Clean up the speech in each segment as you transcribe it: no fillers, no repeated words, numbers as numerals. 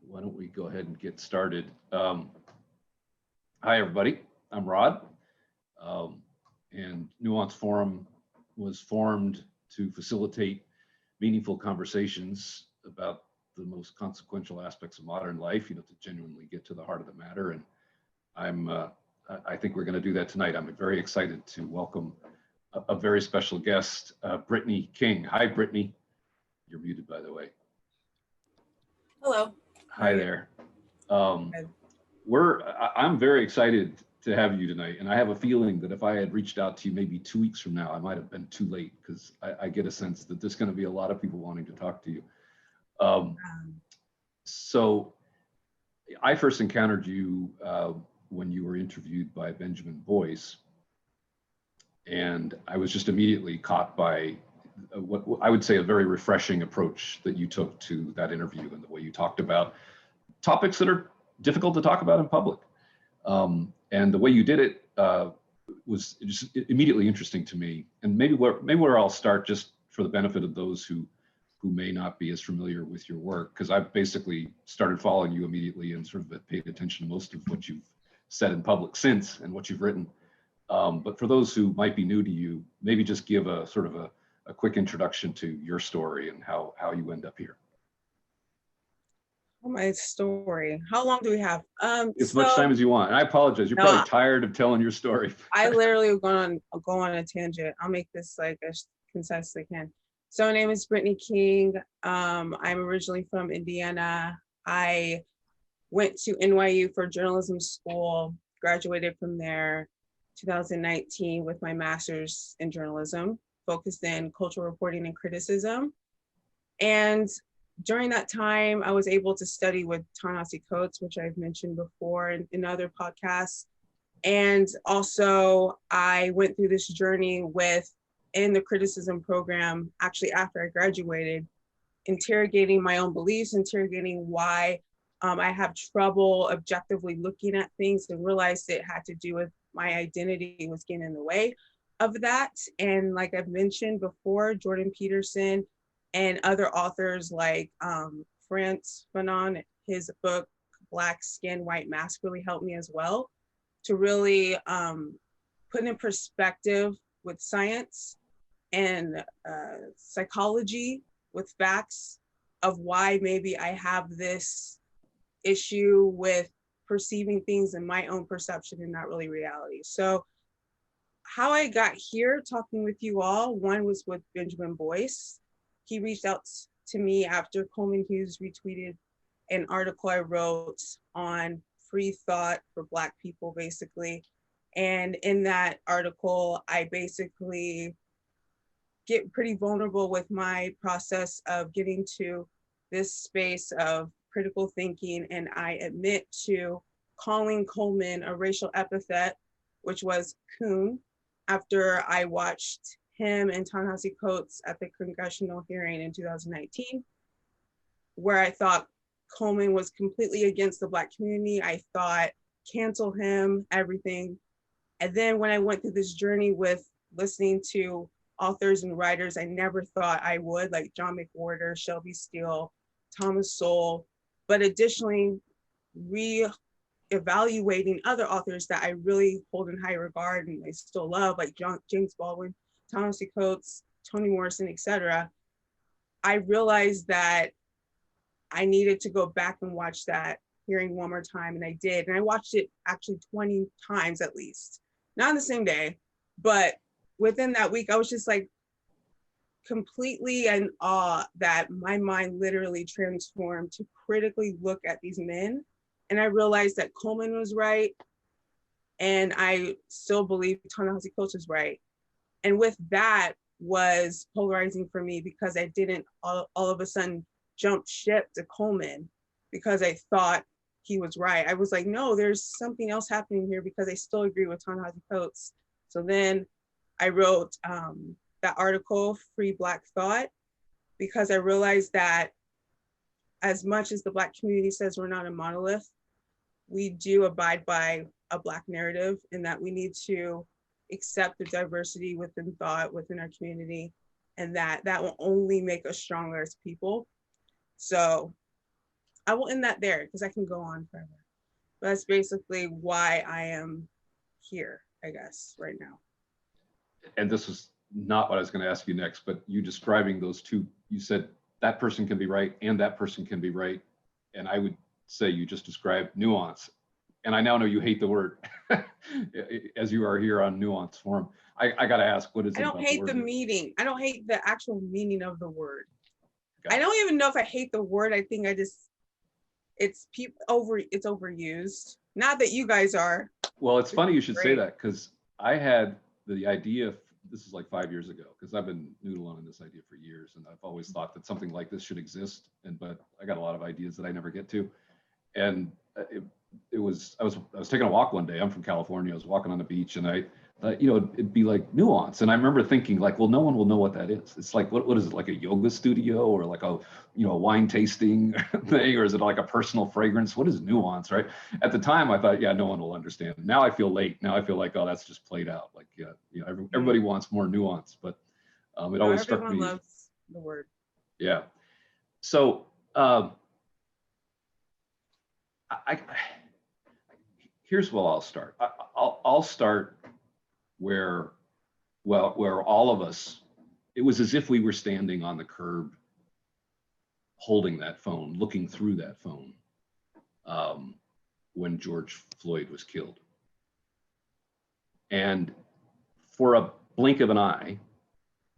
Why don't we go ahead and get started? Hi, everybody. I'm Rod, and Nuance Forum was formed to facilitate meaningful conversations about the most consequential aspects of modern life, to genuinely get to the heart of the matter. And I think we're going to do that tonight. I'm very excited to welcome a very special guest, Brittany King. Hi, Brittany. You're muted, by the way. Hello. Hi there. I'm very excited to have you tonight, and I have a feeling that if I had reached out to you maybe 2 weeks from now, I might have been too late, because I get a sense that there's going to be a lot of people wanting to talk to you. So I first encountered you when you were interviewed by Benjamin Boyce, and I was just immediately caught by what I would say a very refreshing approach that you took to that interview, and the way you talked about topics that are difficult to talk about in public. And the way you did it was just immediately interesting to me. And maybe where I'll start, just for the benefit of those who may not be as familiar with your work, because I've basically started following you immediately and sort of paid attention to most of what you've said in public since and what you've written. But for those who might be new to you, maybe just give a sort of a quick introduction to your story and how you end up here. My story. How long do we have? As much time as you want. And I apologize. You're probably tired of telling your story. I literally will go on a tangent. I'll make this like as concise as I can. So my name is Brittany King. I'm originally from Indiana. I went to NYU for journalism school, graduated from there 2019 with my master's in journalism, focused in cultural reporting and criticism. And during that time, I was able to study with Ta-Nehisi Coates, which I've mentioned before in other podcasts. And also I went through this journey in the criticism program, actually after I graduated, interrogating my own beliefs, interrogating why I have trouble objectively looking at things, and realized it had to do with my identity was getting in the way of that. And like I've mentioned before, Jordan Peterson and other authors like Frantz Fanon, his book, Black Skin, White Mask, really helped me as well to really put in perspective with science and psychology with facts of why maybe I have this issue with perceiving things in my own perception and not really reality. So how I got here talking with you all, one was with Benjamin Boyce. He reached out to me after Coleman Hughes retweeted an article I wrote on free thought for Black people, basically. And in that article, I basically get pretty vulnerable with my process of getting to this space of critical thinking. And I admit to calling Coleman a racial epithet, which was coon, after I watched him and Ta-Nehisi Coates at the congressional hearing in 2019, where I thought Coleman was completely against the Black community. I thought, cancel him, everything. And then when I went through this journey with listening to authors and writers I never thought I would, like John McWhorter, Shelby Steele, Thomas Sowell, but additionally re-evaluating other authors that I really hold in high regard and I still love, like James Baldwin, Ta-Nehisi Coates, Toni Morrison, etc. I realized that I needed to go back and watch that hearing one more time, and I did. And I watched it actually 20 times at least. Not on the same day, but within that week, I was just like completely in awe that my mind literally transformed to critically look at these men. And I realized that Coleman was right, and I still believe Ta-Nehisi Coates was right. And with that was polarizing for me, because I didn't all of a sudden jump ship to Coleman because I thought he was right. I was like, no, there's something else happening here, because I still agree with Ta-Nehisi Coates. So then I wrote that article, Free Black Thought, because I realized that as much as the Black community says we're not a monolith, we do abide by a Black narrative, and that we need to accept the diversity within thought within our community, and that will only make us stronger as people. So I will end that there because I can go on forever. But that's basically why I am here, I guess, right now. And this was not what I was going to ask you next, but you describing those two, you said that person can be right and that person can be right. And I would say you just described nuance. And I now know you hate the word as you are here on Nuance Forum. I got to ask, what is it I don't about hate the the word? meaning. I don't hate the actual meaning of the word. Got I it. don't even know if I hate the word. I think it's overused. Not that you guys are. Well, it's funny you should say Great. that, because I had the idea, this is like 5 years ago, because I've been noodling on this idea for years, and I've always thought that something like this should exist. But I got a lot of ideas that I never get to. And I was taking a walk one day. I'm from California. I was walking on the beach, and I it'd be like nuance. And I remember thinking, like, well, no one will know what that is. It's like, what is it, like a yoga studio or like a wine tasting thing, or is it like a personal fragrance? What is nuance, right? At the time, I thought, yeah, no one will understand. Now I feel late. Now I feel like, oh, that's just played out. Like, everybody wants more nuance, but it always struck me. Everyone loves the word. Yeah. So here's where I'll start. I'll start where all of us, it was as if we were standing on the curb, holding that phone, looking through that phone, when George Floyd was killed. And for a blink of an eye,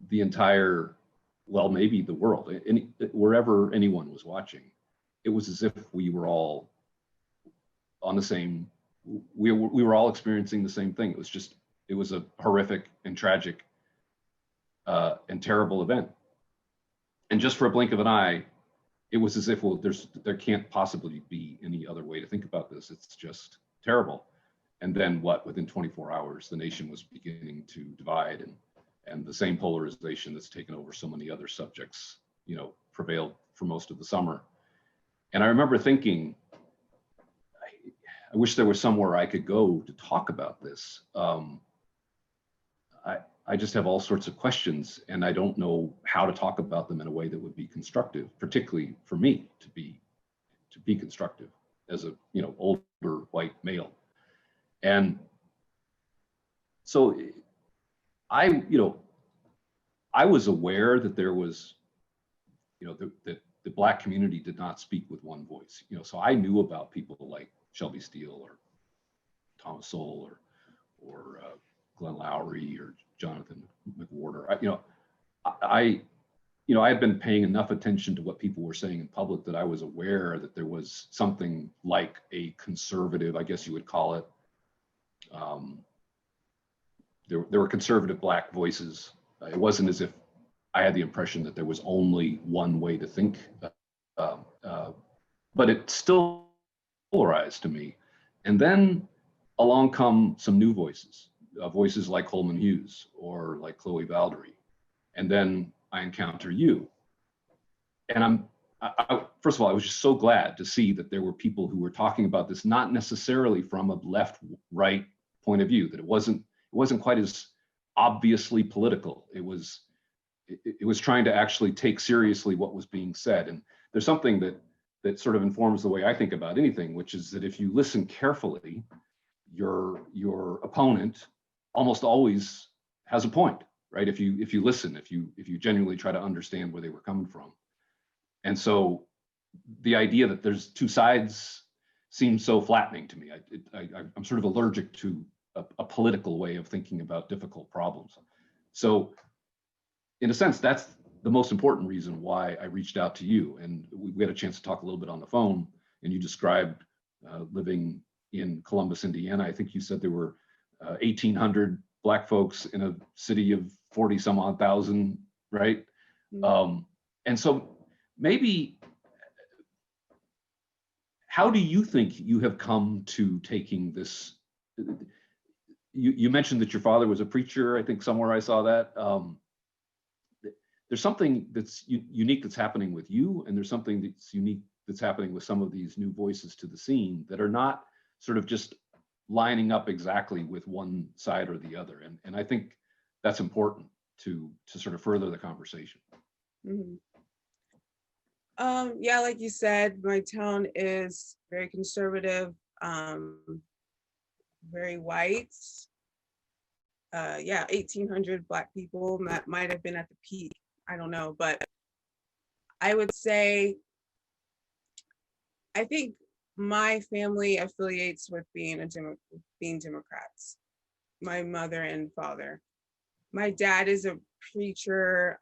the entire, well, maybe the world, wherever anyone was watching, it was as if we were all on the same, we were all experiencing the same thing. It was a horrific and tragic and terrible event. And just for a blink of an eye, it was as if, well, there can't possibly be any other way to think about this. It's just terrible. And then within 24 hours, the nation was beginning to divide, and the same polarization that's taken over so many other subjects, prevailed for most of the summer. And I remember thinking, I wish there was somewhere I could go to talk about this. I just have all sorts of questions, and I don't know how to talk about them in a way that would be constructive, particularly for me to be constructive as a older white male. And so I was aware that there was, that the Black community did not speak with one voice. So I knew about people like Shelby Steele or Thomas Sowell or Glenn Lowry or Jonathan McWhorter. I had been paying enough attention to what people were saying in public that I was aware that there was something like a conservative, I guess you would call it. There were conservative Black voices. It wasn't as if I had the impression that there was only one way to think, but it still polarized to me. And then along come some new voices. Voices like Coleman Hughes or like Chloe Valdary. And then I encounter you. And first of all, I was just so glad to see that there were people who were talking about this, not necessarily from a left-right point of view, that it wasn't quite as obviously political. It was trying to actually take seriously what was being said. And there's something that sort of informs the way I think about anything, which is that if you listen carefully, your opponent almost always has a point, right? If you listen, if you genuinely try to understand where they were coming from. And so the idea that there's two sides seems so flattening to me. I'm sort of allergic to a political way of thinking about difficult problems. So in a sense, that's the most important reason why I reached out to you. And we had a chance to talk a little bit on the phone, and you described living in Columbus, Indiana. I think you said there were 1,800 Black folks in a city of 40 some odd thousand, right? Mm-hmm. And so maybe, how do you think you have come to taking this? You mentioned that your father was a preacher. I think somewhere I saw that. There's something that's unique that's happening with you, and there's something that's unique that's happening with some of these new voices to the scene that are not sort of just lining up exactly with one side or the other. And I think that's important to sort of further the conversation. Mm-hmm. Yeah, like you said, my town is very conservative, very white. Yeah, 1,800 Black people. That might have been at the peak. I don't know, but I would say, I think my family affiliates with being being Democrats. My mother and father. My dad is a preacher.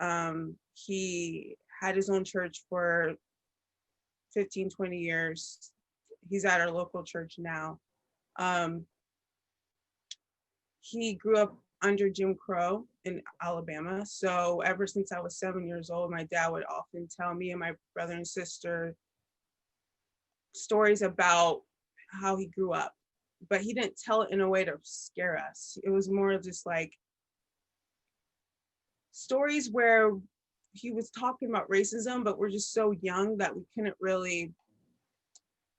He had his own church for 15, 20 years. He's at our local church now. He grew up under Jim Crow in Alabama. So ever since I was 7 years old, my dad would often tell me and my brother and sister stories about how he grew up. But he didn't tell it in a way to scare us. It was more just like stories where he was talking about racism, but we're just so young that we couldn't really,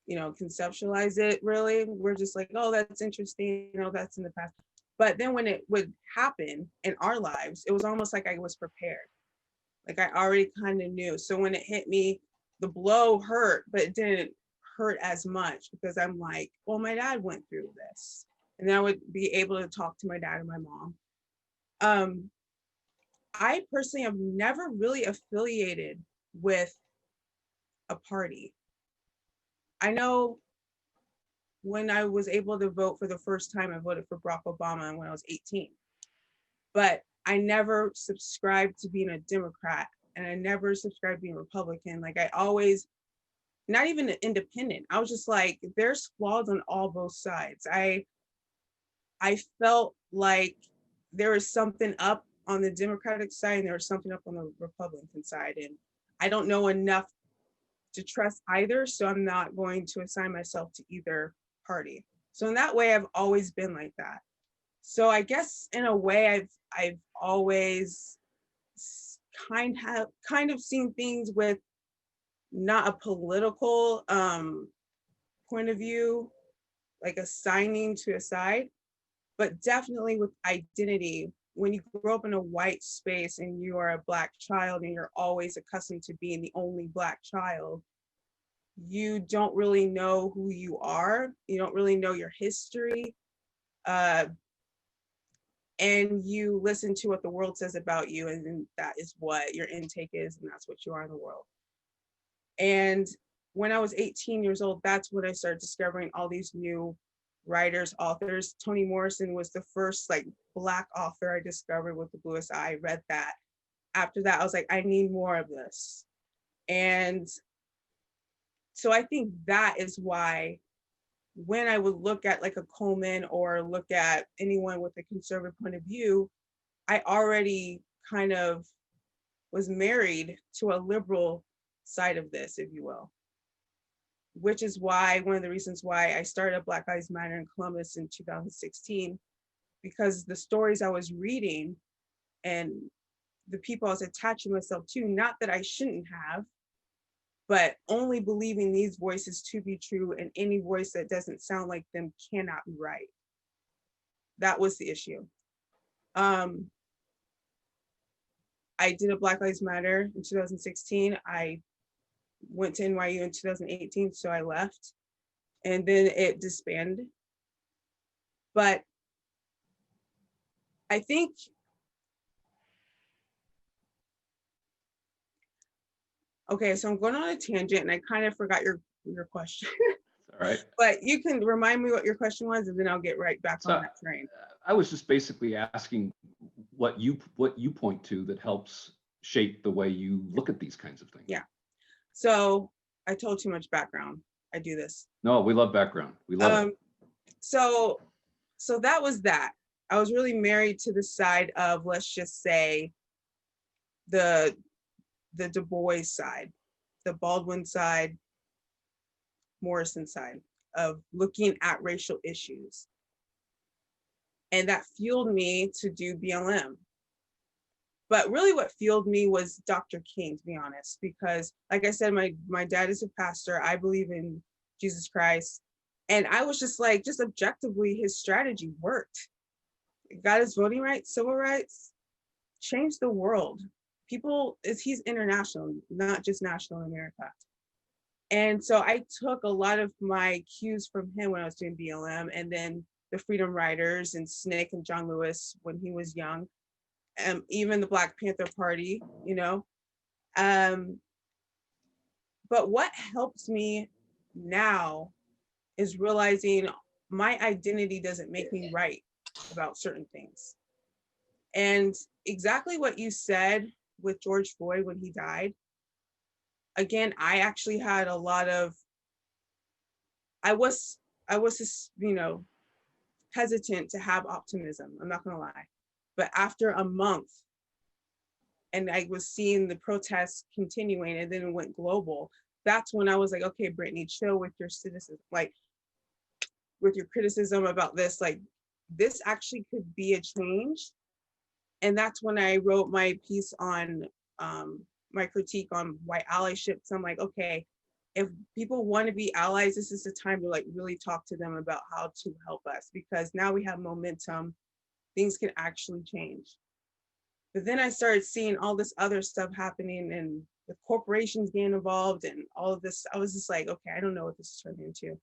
conceptualize it really. We're just like, oh, that's interesting, that's in the past. But then when it would happen in our lives, it was almost like I was prepared. Like I already kind of knew. So when it hit me, the blow hurt, but it didn't hurt as much because I'm like, well, my dad went through this. And then I would be able to talk to my dad and my mom. I personally have never really affiliated with a party. I know when I was able to vote for the first time, I voted for Barack Obama when I was 18. But I never subscribed to being a Democrat, and I never subscribed to being Republican. Like I always, not even an independent. I was just like, there's flaws on both sides. I felt like there was something up on the Democratic side and there was something up on the Republican side. And I don't know enough to trust either. So I'm not going to assign myself to either party. So in that way, I've always been like that. So I guess in a way, I've always kind of seen things with not a political point of view, like assigning to a side, but definitely with identity. When you grow up in a white space and you are a Black child and you're always accustomed to being the only Black child, you don't really know who you are. You don't really know your history. And you listen to what the world says about you, and that is what your intake is, and that's what you are in the world. And when I was 18 years old, that's when I started discovering all these new writers, authors. Toni Morrison was the first like Black author I discovered with The Bluest Eye. I read that. After that, I was like, I need more of this. And so I think that is why when I would look at like a Coleman or look at anyone with a conservative point of view, I already kind of was married to a liberal side of this, if you will. Which is why, one of the reasons why I started Black Lives Matter in Columbus in 2016, because the stories I was reading and the people I was attaching myself to, not that I shouldn't have, but only believing these voices to be true, and any voice that doesn't sound like them cannot be right. That was the issue. I did a Black Lives Matter in 2016. I went to NYU in 2018, so I left, and then it disbanded. But I think okay, so I'm going on a tangent and I kind of forgot your question. All right. But you can remind me what your question was, and then I'll get right back on that train. I was just basically asking what you point to that helps shape the way you look at these kinds of things. Yeah. So I told too much background. I do this. No, we love background. We love it. So that was that. I was really married to the side of, let's just say, the Du Bois side, the Baldwin side, Morrison side of looking at racial issues. And that fueled me to do BLM. But really what fueled me was Dr. King, to be honest, because like I said, my dad is a pastor. I believe in Jesus Christ. And I was just like, just objectively, his strategy worked. Got his voting rights, civil rights, changed the world. he's international, not just national in America. And so I took a lot of my cues from him when I was doing BLM, and then the Freedom Riders and SNCC and John Lewis when he was young, and even the Black Panther Party, you know. But what helps me now is realizing my identity doesn't make me right about certain things. And exactly what you said with George Floyd when he died, again, I actually had a lot of, I was just, you know, hesitant to have optimism, I'm not gonna lie. But after a month, and I was seeing the protests continuing, and then it went global, that's when I was like, okay, Brittany, chill with your citizens, like with your criticism about this, like this actually could be a change. And that's when I wrote my piece on my critique on white allyship. So I'm like, okay, if people want to be allies, this is the time to like really talk to them about how to help us, because now we have momentum, things can actually change. But then I started seeing all this other stuff happening and the corporations getting involved and all of this. I was just like, okay, I don't know what this is turning into.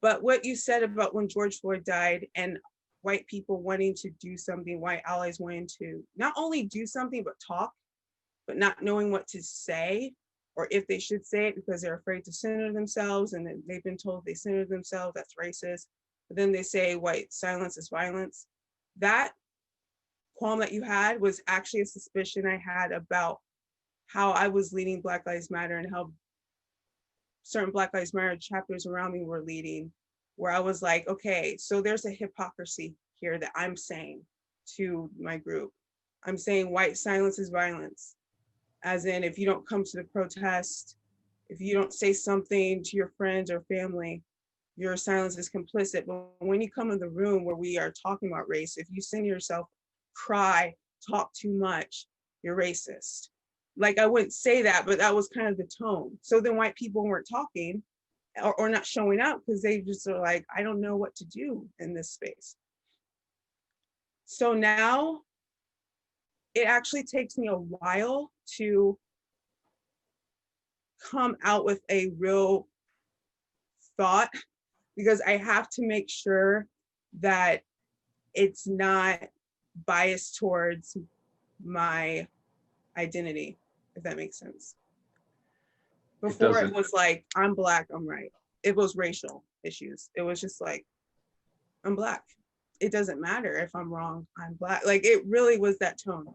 But what you said about when George Floyd died and white people wanting to do something, white allies wanting to not only do something, but talk, but not knowing what to say or if they should say it because they're afraid to center themselves, and then they've been told they center themselves, that's racist. But then they say white silence is violence. That qualm that you had was actually a suspicion I had about how I was leading Black Lives Matter and how certain Black Lives Matter chapters around me were leading, where I was like, okay, so there's a hypocrisy here that I'm saying to my group. I'm saying white silence is violence. As in, if you don't come to the protest, if you don't say something to your friends or family, your silence is complicit. But when you come in the room where we are talking about race, if you send yourself, cry, talk too much, you're racist. Like, I wouldn't say that, but that was kind of the tone. So then white people weren't talking or not showing up because they just are like, I don't know what to do in this space. So now it actually takes me a while to come out with a real thought, because I have to make sure that it's not biased towards my identity, if that makes sense. Before it was like, I'm Black, I'm right. It was racial issues. It was just like, I'm Black. It doesn't matter if I'm wrong, I'm Black. Like, it really was that tone.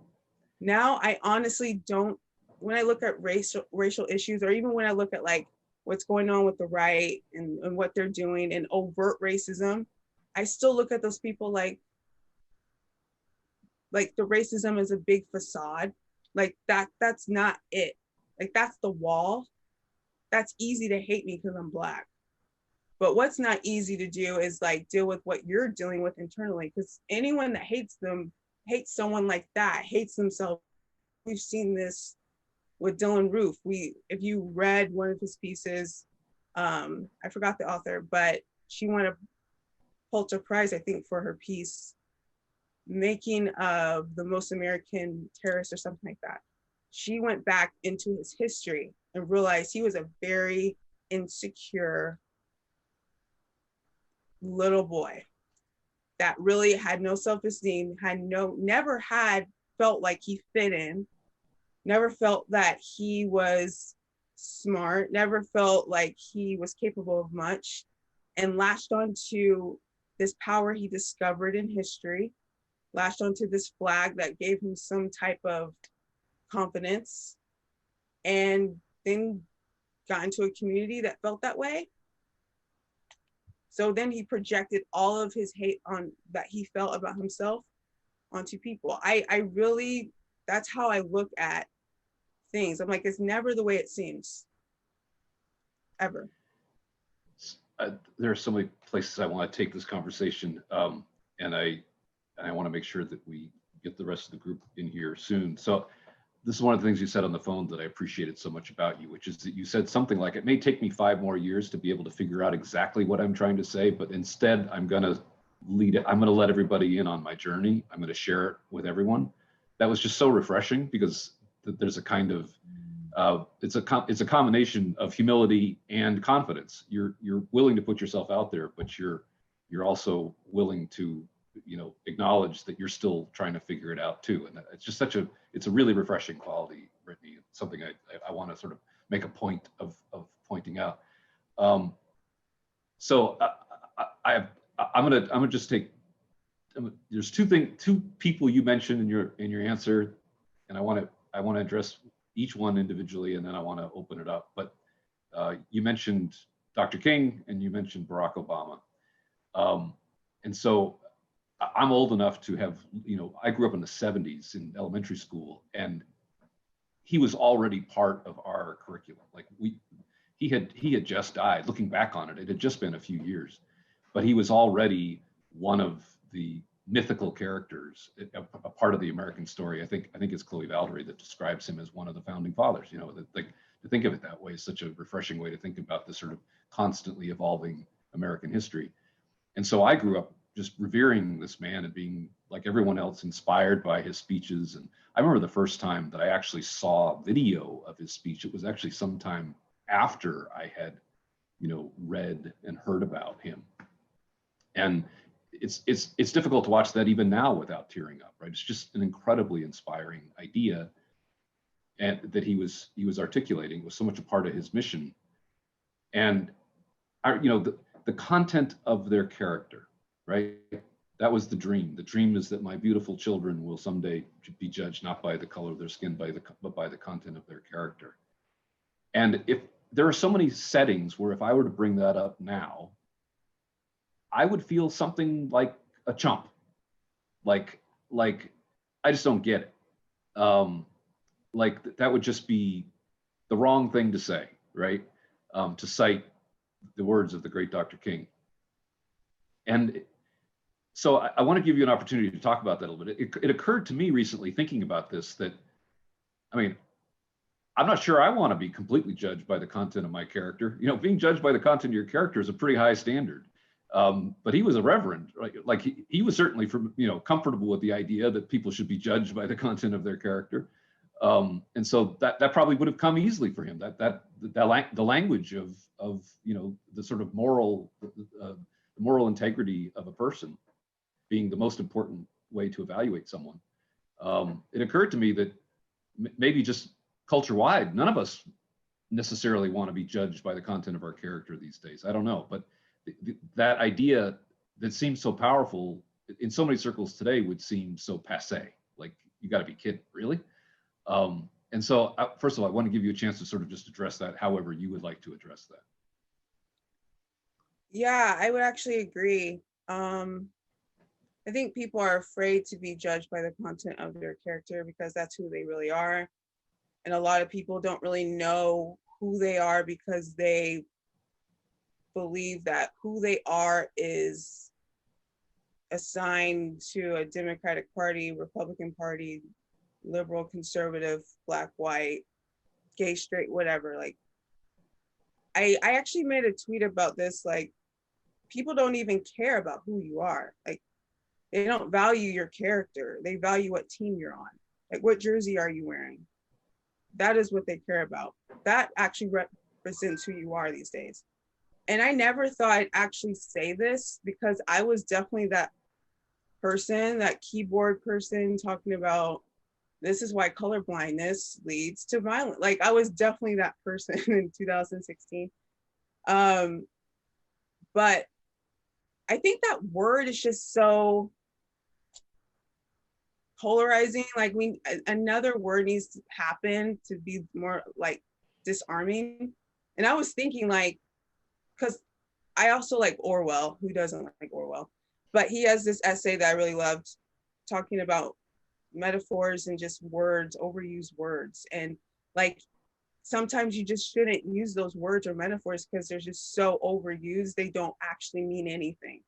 Now I honestly don't, when I look at racial issues, or even when I look at like what's going on with the right and what they're doing and overt racism, I still look at those people like the racism is a big facade. Like that's not it. Like, that's the wall. That's easy to hate me because I'm Black. But what's not easy to do is like deal with what you're dealing with internally, because anyone that hates them, hates someone like that, hates themselves. We've seen this with Dylan Roof. If you read one of his pieces, I forgot the author, but she won a Pulitzer Prize, I think, for her piece, Making of the Most American Terrorist or something like that. She went back into his history and realized he was a very insecure little boy that really had no self-esteem, never had felt like he fit in, never felt that he was smart, never felt like he was capable of much, and latched onto this power he discovered in history, latched onto this flag that gave him some type of confidence, and then got into a community that felt that way. So then he projected all of his hate on that he felt about himself onto people. I really, that's how I look at things. I'm like, it's never the way it seems, ever. There are so many places I want to take this conversation, and I want to make sure that we get the rest of the group in here soon. So this is one of the things you said on the phone that I appreciated so much about you, which is that you said something like, it may take me 5 more years to be able to figure out exactly what I'm trying to say, but instead I'm going to lead it. I'm going to let everybody in on my journey. I'm going to share it with everyone. that was just so refreshing, because there's a kind of it's a combination of humility and confidence. You're willing to put yourself out there, but you're also willing to, you know, acknowledge that you're still trying to figure it out too. And it's just it's a really refreshing quality, Brittany. It's something I want to sort of make a point of pointing out. So I'm gonna just take. There's two people you mentioned in your answer, and I want to address each one individually, and then I want to open it up. But you mentioned Dr. King and you mentioned Barack Obama, and so I'm old enough to have, you know, I grew up in the 70s in elementary school, and he was already part of our curriculum. Like he had just died. Looking back on it, it had just been a few years, but he was already one of the mythical characters, a part of the American story. I think it's Chloe Valdary that describes him as one of the founding fathers. You know, to think of it that way is such a refreshing way to think about this sort of constantly evolving American history. And so I grew up just revering this man and being, like everyone else, inspired by his speeches. And I remember the first time that I actually saw video of his speech. It was actually sometime after I had, you know, read and heard about him. And it's difficult to watch that even now without tearing up, right? It's just an incredibly inspiring idea, and that he was articulating was so much a part of his mission. And you know, the content of their character, right? That was the dream. The dream is that my beautiful children will someday be judged not by the color of their skin, but by the content of their character. And if there are so many settings where if I were to bring that up now, I would feel something like a chump, like I just don't get it. Like that would just be the wrong thing to say, right? To cite the words of the great Dr. King. And so I want to give you an opportunity to talk about that a little bit. It occurred to me recently, thinking about this, that, I mean, I'm not sure I want to be completely judged by the content of my character. You know, being judged by the content of your character is a pretty high standard. But he was a reverend, right? Like he was certainly, comfortable with the idea that people should be judged by the content of their character. And so that probably would have come easily for him. The language of you know, the sort of moral integrity of a person being the most important way to evaluate someone. It occurred to me that maybe just culture-wide, none of us necessarily want to be judged by the content of our character these days. I don't know, but that idea that seems so powerful in so many circles today would seem so passé. Like, you got to be kidding, really? And so, first of all, I want to give you a chance to sort of just address that however you would like to address that. Yeah, I would actually agree. I think people are afraid to be judged by the content of their character because that's who they really are. And a lot of people don't really know who they are because they believe that who they are is assigned to a Democratic Party, Republican Party, liberal, conservative, black, white, gay, straight, whatever. Like, I actually made a tweet about this. Like, people don't even care about who you are. Like, they don't value your character. They value what team you're on. Like, what jersey are you wearing? That is what they care about. That actually represents who you are these days. And I never thought I'd actually say this because I was definitely that person, that keyboard person talking about this is why colorblindness leads to violence. Like, I was definitely that person in 2016. But I think that word is just so polarizing. Like, another word needs to happen to be more like disarming. And I was thinking, like, because I also like Orwell. Who doesn't like Orwell? But he has this essay that I really loved, talking about metaphors and just words, overused words. And like, sometimes you just shouldn't use those words or metaphors because they're just so overused, they don't actually mean anything.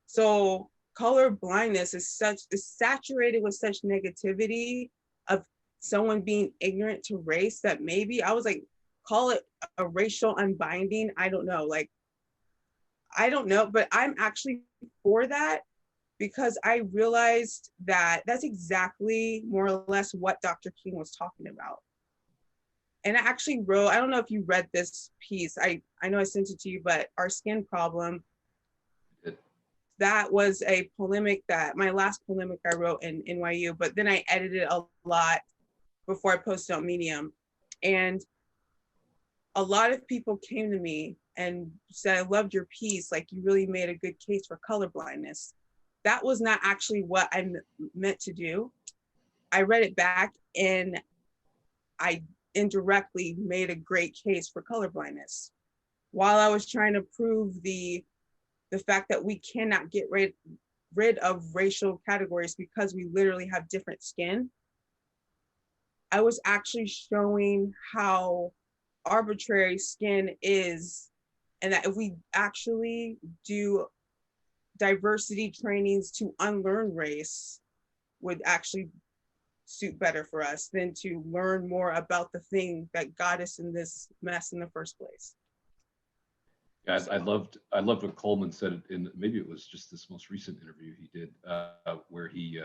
So color blindness is saturated with such negativity of someone being ignorant to race that maybe I was like, call it a racial unbinding. I don't know. Like, I don't know, but I'm actually for that because I realized that that's exactly more or less what Dr. King was talking about. And I actually wrote, I don't know if you read this piece, I know I sent it to you, but Our Skin Problem, that was a polemic that, my last polemic I wrote in NYU, but then I edited a lot before I posted on Medium. And a lot of people came to me and said, I loved your piece, like you really made a good case for colorblindness. That was not actually what I meant to do. I read it back and I indirectly made a great case for colorblindness while I was trying to prove the fact that we cannot get rid of racial categories because we literally have different skin. I was actually showing how arbitrary skin is, and that if we actually do diversity trainings to unlearn race would actually suit better for us than to learn more about the thing that got us in this mess in the first place. Yeah, I loved what Coleman said in, maybe it was just this most recent interview he did, where he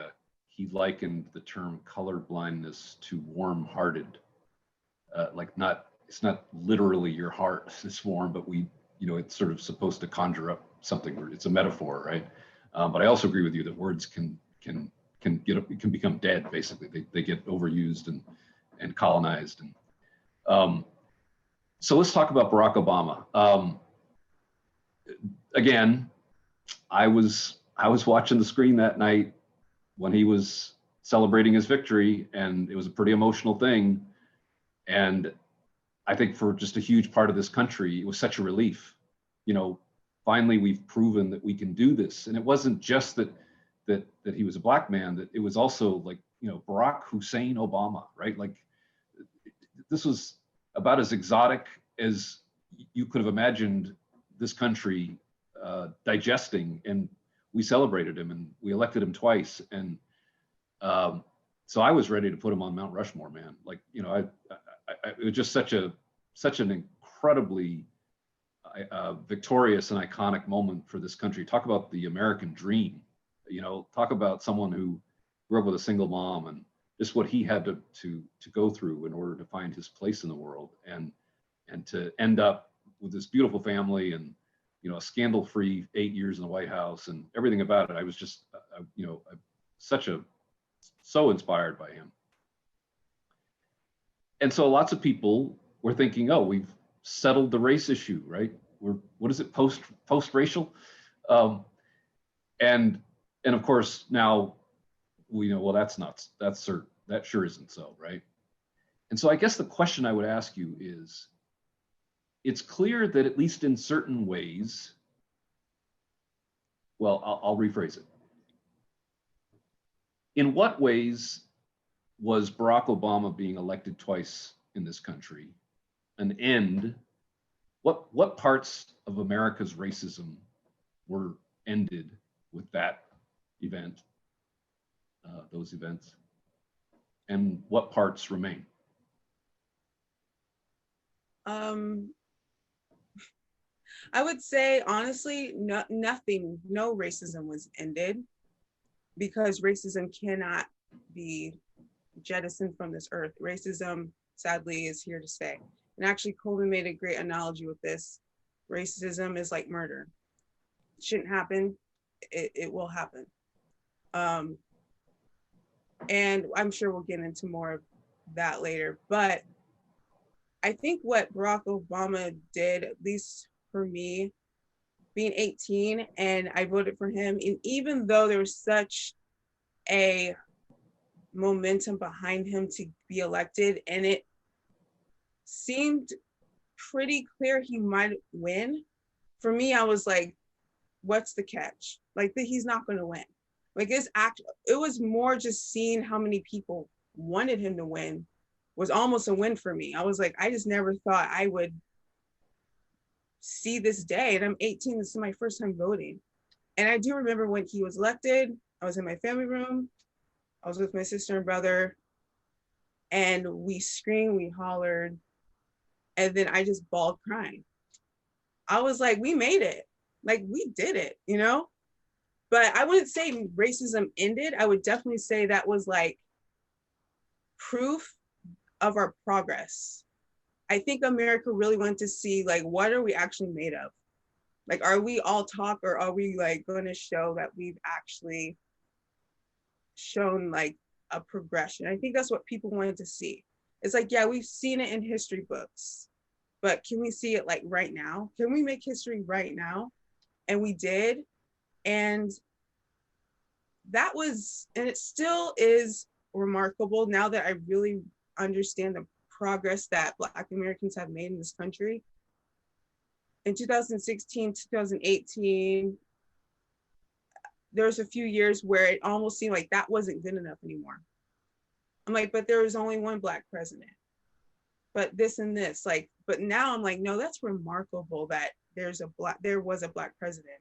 likened the term color blindness to warm-hearted. Like not, it's not literally your heart is warm, but it's sort of supposed to conjure up something. It's a metaphor, right? But I also agree with you that words can become dead. Basically, they get overused and colonized. And so let's talk about Barack Obama. Again, I was watching the screen that night when he was celebrating his victory, and it was a pretty emotional thing. And I think for just a huge part of this country, it was such a relief. Finally, we've proven that we can do this. And it wasn't just that he was a black man, that it was also like, Barack Hussein Obama, right? Like this was about as exotic as you could have imagined this country digesting, and we celebrated him and we elected him twice. And so I was ready to put him on Mount Rushmore, man. Like, it was just such an incredibly victorious and iconic moment for this country. Talk about the American dream, talk about someone who grew up with a single mom and just what he had to go through in order to find his place in the world, and to end up with this beautiful family and, a scandal-free 8 years in the White House and everything about it. I was just, so inspired by him. And so lots of people were thinking, oh, we've settled the race issue, right? What is it, post-racial? And of course, now we know, well, that's nuts. That sure isn't so, right? And so I guess the question I would ask you is, it's clear that at least in certain ways, well, I'll rephrase it. In what ways was Barack Obama being elected twice in this country an end? What parts of America's racism were ended with that event, those events, and what parts remain? I would say, honestly, nothing, no racism was ended, because racism cannot be jettisoned from this earth. Racism, sadly, is here to stay. And actually, Coleman made a great analogy with this. Racism is like murder. It shouldn't happen. It will happen. And I'm sure we'll get into more of that later. But I think what Barack Obama did, at least for me, being 18, and I voted for him, and even though there was such a momentum behind him to be elected, and it seemed pretty clear he might win, for me, I was like, what's the catch? Like, he's not going to win. Like, it was more just seeing how many people wanted him to win was almost a win for me. I was like, I just never thought I would see this day. And I'm 18, this is my first time voting. And I do remember when he was elected, I was in my family room, I was with my sister and brother, and we screamed, we hollered, and then I just bawled crying. I was like, we made it. Like, we did it, But I wouldn't say racism ended. I would definitely say that was like proof of our progress. I think America really wanted to see like, what are we actually made of? Like, are we all talk, or are we like going to show that we've actually shown like a progression? I think that's what people wanted to see. It's like, yeah, we've seen it in history books, but can we see it like right now? Can we make history right now? And we did. And that was, and it still is remarkable now that I really understand the progress that Black Americans have made in this country. In 2016, 2018, there was a few years where it almost seemed like that wasn't good enough anymore. I'm like, but there was only one Black president, but this and this, like, but now I'm like, no, that's remarkable that there was a Black president.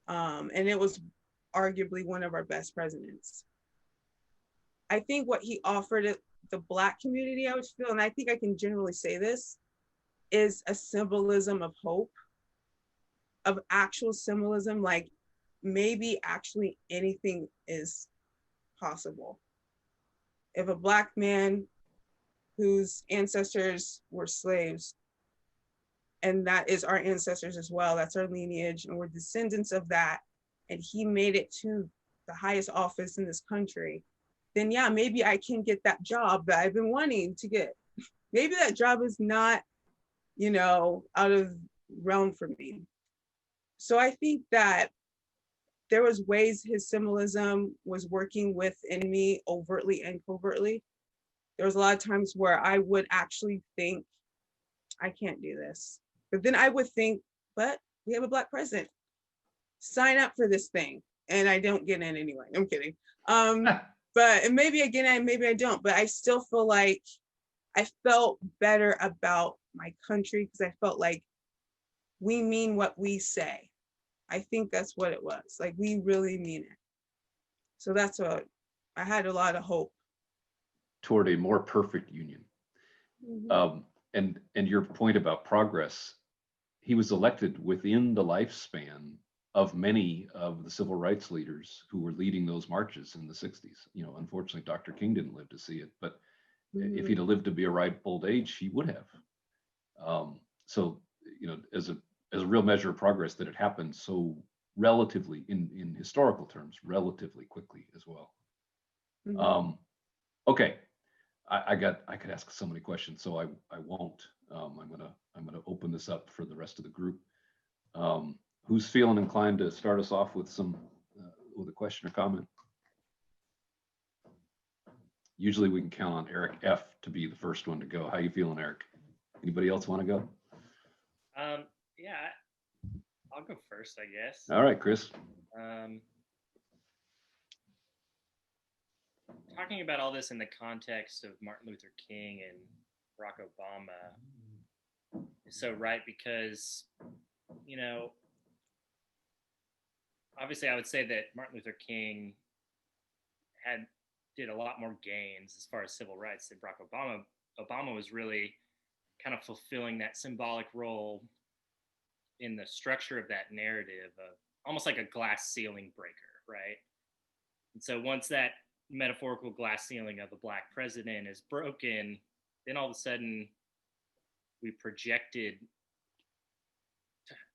And it was arguably one of our best presidents. I think what he offered the Black community, I would feel, and I think I can generally say this, is a symbolism of hope, of actual symbolism, like maybe actually anything is possible. If a Black man whose ancestors were slaves, and that is our ancestors as well, that's our lineage, and we're descendants of that, and he made it to the highest office in this country, then yeah, maybe I can get that job that I've been wanting to get. Maybe that job is not, out of realm for me. So I think that there was ways his symbolism was working within me overtly and covertly. There was a lot of times where I would actually think, I can't do this. But then I would think, but we have a Black president. Sign up for this thing. And I don't get in anyway. I'm kidding. But and maybe I get in, maybe I don't. But I still feel like I felt better about my country because I felt like we mean what we say. I think that's what it was. Like, we really mean it. So that's what I had a lot of hope. Toward a more perfect union. Mm-hmm. And your point about progress, he was elected within the lifespan of many of the civil rights leaders who were leading those marches in the 60s. Unfortunately, Dr. King didn't live to see it, but if he'd have lived to be a ripe old age, he would have. So, as a real measure of progress, that it happened so relatively, in historical terms, relatively quickly as well. Mm-hmm. Okay, I could ask so many questions, so I won't. I'm gonna open this up for the rest of the group. Who's feeling inclined to start us off with with a question or comment? Usually we can count on Eric F. to be the first one to go. How you feeling, Eric? Anybody else want to go? Yeah, I'll go first, I guess. All right, Chris. Talking about all this in the context of Martin Luther King and Barack Obama is so right because, obviously I would say that Martin Luther King did a lot more gains as far as civil rights than Barack Obama. Obama was really kind of fulfilling that symbolic role in the structure of that narrative of almost like a glass ceiling breaker, right? And so once that metaphorical glass ceiling of a Black president is broken, then all of a sudden we projected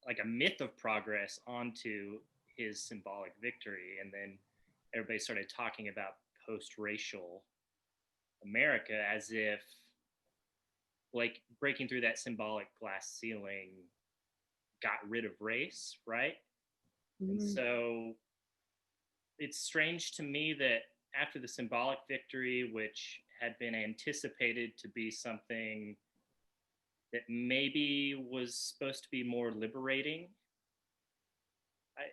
like a myth of progress onto his symbolic victory. And then everybody started talking about post-racial America as if like breaking through that symbolic glass ceiling got rid of race, right? Mm-hmm. And so it's strange to me that after the symbolic victory, which had been anticipated to be something that maybe was supposed to be more liberating,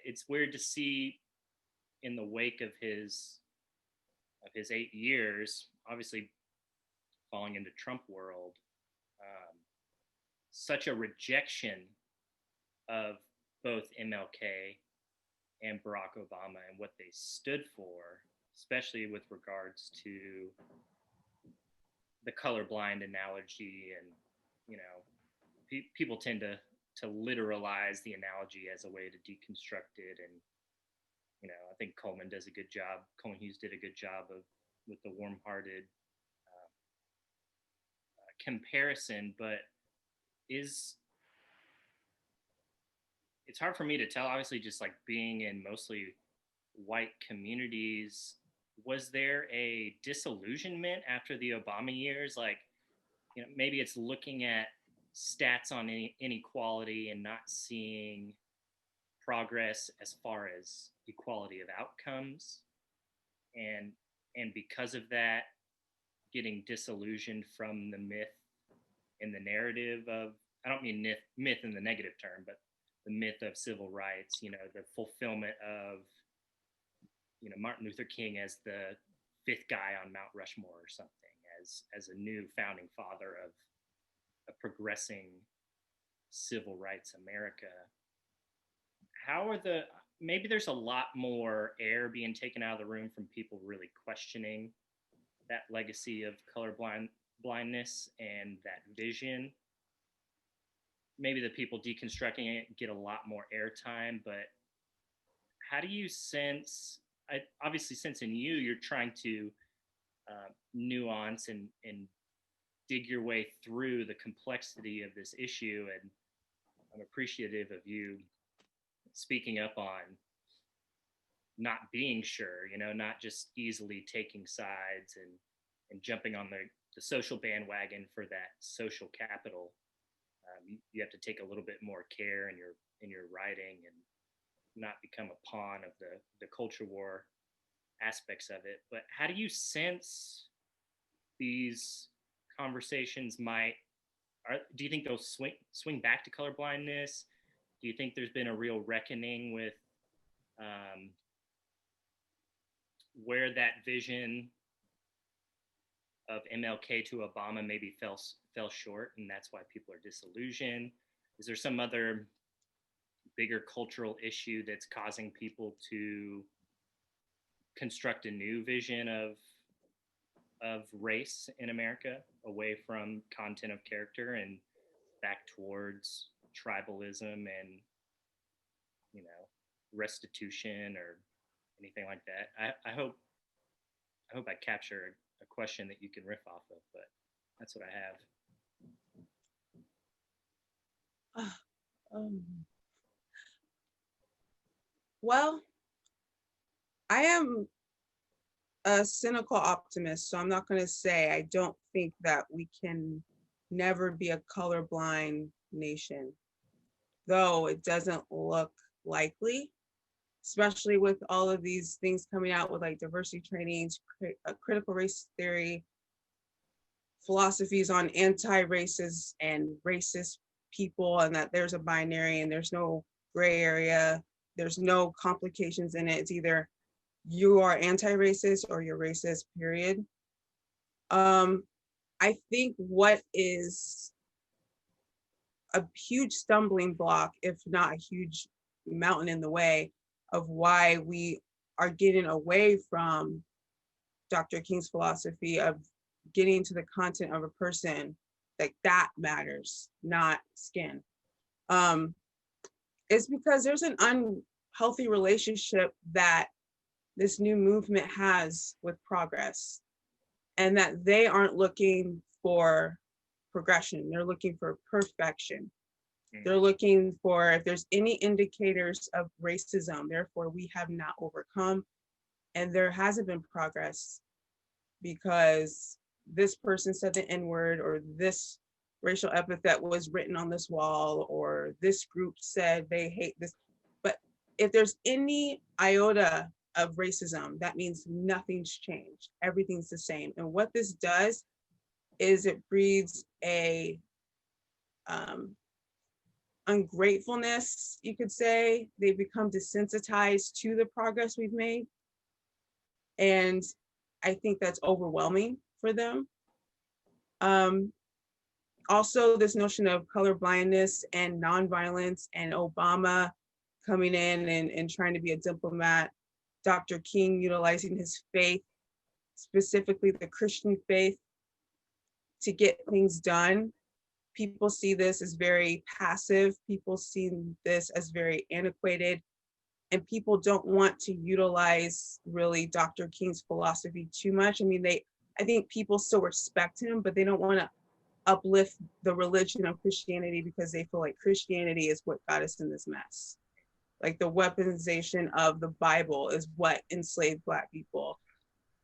it's weird to see in the wake of his 8 years, obviously falling into Trump world, such a rejection of both MLK and Barack Obama and what they stood for, especially with regards to the colorblind analogy. And, people tend to literalize the analogy as a way to deconstruct it. And, I think Coleman does a good job. Coleman Hughes did a good job with the warm-hearted comparison, but it's hard for me to tell. Obviously, just like being in mostly white communities, was there a disillusionment after the Obama years? Like, maybe it's looking at stats on inequality and not seeing progress as far as equality of outcomes, and because of that, getting disillusioned from the myth and the narrative of, I don't mean myth in the negative term, but the myth of civil rights, the fulfillment of, Martin Luther King as the fifth guy on Mount Rushmore or something, as a new founding father of a progressing civil rights America. Maybe there's a lot more air being taken out of the room from people really questioning that legacy of blindness and that vision. Maybe the people deconstructing it get a lot more airtime, but how do you sense, obviously since in you're trying to nuance and dig your way through the complexity of this issue, and I'm appreciative of you speaking up on not being sure, not just easily taking sides and jumping on the social bandwagon for that social capital. You have to take a little bit more care in your writing and not become a pawn of the culture war aspects of it. But how do you sense these conversations do you think they'll swing back to colorblindness? Do you think there's been a real reckoning with where that vision of MLK to Obama maybe fell short, and that's why people are disillusioned? Is there some other bigger cultural issue that's causing people to construct a new vision of race in America, away from content of character and back towards tribalism and restitution or anything like that? I hope I capture a question that you can riff off of, but that's what I have. Well, I am a cynical optimist, so I'm not going to say I don't think that we can never be a colorblind nation, though it doesn't look likely, especially with all of these things coming out with like diversity trainings, critical race theory, philosophies on anti-racist and racist people, and that there's a binary and there's no gray area, there's no complications in it. It's either you are anti-racist or you're racist, period. I think what is a huge stumbling block, if not a huge mountain in the way of why we are getting away from Dr. King's philosophy of getting to the content of a person, like that matters, not skin. It's because there's an unhealthy relationship that this new movement has with progress, and that they aren't looking for progression, they're looking for perfection. They're looking for if there's any indicators of racism, therefore we have not overcome, and there hasn't been progress because this person said the N-word, or this racial epithet was written on this wall, or this group said they hate this. But if there's any iota of racism, that means nothing's changed. Everything's the same. And what this does is it breeds a ungratefulness, you could say. They become desensitized to the progress we've made. And I think that's overwhelming for them. Also, this notion of colorblindness and nonviolence, and Obama coming in and trying to be a diplomat, Dr. King utilizing his faith, specifically the Christian faith, to get things done. People see this as very passive. People see this as very antiquated. and people don't want to utilize really Dr. King's philosophy too much. I mean, I think people still respect him, but they don't want to uplift the religion of Christianity because they feel like Christianity is what got us in this mess. Like the weaponization of the Bible is what enslaved Black people.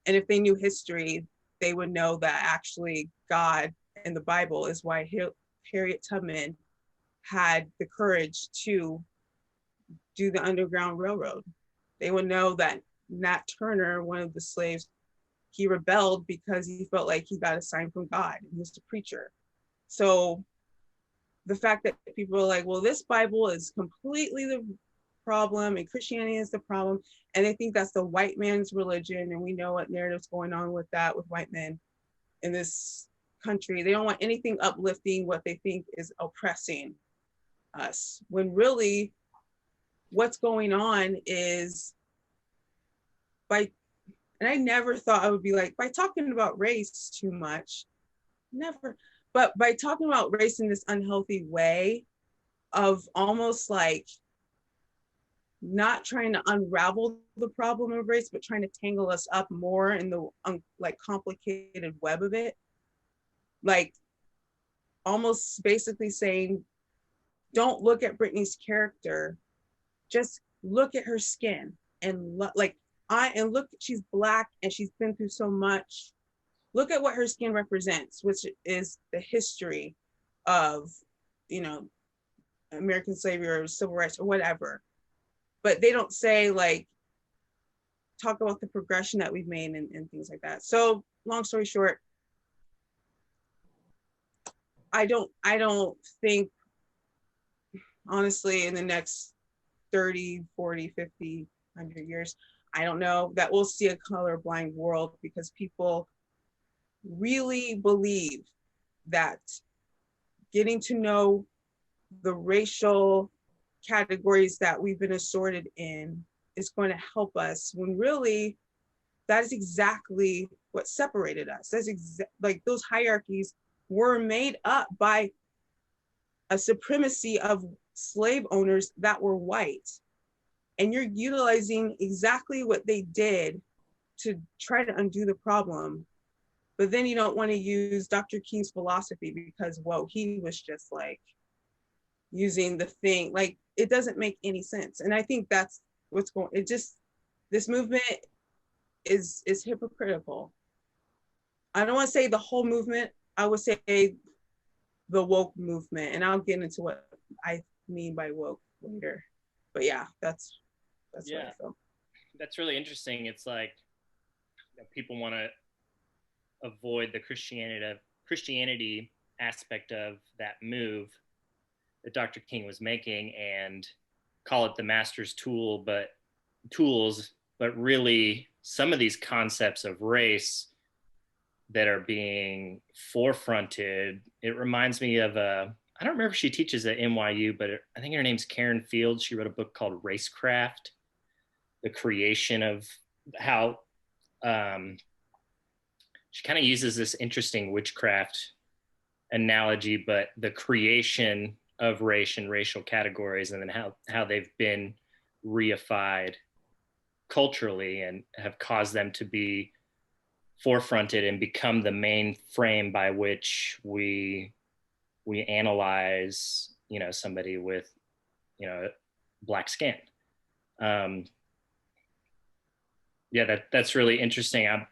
And if they knew history, they would know that actually God and the Bible is why Harriet Tubman had the courage to do the Underground Railroad. They would know that Nat Turner, one of the slaves, he rebelled because he felt like he got a sign from God. He was a preacher. So the fact that people are like, well, this Bible is completely the problem and Christianity is the problem, and they think that's the white man's religion, and we know what narrative's going on with that with white men in this country. They don't want anything uplifting what they think is oppressing us, when really what's going on is and I never thought I would be like, by talking about race too much, never, but by talking about race in this unhealthy way of almost like not trying to unravel the problem of race, but trying to tangle us up more in the like complicated web of it. Like almost basically saying, don't look at Brittany's character, just look at her skin and look, she's Black and she's been through so much. Look at what her skin represents, which is the history of, American slavery or civil rights or whatever. But they don't say like, talk about the progression that we've made and things like that. So long story short, I don't think, honestly, in the next 30, 40, 50, 100 years, I don't know, that we'll see a colorblind world, because people really believe that getting to know the racial categories that we've been assorted in is going to help us, when really that is exactly what separated us. That's like those hierarchies were made up by a supremacy of slave owners that were white. And you're utilizing exactly what they did to try to undo the problem. But then you don't want to use Dr. King's philosophy because, whoa, he was just like using the thing, like it doesn't make any sense. And I think that's what's going, this movement is hypocritical. I don't want to say the whole movement, I would say the woke movement, and I'll get into what I mean by woke later. But yeah, that's what I feel. That's really interesting. It's like people want to avoid the Christianity aspect of that move that Dr. King was making and call it the master's tools, but really some of these concepts of race that are being forefronted, it reminds me of I don't remember if she teaches at NYU, but I think her name's Karen Fields. She wrote a book called Racecraft, the creation of how she kind of uses this interesting witchcraft analogy, but the creation of race and racial categories, and then how they've been reified culturally and have caused them to be forefronted and become the main frame by which we analyze, somebody with, Black skin. That's really interesting.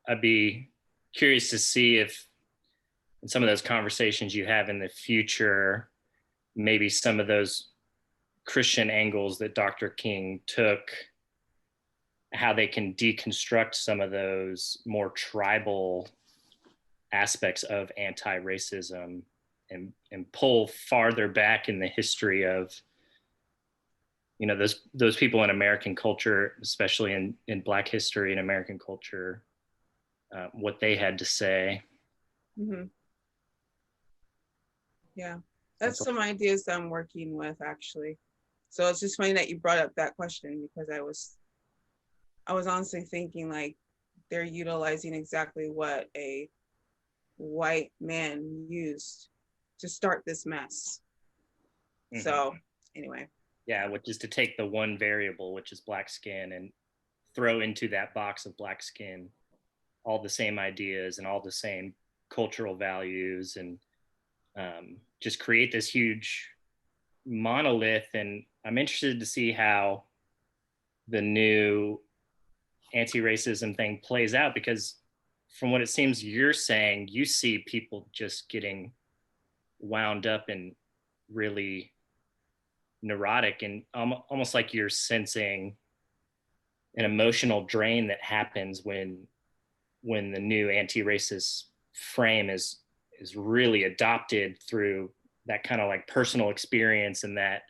I'd be curious to see if in some of those conversations you have in the future, maybe some of those Christian angles that Dr. King took, how they can deconstruct some of those more tribal aspects of anti-racism and pull farther back in the history of, those people in American culture, especially in Black history and American culture, what they had to say. Mm-hmm. Yeah, that's some ideas that I'm working with, actually. So it's just funny that you brought up that question, because I was honestly thinking like they're utilizing exactly what a white man used to start this mess. Mm-hmm. So anyway, Yeah, which is to take the one variable, which is black skin, and throw into that box of black skin all the same ideas and all the same cultural values, and just create this huge monolith. And I'm interested to see how the new anti-racism thing plays out, because from what it seems you're saying, you see people just getting wound up and really neurotic, and almost like you're sensing an emotional drain that happens when the new anti-racist frame is really adopted through that kind of like personal experience, and that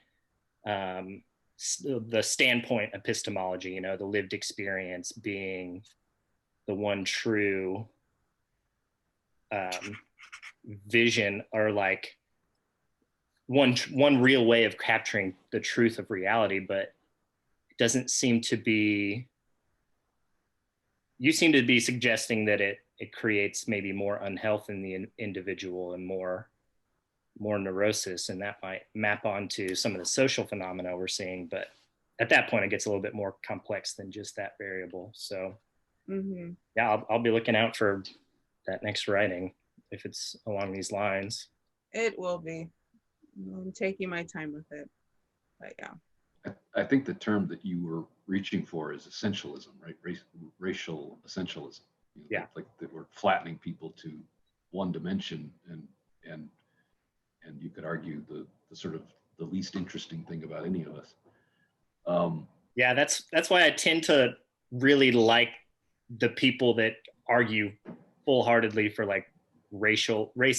the standpoint epistemology, you know, the lived experience being the one true vision, or like one real way of capturing the truth of reality. But it doesn't seem to be, you seem to be suggesting that it creates maybe more unhealth in the individual and more neurosis, and that might map onto some of the social phenomena we're seeing. But at that point, it gets a little bit more complex than just that variable. So yeah, I'll be looking out for that next writing if it's along these lines. It will be. I'm taking my time with it, but yeah. I think the term that you were reaching for is essentialism, right? Racial essentialism. You know, yeah, like that we're flattening people to one dimension, and you could argue the sort of the least interesting thing about any of us. Yeah, that's why I tend to really like the people that argue full-heartedly for like race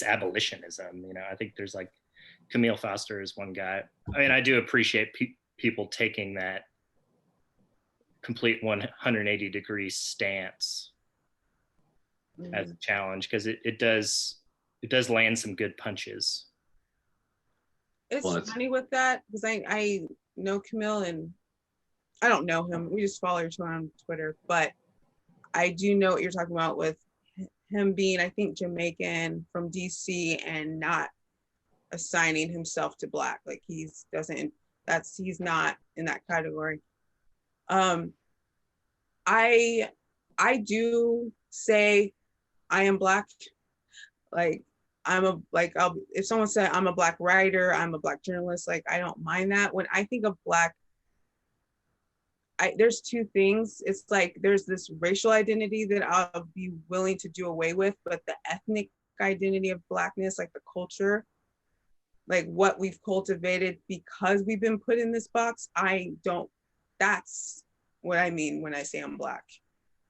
abolitionism. You know, I think there's like Camille Foster is one guy. I mean, I do appreciate people taking that complete 180-degree stance as a challenge, because it does land some good punches. It's funny with that, because I know Camille, and I don't know him. We just follow each other on Twitter, but I do know what you're talking about with him being, I think, Jamaican from DC and not assigning himself to Black. Like he's not in that category. I do say I am Black. Like if someone said I'm a Black writer, I'm a Black journalist, like I don't mind that. When I think of Black, there's two things. It's like there's this racial identity that I'll be willing to do away with, but the ethnic identity of Blackness, like the culture, like what we've cultivated because we've been put in this box, that's what I mean when I say I'm Black.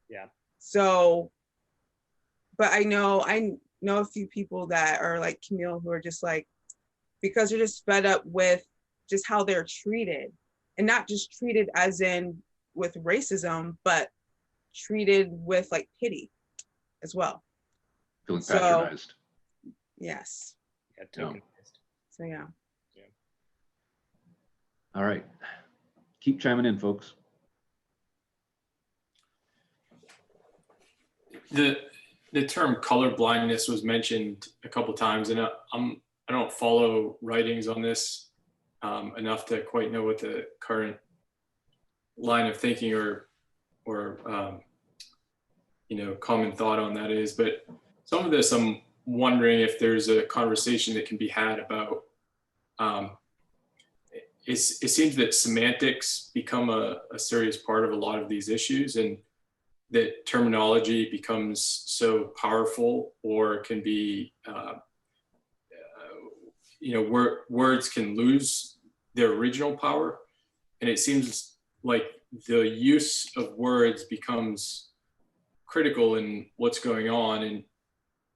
Yeah. So, but I know a few people that are like Camille who are just like, because they're just fed up with just how they're treated, and not just treated as in with racism, but treated with like pity as well. Feeling patronized. Yes. Yeah, tokenized. So yeah. All right. Keep chiming in, folks. The term color blindness was mentioned a couple of times, and I don't follow writings on this enough to quite know what the current line of thinking or common thought on that is. But some of this, I'm wondering if there's a conversation that can be had about. It seems that semantics become a serious part of a lot of these issues, and that terminology becomes so powerful, or can be, words can lose their original power. And it seems like the use of words becomes critical in what's going on.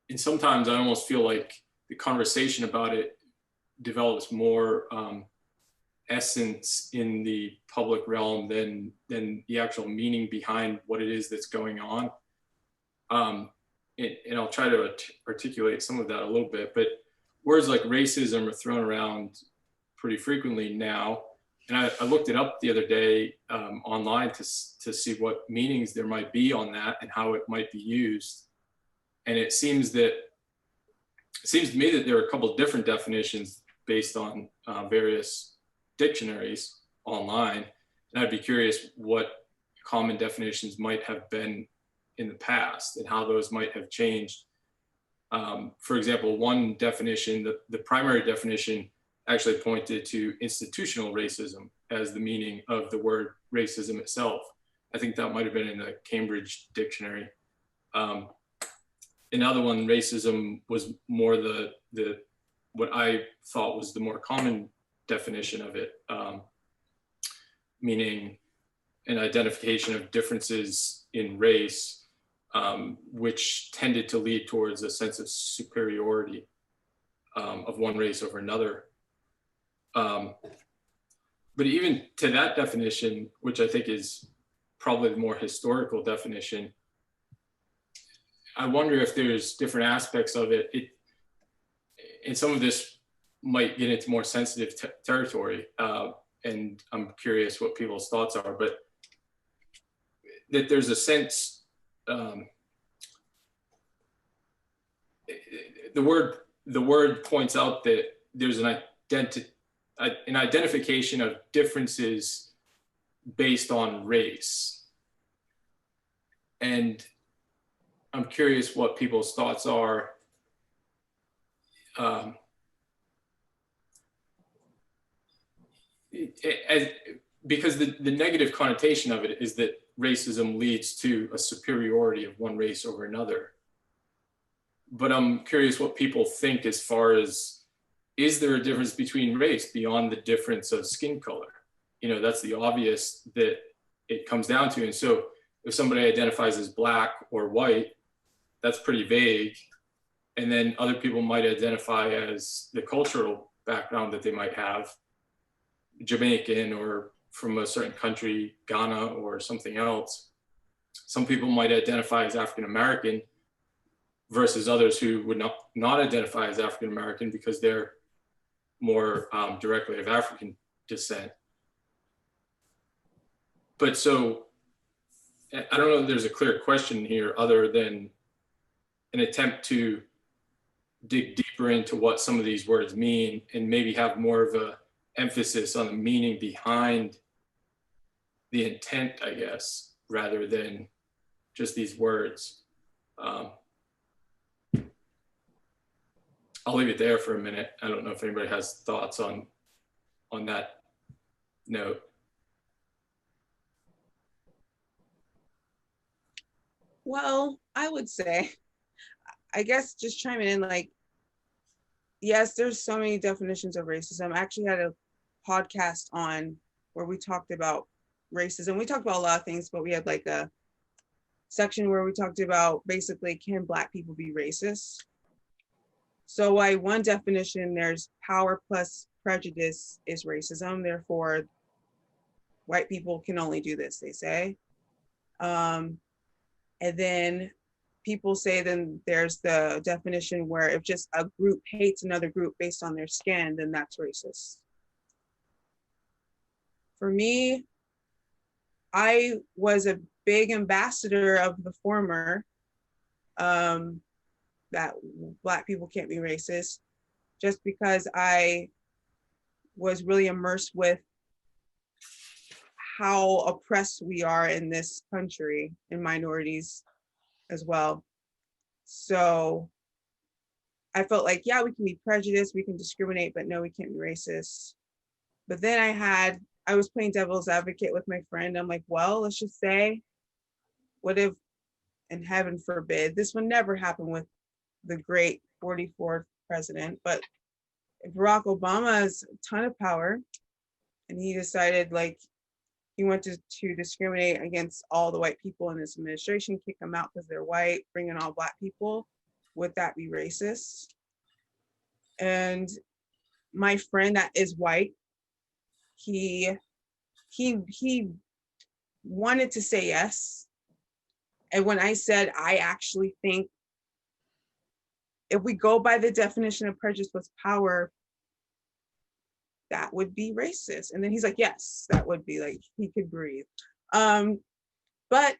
And sometimes I almost feel like the conversation about it develops more essence in the public realm than the actual meaning behind what it is that's going on. And I'll try to articulate some of that a little bit, but words like racism are thrown around pretty frequently now. And I looked it up the other day online to see what meanings there might be on that and how it might be used. And it seems to me that there are a couple of different definitions based on various dictionaries. online. And I'd be curious what common definitions might have been in the past and how those might have changed. For example, one definition, the primary definition actually pointed to institutional racism as the meaning of the word racism itself. I think that might have been in the Cambridge Dictionary. Another one, racism, was more the what I thought was the more common definition of it, meaning an identification of differences in race, which tended to lead towards a sense of superiority of one race over another. But even to that definition, which I think is probably the more historical definition, I wonder if there's different aspects of it. And some of this might get into more sensitive territory. And I'm curious what people's thoughts are, but that there's a sense, the word points out that there's an identification of differences based on race. And I'm curious what people's thoughts are because the negative connotation of it is that racism leads to a superiority of one race over another. But I'm curious what people think as far as, is there a difference between race beyond the difference of skin color? You know, that's the obvious that it comes down to. And so if somebody identifies as Black or white, that's pretty vague. And then other people might identify as the cultural background that they might have, Jamaican or from a certain country, Ghana or something else. Some people might identify as African American versus others who would not identify as African American because they're more directly of African descent. But so I don't know if there's a clear question here other than an attempt to dig deeper into what some of these words mean and maybe have more of a emphasis on the meaning behind the intent, I guess, rather than just these words. I'll leave it there for a minute. I don't know if anybody has thoughts on that note. Well, I would say, I guess just chiming in, like, yes, there's so many definitions of racism. I actually had a podcast on where we talked about racism. We talked about a lot of things, but we had like a section where we talked about basically, can Black people be racist? So one definition, there's power plus prejudice is racism. Therefore, white people can only do this, they say. And then people say then there's the definition where if just a group hates another group based on their skin, then that's racist. For me, I was a big ambassador of the former, that Black people can't be racist, just because I was really immersed with how oppressed we are in this country, and minorities as well. So I felt like, yeah, we can be prejudiced, we can discriminate, but no, we can't be racist. But then I was playing devil's advocate with my friend. I'm like, well, let's just say, what if, and heaven forbid, this would never happen with the great 44th president, but Barack Obama has a ton of power, and he decided, like, he wanted to discriminate against all the white people in his administration, kick them out because they're white, bring in all Black people. Would that be racist? And my friend that is white, he wanted to say yes. And when I said, I actually think if we go by the definition of prejudice with power, that would be racist. And then he's like, yes, that would be, like, he could breathe. But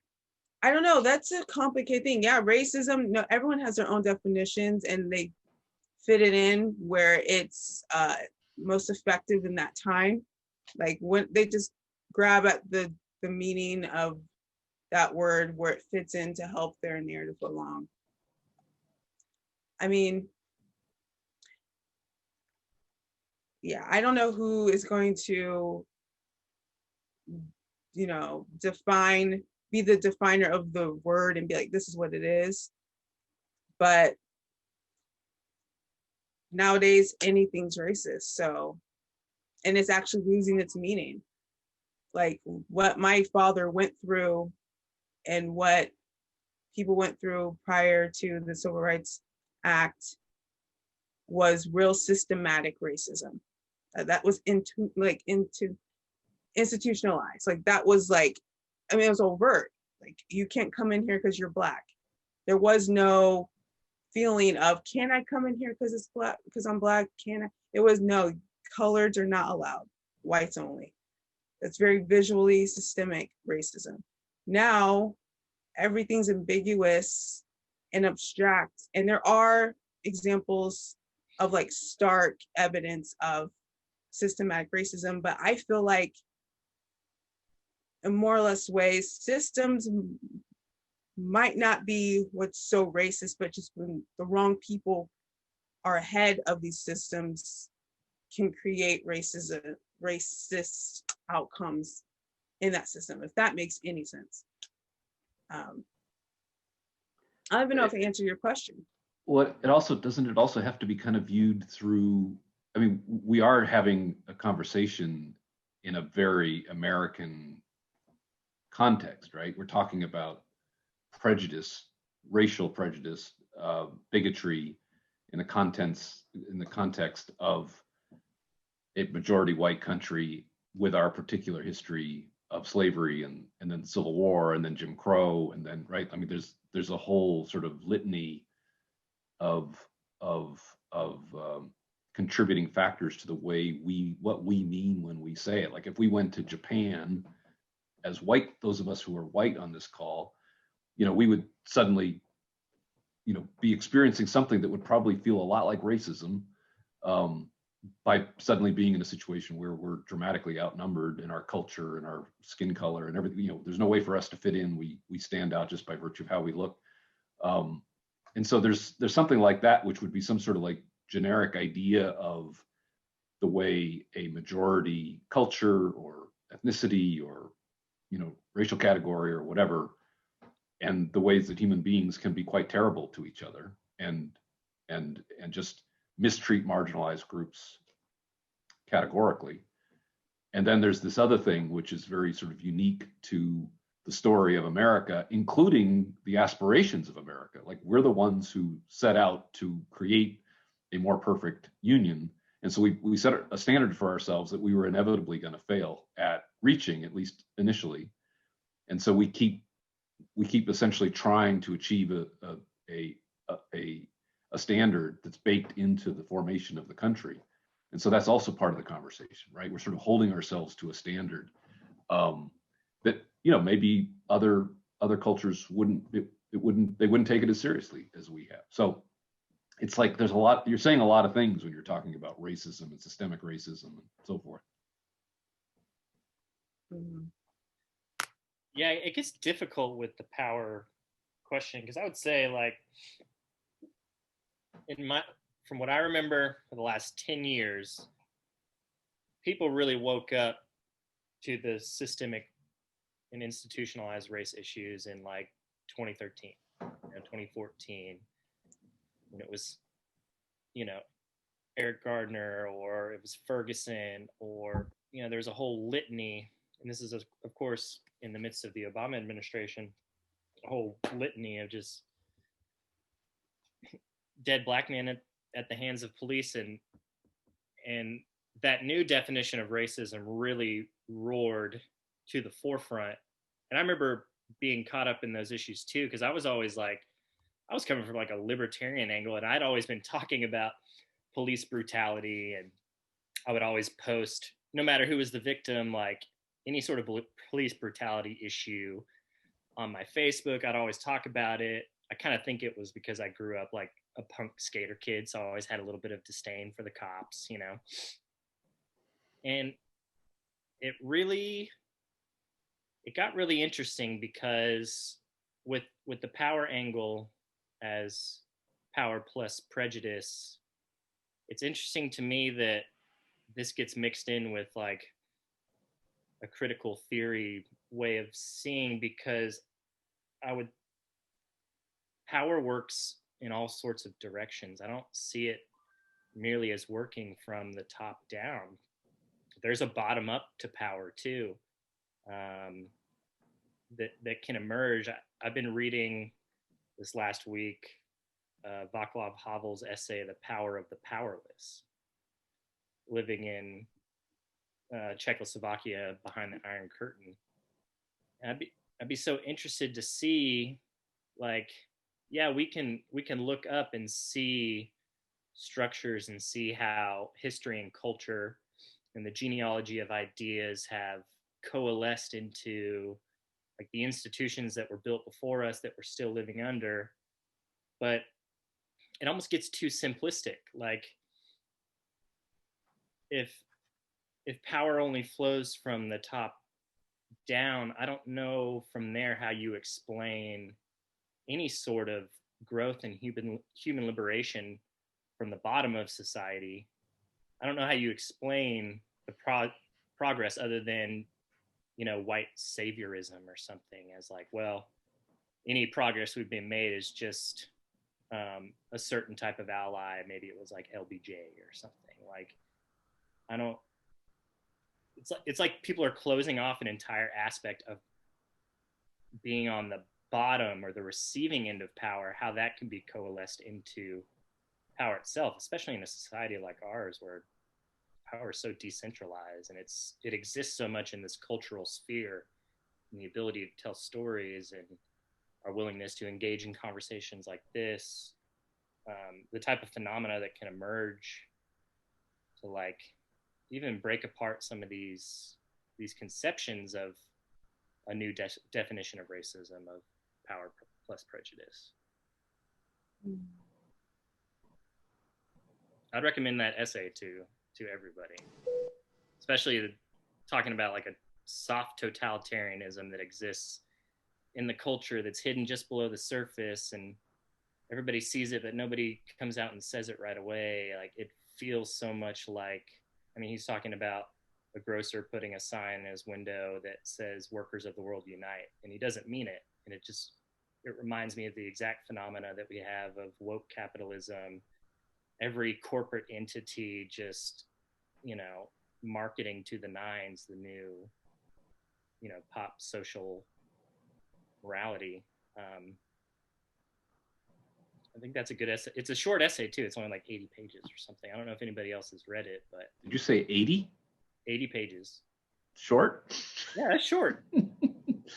I don't know, that's a complicated thing. Yeah, racism, no, everyone has their own definitions and they fit it in where it's most effective in that time. Like when they just grab at the meaning of that word where it fits in to help their narrative along. I mean, yeah, I don't know who is going to, you know, be the definer of the word and be like, this is what it is. But nowadays, anything's racist. So, and it's actually losing its meaning. Like what my father went through and what people went through prior to the Civil Rights Act was real systematic racism. That was into institutionalized. Like that was like, I mean, it was overt. Like you can't come in here because you're Black. There was no feeling of, can I come in here because it's Black, because I'm Black? Can I? It was no, coloreds are not allowed, whites only. It's very visually systemic racism. Now, everything's ambiguous and abstract. And there are examples of like stark evidence of systematic racism, but I feel like in more or less ways, systems might not be what's so racist, but just when the wrong people are ahead of these systems can create racist outcomes in that system, if that makes any sense. I don't even know if I answered your question. Well, doesn't it also have to be kind of viewed through, I mean, we are having a conversation in a very American context, right? We're talking about prejudice, racial prejudice, bigotry in the context of a majority white country with our particular history of slavery and then Civil War and then Jim Crow and then, right? I mean, there's a whole sort of litany of contributing factors to the way what we mean when we say it. Like if we went to Japan as white, those of us who are white on this call, you know, we would suddenly, you know, be experiencing something that would probably feel a lot like racism by suddenly being in a situation where we're dramatically outnumbered in our culture and our skin color and everything. You know, there's no way for us to fit in. We stand out just by virtue of how we look. And so there's something like that, which would be some sort of like generic idea of the way a majority culture or ethnicity or, you know, racial category or whatever, and the ways that human beings can be quite terrible to each other and just mistreat marginalized groups categorically. And then there's this other thing, which is very sort of unique to the story of America, including the aspirations of America. Like we're the ones who set out to create a more perfect union. And so we set a standard for ourselves that we were inevitably going to fail at reaching, at least initially. And so we keep essentially trying to achieve a standard that's baked into the formation of the country. And so that's also part of the conversation, right? We're sort of holding ourselves to a standard that, you know, maybe other cultures wouldn't take it as seriously as we have. So it's like there's a lot, you're saying a lot of things when you're talking about racism and systemic racism and so forth. Mm-hmm. Yeah, it gets difficult with the power question because I would say, like, from what I remember for the last 10 years, people really woke up to the systemic and institutionalized race issues in like 2013, 2014. When it was, you know, Eric Gardner, or it was Ferguson, or, you know, there's a whole litany, and this is, of course, in the midst of the Obama administration, a whole litany of just dead Black men at the hands of police, and that new definition of racism really roared to the forefront. And I remember being caught up in those issues too, because I was always like, I was coming from like a libertarian angle, and I'd always been talking about police brutality, and I would always post, no matter who was the victim, like any sort of police brutality issue on my Facebook. I'd always talk about it. I kind of think it was because I grew up like a punk skater kid, so I always had a little bit of disdain for the cops, you know. And it got really interesting because with the power angle as power plus prejudice, it's interesting to me that this gets mixed in with like a critical theory way of seeing, because power works in all sorts of directions. I don't see it merely as working from the top down. There's a bottom up to power too, that can emerge. I've been reading this last week Václav Havel's essay, The Power of the Powerless, living in Czechoslovakia behind the Iron Curtain. And I'd be so interested to see, like, yeah, we can look up and see structures and see how history and culture and the genealogy of ideas have coalesced into like the institutions that were built before us that we're still living under. But it almost gets too simplistic. Like, if power only flows from the top down, I don't know from there how you explain any sort of growth and human liberation from the bottom of society. I don't know how you explain the progress other than, you know, white saviorism or something, as like, well, any progress we've been made is just a certain type of ally. Maybe it was like LBJ or something. Like, I don't. It's like people are closing off an entire aspect of being on the bottom or the receiving end of power, how that can be coalesced into power itself, especially in a society like ours where power is so decentralized and it exists so much in this cultural sphere, and the ability to tell stories and our willingness to engage in conversations like this, the type of phenomena that can emerge to like even break apart some of these conceptions of a new definition of racism, of power plus prejudice. I'd recommend that essay to everybody, especially talking about like a soft totalitarianism that exists in the culture that's hidden just below the surface, and everybody sees it, but nobody comes out and says it right away. Like, it feels so much like, I mean, he's talking about a grocer putting a sign in his window that says "Workers of the World Unite," and he doesn't mean it. And it reminds me of the exact phenomena that we have of woke capitalism, every corporate entity just, you know, marketing to the nines the new, you know, pop social morality. I think that's a good essay. It's a short essay too. It's only like 80 pages or something. I don't know if anybody else has read it, but Did you say 80? 80 pages. Short? Yeah, that's short.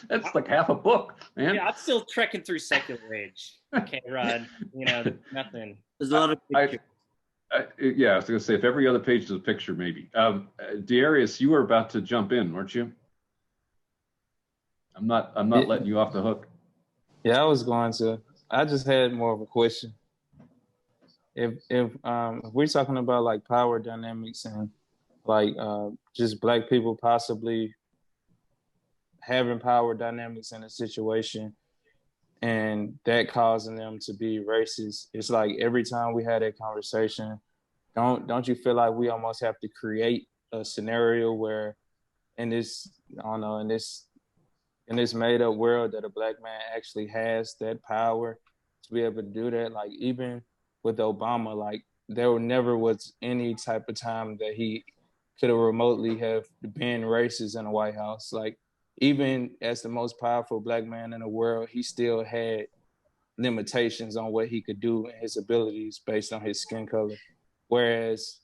That's like half a book, man. Yeah, I'm still trekking through secular age. Okay, Rod, you know, nothing. There's a lot of pictures. Yeah, I was going to say, if every other page is a picture, maybe. Darius, you were about to jump in, weren't you? I'm not letting you off the hook. Yeah, I was going to. I just had more of a question. If we're talking about like power dynamics and like just Black people possibly having power dynamics in a situation and that causing them to be racist, it's like every time we had that conversation, don't you feel like we almost have to create a scenario where in this made up world that a Black man actually has that power to be able to do that? Like, even with Obama, like, there never was any type of time that he could have remotely have been racist in the White House. Like, even as the most powerful Black man in the world, he still had limitations on what he could do and his abilities based on his skin color. Whereas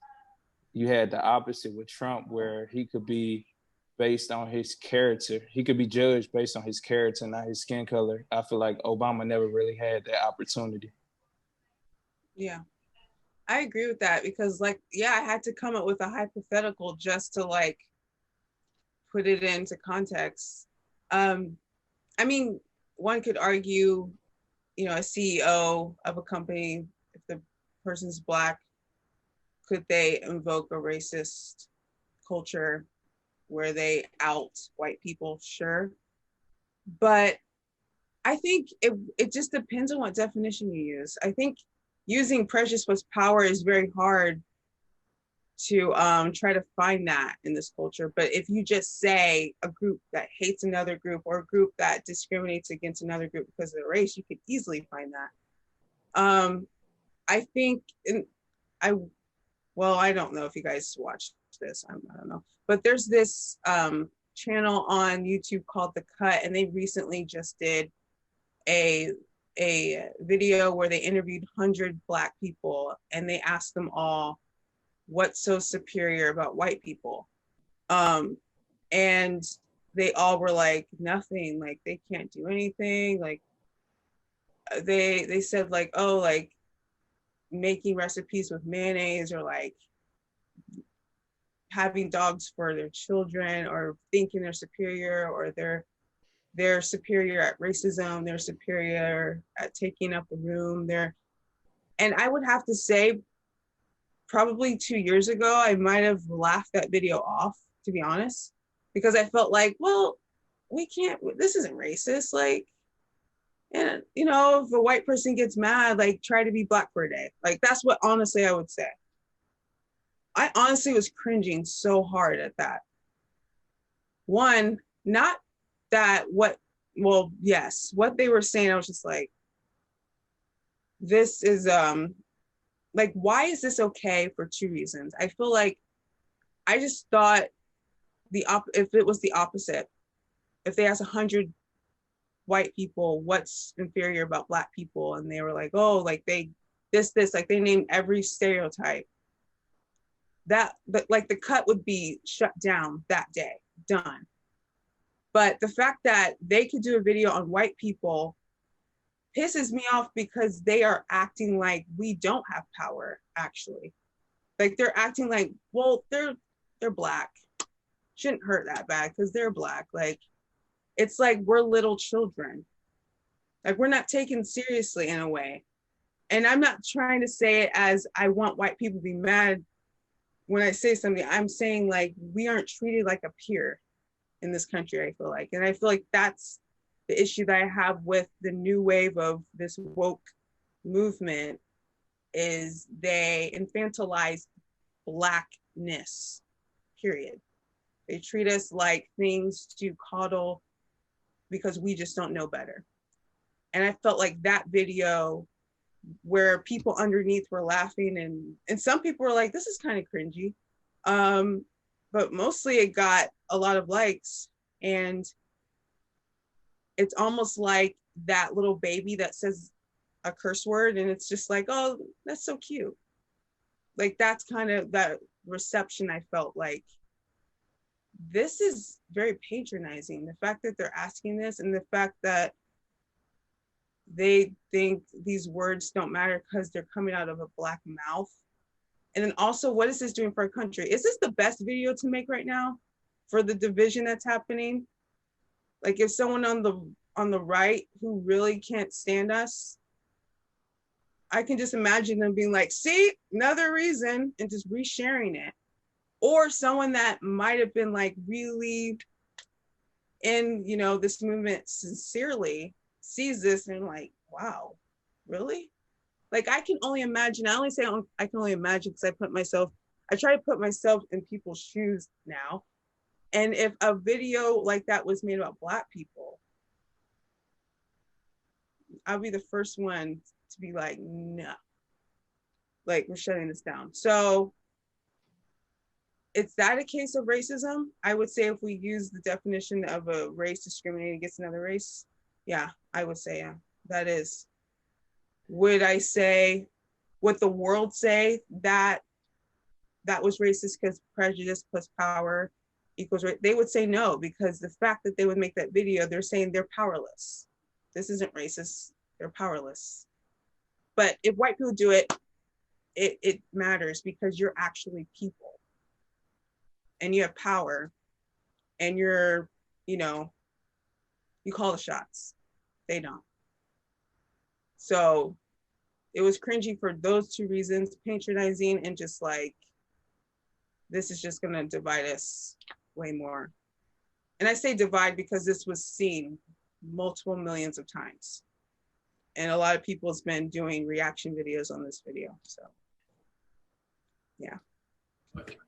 you had the opposite with Trump, where he could be based on his character. He could be judged based on his character, not his skin color. I feel like Obama never really had that opportunity. Yeah, I agree with that, because like, yeah, I had to come up with a hypothetical just to like put it into context. I mean, one could argue, you know, a CEO of a company, if the person's Black, could they invoke a racist culture where they out white people, sure. But I think it just depends on what definition you use. I think using prejudice plus power is very hard to try to find that in this culture. But if you just say a group that hates another group or a group that discriminates against another group because of their race, you could easily find that. I think, I don't know if you guys watched this, I don't know. But there's this channel on YouTube called The Cut, and they recently just did a video where they interviewed 100 Black people, and they asked them all, what's so superior about white people? And they all were like, nothing, like they can't do anything. Like they said like, oh, like making recipes with mayonnaise, or like having dogs for their children, or thinking they're superior, or they're superior at racism, they're superior at taking up a room. And I would have to say, probably 2 years ago, I might have laughed that video off, to be honest, because I felt like, well, we can't, this isn't racist. Like, and you know, if a white person gets mad, like try to be Black for a day. Like, that's what honestly I would say. I honestly was cringing so hard at that. One, not that yes, what they were saying, I was just like, this is, like, why is this okay for two reasons? I feel like I just thought if it was the opposite, if they asked 100 white people what's inferior about Black people, and they were like, oh, like this, like they named every stereotype, but like the cut would be shut down that day, done. But the fact that they could do a video on white people pisses me off, because they are acting like we don't have power, actually. Like they're acting like, well, they're Black. Shouldn't hurt that bad because they're Black. Like, it's like we're little children. Like, we're not taken seriously in a way. And I'm not trying to say it as I want white people to be mad when I say something. I'm saying like we aren't treated like a peer in this country, I feel like. And I feel like that's the issue that I have with the new wave of this woke movement, is they infantilize Blackness, period. They treat us like things to coddle because we just don't know better. And I felt like that video, where people underneath were laughing, and some people were like, this is kind of cringy. But mostly it got a lot of likes, and it's almost like that little baby that says a curse word, and it's just like, oh, that's so cute. Like, that's kind of that reception. I felt like this is very patronizing. The fact that they're asking this, and the fact that they think these words don't matter because they're coming out of a Black mouth. And then also, what is this doing for our country? Is this the best video to make right now for the division that's happening? Like, if someone on the right who really can't stand us, I can just imagine them being like, see, another reason, and just resharing it. Or someone that might have been like really in, you know, this movement sincerely, sees this and like, wow, really? Like, I can only imagine. I only say I can only imagine because I try to put myself in people's shoes now. And if a video like that was made about Black people, I'll be the first one to be like, no, like, we're shutting this down. So is that a case of racism? I would say, if we use the definition of a race discriminating against another race, yeah, I would say, yeah, that is. Would I say, would the world say that that was racist because prejudice plus power equals race? They would say no, because the fact that they would make that video, they're saying they're powerless. This isn't racist, they're powerless. But if white people do it, it matters, because you're actually people. And you have power, and you're, you know, you call the shots. They don't. So it was cringy for those two reasons, patronizing, and just like, this is just gonna divide us way more. And I say divide because this was seen multiple millions of times. And a lot of people's been doing reaction videos on this video, so yeah.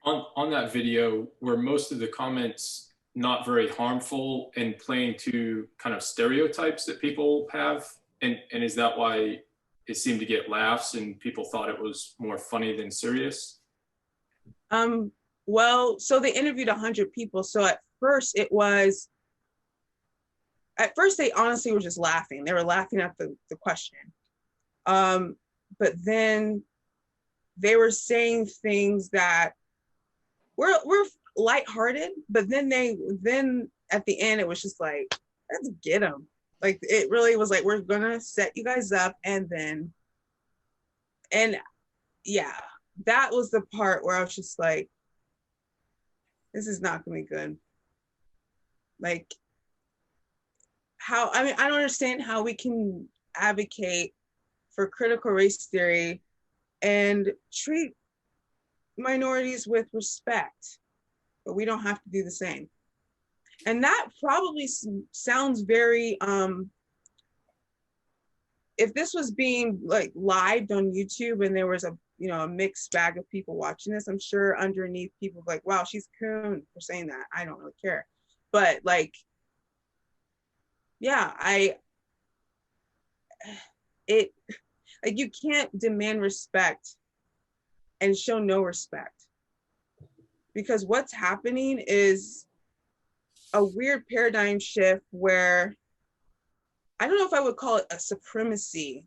On that video, were most of the comments not very harmful and playing to kind of stereotypes that people have? And is that why it seemed to get laughs and people thought it was more funny than serious? Well, so they interviewed 100 people. So at first they honestly were just laughing. They were laughing at the question. But then they were saying things that were lighthearted, but then at the end, it was just like, let's get them. Like, it really was like, we're gonna set you guys up, and yeah, that was the part where I was just like, this is not gonna be good. Like, I don't understand how we can advocate for critical race theory and treat minorities with respect, but we don't have to do the same. And that probably sounds very, if this was being like lived on YouTube and there was a mixed bag of people watching this, I'm sure underneath people like, wow, she's coon for saying that. I don't really care. But like, yeah, like, you can't demand respect and show no respect, because what's happening is a weird paradigm shift where I don't know if I would call it a supremacy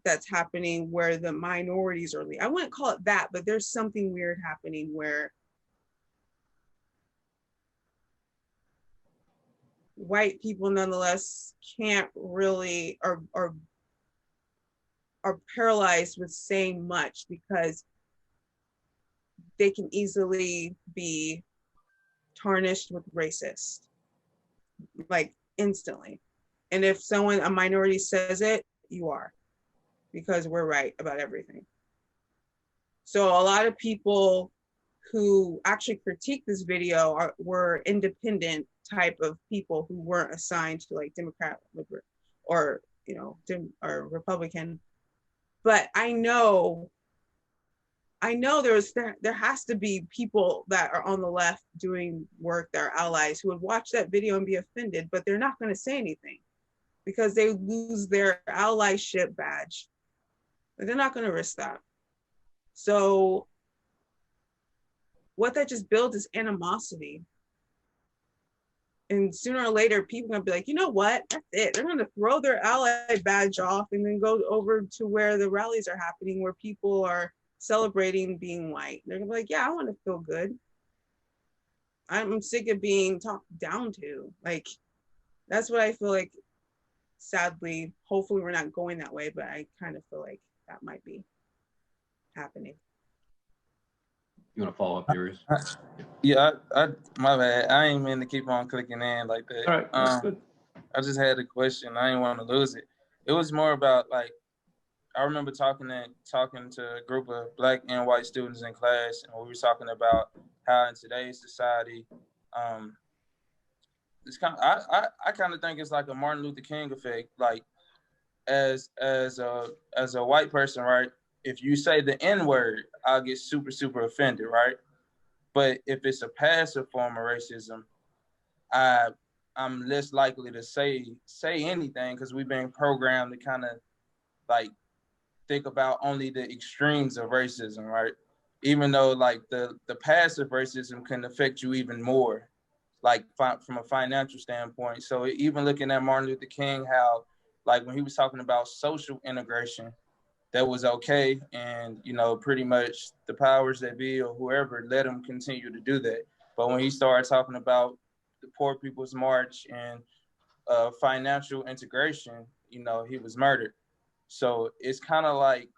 that's happening, where the minorities are I wouldn't call it that, but there's something weird happening where white people nonetheless can't really, or are paralyzed with saying much, because they can easily be tarnished with racist, like instantly. And if a minority says it, you are, because we're right about everything. So a lot of people who actually critique this video were independent type of people who weren't assigned to like Democrat or or Republican. But I know there has to be people that are on the left doing work that are allies who would watch that video and be offended, but they're not going to say anything because they lose their allyship badge. But they're not going to risk that. So what that just builds is animosity. And sooner or later, people are gonna be like, you know what, that's it. They're gonna throw their ally badge off and then go over to where the rallies are happening, where people are celebrating being white. They're gonna be like, yeah, I wanna feel good. I'm sick of being talked down to. Like, that's what I feel like, sadly, hopefully we're not going that way, but I kind of feel like that might be happening. You want to follow up, Darius? Yeah, my bad. I ain't mean to keep on clicking in like that. All right, that's good. I just had a question. I didn't want to lose it. It was more about, like, I remember talking to a group of Black and white students in class, and we were talking about how in today's society, it's kind of, I kind of think it's like a Martin Luther King effect. Like, as a white person, right? If you say the N-word, I'll get super, super offended, right? But if it's a passive form of racism, I'm less likely to say anything, because we've been programmed to kind of like think about only the extremes of racism, right? Even though like the passive racism can affect you even more, like from a financial standpoint. So even looking at Martin Luther King, how like when he was talking about social integration, that was okay, and pretty much the powers that be or whoever let him continue to do that. But when he started talking about the Poor People's March and financial integration, he was murdered. So it's kind of like,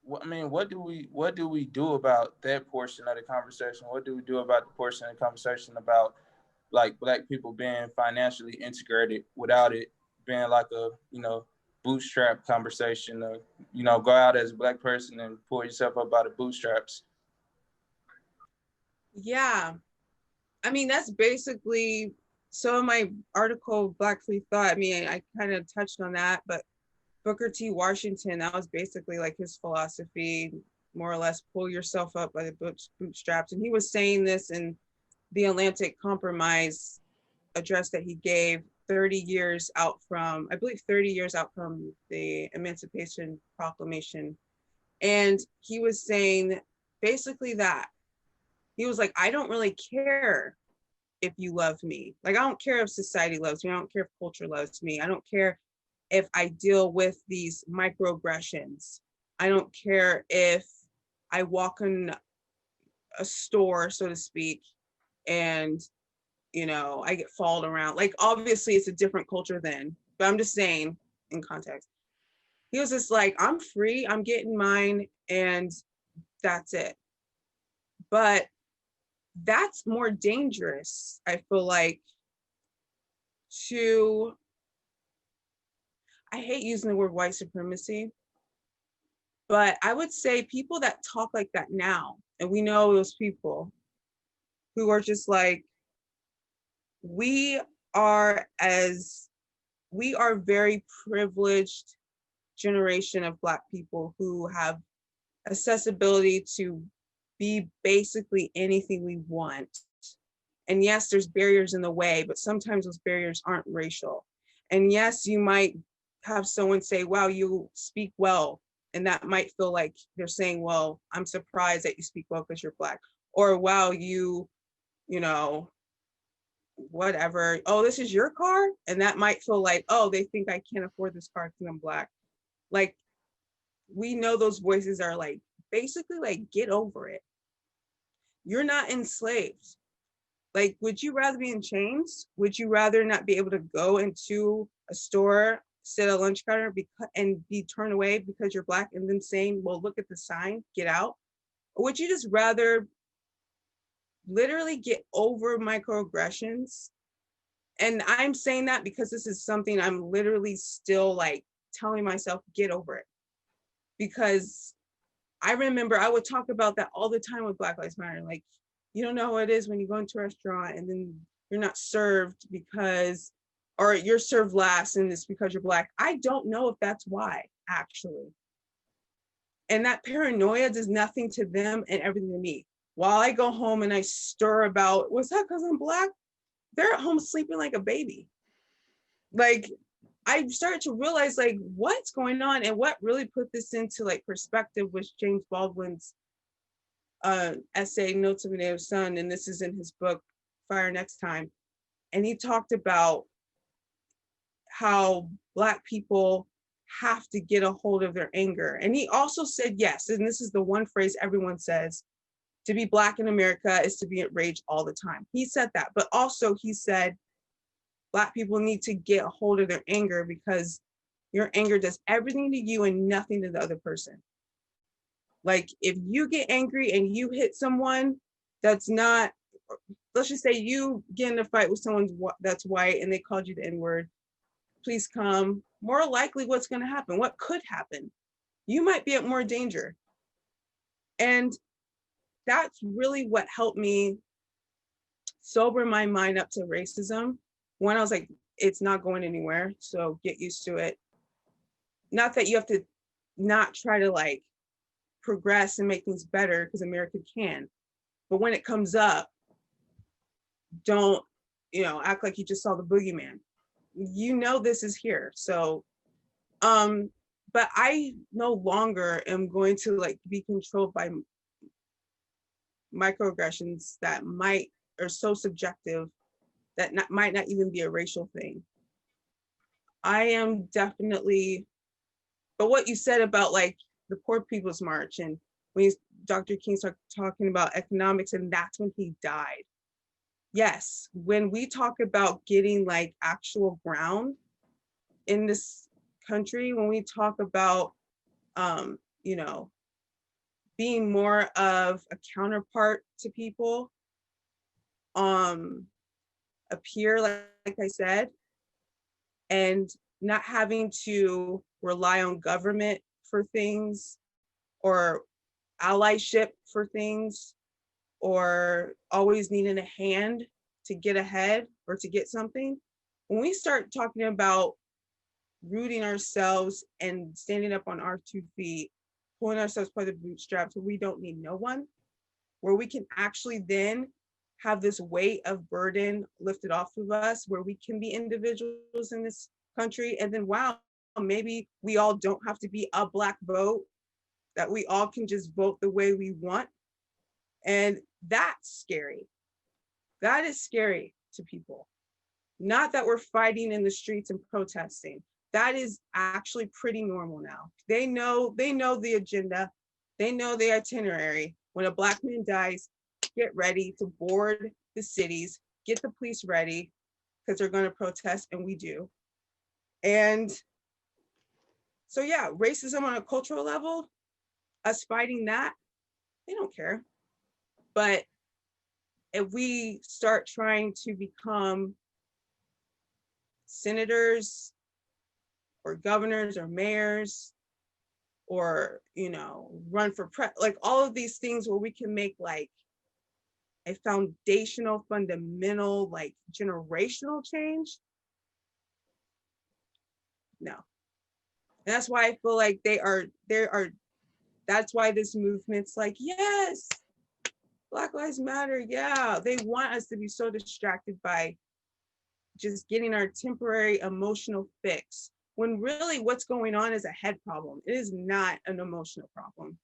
what do we do about that portion of the conversation? What do we do about the portion of the conversation about like Black people being financially integrated without it being like a bootstrap conversation, go out as a Black person and pull yourself up by the bootstraps? Yeah. I mean, that's basically, so in my article, Black Free Thought, I mean, I kind of touched on that, but Booker T. Washington, that was basically like his philosophy, more or less, pull yourself up by the bootstraps. And he was saying this in the Atlantic Compromise address that he gave 30 years out from, I believe 30 years out from the Emancipation Proclamation. And he was saying basically that. He was like, I don't really care if you love me. Like, I don't care if society loves me. I don't care if culture loves me. I don't care if I deal with these microaggressions. I don't care if I walk in a store, so to speak, and I get followed around. Like, obviously it's a different culture then, but I'm just saying in context. He was just like, I'm free, I'm getting mine, and that's it. But that's more dangerous, I feel like, I hate using the word white supremacy, but I would say people that talk like that now, and we know those people who are just like, we are very privileged generation of Black people who have accessibility to be basically anything we want. And yes, there's barriers in the way, but sometimes those barriers aren't racial. And yes, you might have someone say, wow, you speak well. And that might feel like they're saying, well, I'm surprised that you speak well because you're Black. Or wow, you know, whatever. Oh, this is your car? And that might feel like, oh, they think I can't afford this car because I'm Black. Like, we know those voices are like, basically like, get over it. You're not enslaved. Like, would you rather be in chains? Would you rather not be able to go into a store, sit at a lunch counter and be turned away because you're Black and then saying, well, look at the sign, get out? Or would you just rather literally get over microaggressions? And I'm saying that because this is something I'm literally still like telling myself, get over it. Because I remember I would talk about that all the time with Black Lives Matter. Like, you don't know what it is when you go into a restaurant and then you're not served because, or you're served last and it's because you're Black. I don't know if that's why, actually. And that paranoia does nothing to them and everything to me. While I go home and I stir about, what's that because I'm Black? They're at home sleeping like a baby. Like, I started to realize like what's going on, and what really put this into like perspective was James Baldwin's essay, Notes of a Native Son, and this is in his book, Fire Next Time. And he talked about how Black people have to get a hold of their anger. And he also said, yes, and this is the one phrase everyone says, to be Black in America is to be enraged all the time. He said that, but also he said, Black people need to get a hold of their anger because your anger does everything to you and nothing to the other person. Like, if you get angry and you hit someone that's not, let's just say you get in a fight with someone that's white and they called you the N-word, please come. More likely what's going to happen, what could happen, you might be at more danger. And that's really what helped me sober my mind up to racism. When I was like, it's not going anywhere, so get used to it. Not that you have to not try to like progress and make things better, because America can. But when it comes up, don't, act like you just saw the boogeyman. This is here. So, but I no longer am going to like be controlled by microaggressions that are so subjective that might not even be a racial thing. I am definitely, but what you said about like the Poor People's March, and when Dr. King started talking about economics, and that's when he died. Yes, when we talk about getting like actual ground in this country, when we talk about, being more of a counterpart to people, a peer, like I said, and not having to rely on government for things or allyship for things, or always needing a hand to get ahead or to get something. When we start talking about rooting ourselves and standing up on our 2 feet, pulling ourselves by the bootstraps, where we don't need no one, where we can actually then have this weight of burden lifted off of us, where we can be individuals in this country. And then, wow, maybe we all don't have to be a Black vote, that we all can just vote the way we want. And that's scary. That is scary to people. Not that we're fighting in the streets and protesting. That is actually pretty normal now. They know the agenda. They know the itinerary. When a Black man dies, get ready to board the cities, get the police ready, because they're going to protest, and we do. And so, yeah, racism on a cultural level, us fighting that, they don't care. But if we start trying to become senators or governors or mayors, or, you know, run for like all of these things where we can make like a foundational, fundamental, like generational change, no. And that's why I feel like that's why this movement's like, yes, Black Lives Matter. Yeah, they want us to be so distracted by just getting our temporary emotional fix, when really what's going on is a head problem. It is not an emotional problem.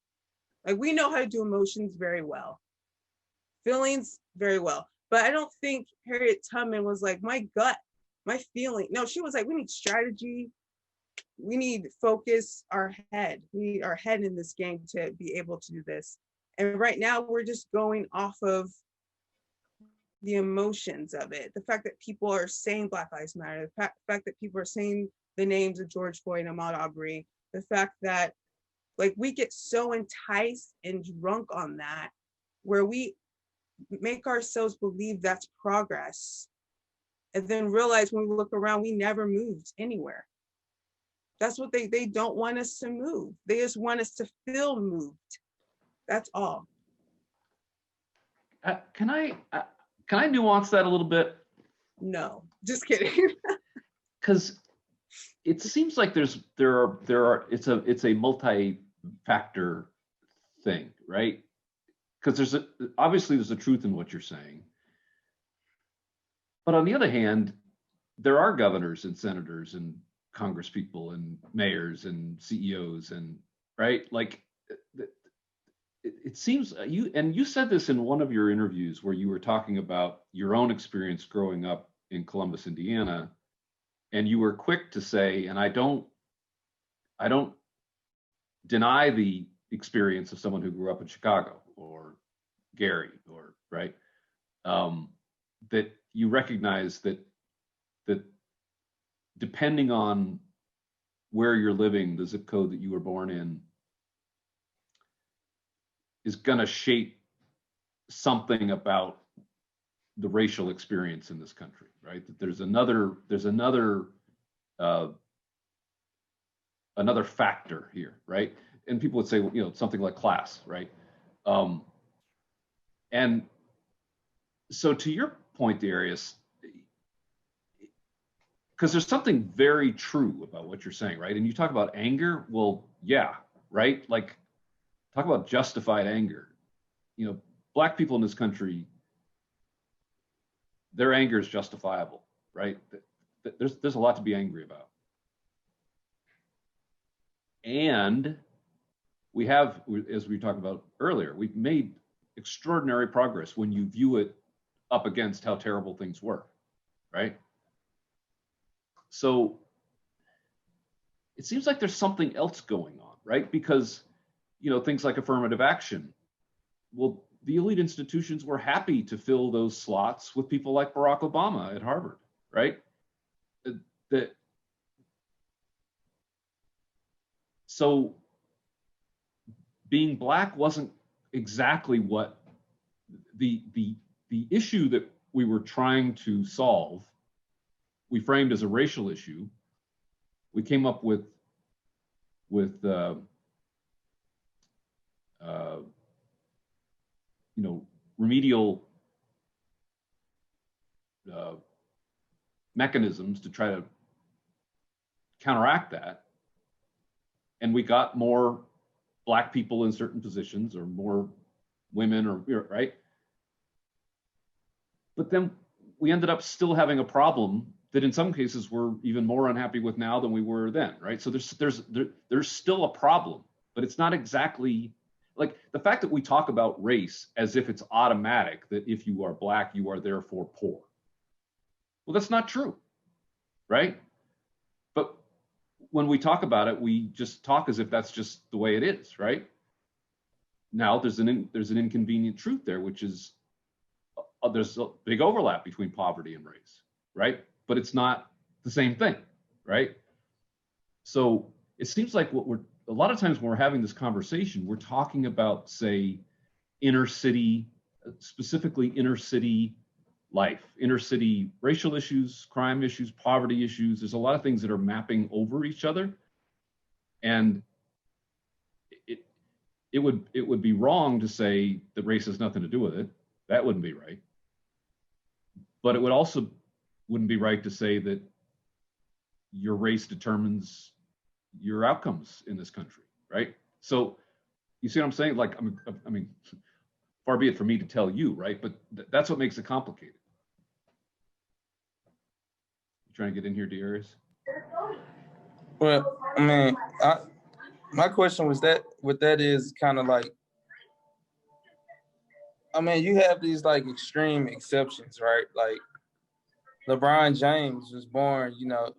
Like, we know how to do emotions very well, feelings very well. But I don't think Harriet Tubman was like, my gut, my feeling. No, she was like, we need strategy. We need focus, our head. We need our head in this game to be able to do this. And right now we're just going off of the emotions of it. The fact that people are saying Black Lives Matter, the fact that people are saying the names of George Floyd and Ahmaud Arbery, the fact that like we get so enticed and drunk on that, where we make ourselves believe that's progress, and then realize when we look around, we never moved anywhere. That's what they don't want us to move. They just want us to feel moved. That's all. Can I nuance that a little bit? No, just kidding. Because it seems like it's a multi-factor thing, right? Because obviously there's a truth in what you're saying, but on the other hand, there are governors and senators and congresspeople and mayors and CEOs, and right, like it seems you said this in one of your interviews where you were talking about your own experience growing up in Columbus, Indiana, and you were quick to say, and I don't deny the experience of someone who grew up in Chicago or Gary, or right, that you recognize that depending on where you're living, the zip code that you were born in is going to shape something about the racial experience in this country, right? That there's another factor here, right? And people would say, you know, something like class, right? And so to your point, Darius, because there's something very true about what you're saying, right? And you talk about anger. Well, yeah, right? Like, talk about justified anger. You know, Black people in this country, their anger is justifiable, right? There's a lot to be angry about. And we have, as we talked about earlier, we've made extraordinary progress when you view it up against how terrible things were, right? So it seems like there's something else going on, right? Because, you know, things like affirmative action, well, the elite institutions were happy to fill those slots with people like Barack Obama at Harvard, right? So being Black wasn't exactly what the issue that we were trying to solve. We framed as a racial issue. We came up with you know, remedial mechanisms to try to counteract that. And we got more Black people in certain positions, or more women, or right. But then we ended up still having a problem that in some cases we're even more unhappy with now than we were then, right? So there's still a problem, but it's not exactly like the fact that we talk about race as if it's automatic, that if you are Black, you are therefore poor. Well, that's not true, right? But when we talk about it, we just talk as if that's just the way it is, right? Now there's an inconvenient truth there, which is there's a big overlap between poverty and race, right? But it's not the same thing, right? So it seems like a lot of times when we're having this conversation, we're talking about, say, inner city, specifically inner city life, inner city racial issues, crime issues, poverty issues. There's a lot of things that are mapping over each other. And it would be wrong to say that race has nothing to do with it. That wouldn't be right. But it wouldn't be right to say that your race determines your outcomes in this country, right? So you see what I'm saying? Like, I mean, far be it for me to tell you, right? But that's what makes it complicated. You trying to get in here, Darius? Well, I mean, my question was that what that is kind of like, I mean, you have these like extreme exceptions, right? Like LeBron James was born, you know,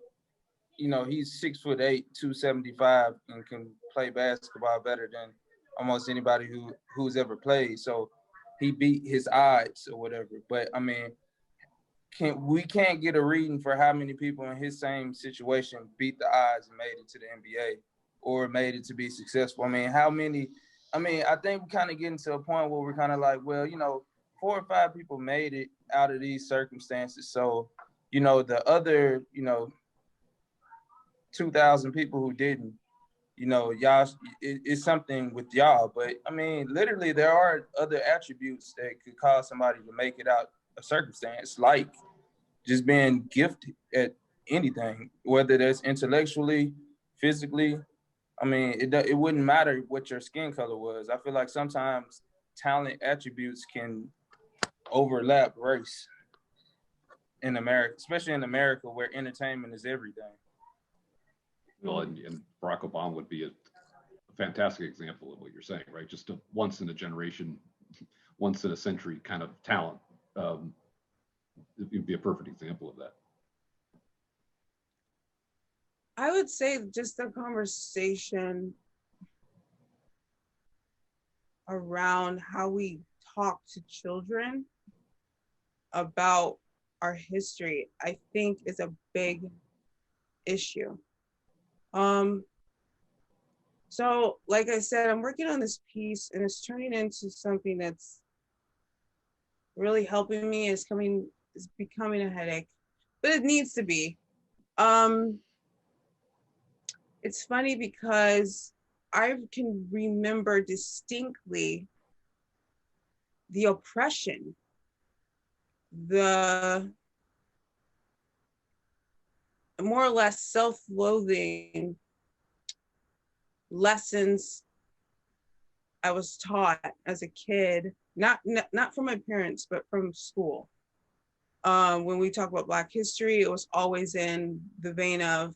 he's 6'8", 275, and can play basketball better than almost anybody who's ever played. So he beat his odds or whatever. But I mean, we can't get a reading for how many people in his same situation beat the odds and made it to the NBA or made it to be successful. I mean, how many? I mean, I think we kind of getting to a point where we're kind of like, well, 4 or 5 people made it out of these circumstances. So, the other, 2,000 people who didn't, y'all, it's something with y'all. But I mean, literally, there are other attributes that could cause somebody to make it out a circumstance, like just being gifted at anything, whether that's intellectually, physically. I mean, it wouldn't matter what your skin color was. I feel like sometimes talent attributes can overlap race in America, especially in America where entertainment is everything. Well, and Barack Obama would be a fantastic example of what you're saying, right? Just a once in a generation, once in a century kind of talent. It would be a perfect example of that. I would say just the conversation around how we talk to children about our history, I think is a big issue. So like I said, I'm working on this piece and it's turning into something that's really helping me. It's becoming a headache, but it needs to be. It's funny because I can remember distinctly the oppression, the more or less self-loathing lessons I was taught as a kid, not from my parents, but from school. When we talk about Black history, it was always in the vein of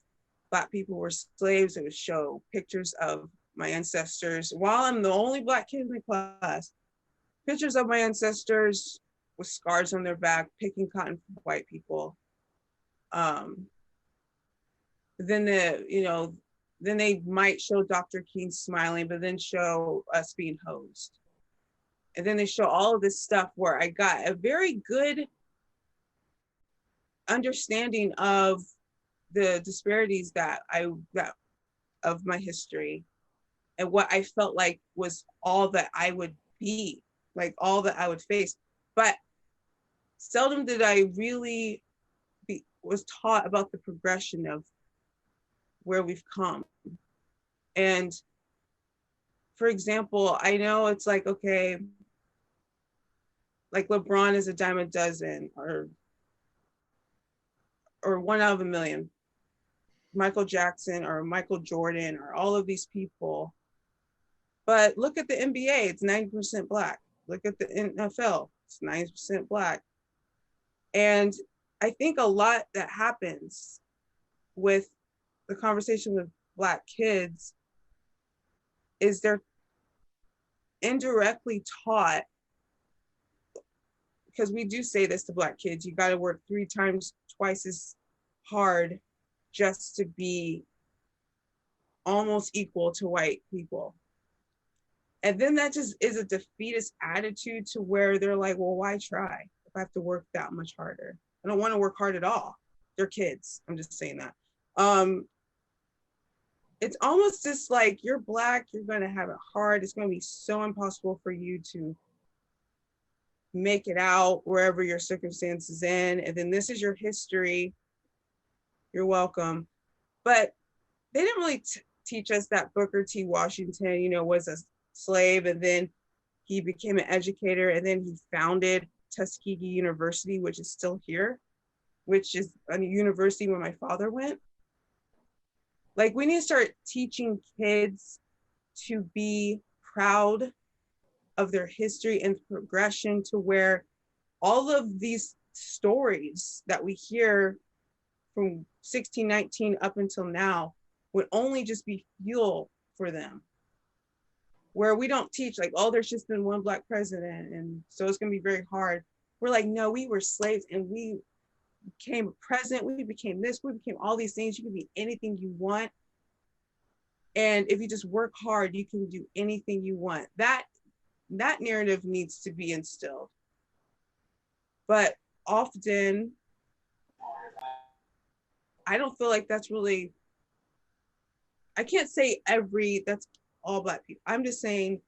Black people were slaves. It would show pictures of my ancestors. While I'm the only Black kid in the class, pictures of my ancestors with scars on their back, picking cotton from white people. Then they might show Dr. King smiling, but then show us being hosed. And then they show all of this stuff where I got a very good understanding of the disparities that of my history and what I felt like was all that I would be, like all that I would face. But seldom did I really was taught about the progression of where we've come. And for example, I know it's like, okay, like LeBron is a dime a dozen, or 1 out of 1,000,000. Michael Jackson or Michael Jordan or all of these people. But look at the NBA, it's 90% Black. Look at the NFL, it's 90% Black. And I think a lot that happens with the conversation with Black kids is they're indirectly taught, because we do say this to Black kids, you got to work 3 times, twice as hard just to be almost equal to white people. And then that just is a defeatist attitude to where they're like, well, why try if I have to work that much harder? I don't want to work hard at all. They're kids. I'm just saying that. It's almost just like, you're Black, you're going to have it hard. It's going to be so impossible for you to make it out wherever your circumstances in. And then this is your history. You're welcome. But they didn't really teach us that Booker T. Washington, you know, was a slave, and then he became an educator, and then he founded Tuskegee University, which is still here, which is a university where my father went. Like, we need to start teaching kids to be proud of their history and progression, to where all of these stories that we hear from 1619 up until now would only just be fuel for them. Where we don't teach like, oh, there's just been one Black president, and so it's going to be very hard. We're like, no, we were slaves and we became president, we became this, we became all these things. You can be anything you want. And if you just work hard, you can do anything you want. That narrative needs to be instilled. But often, I don't feel like that's really, I can't say that's all Black people. I'm just saying,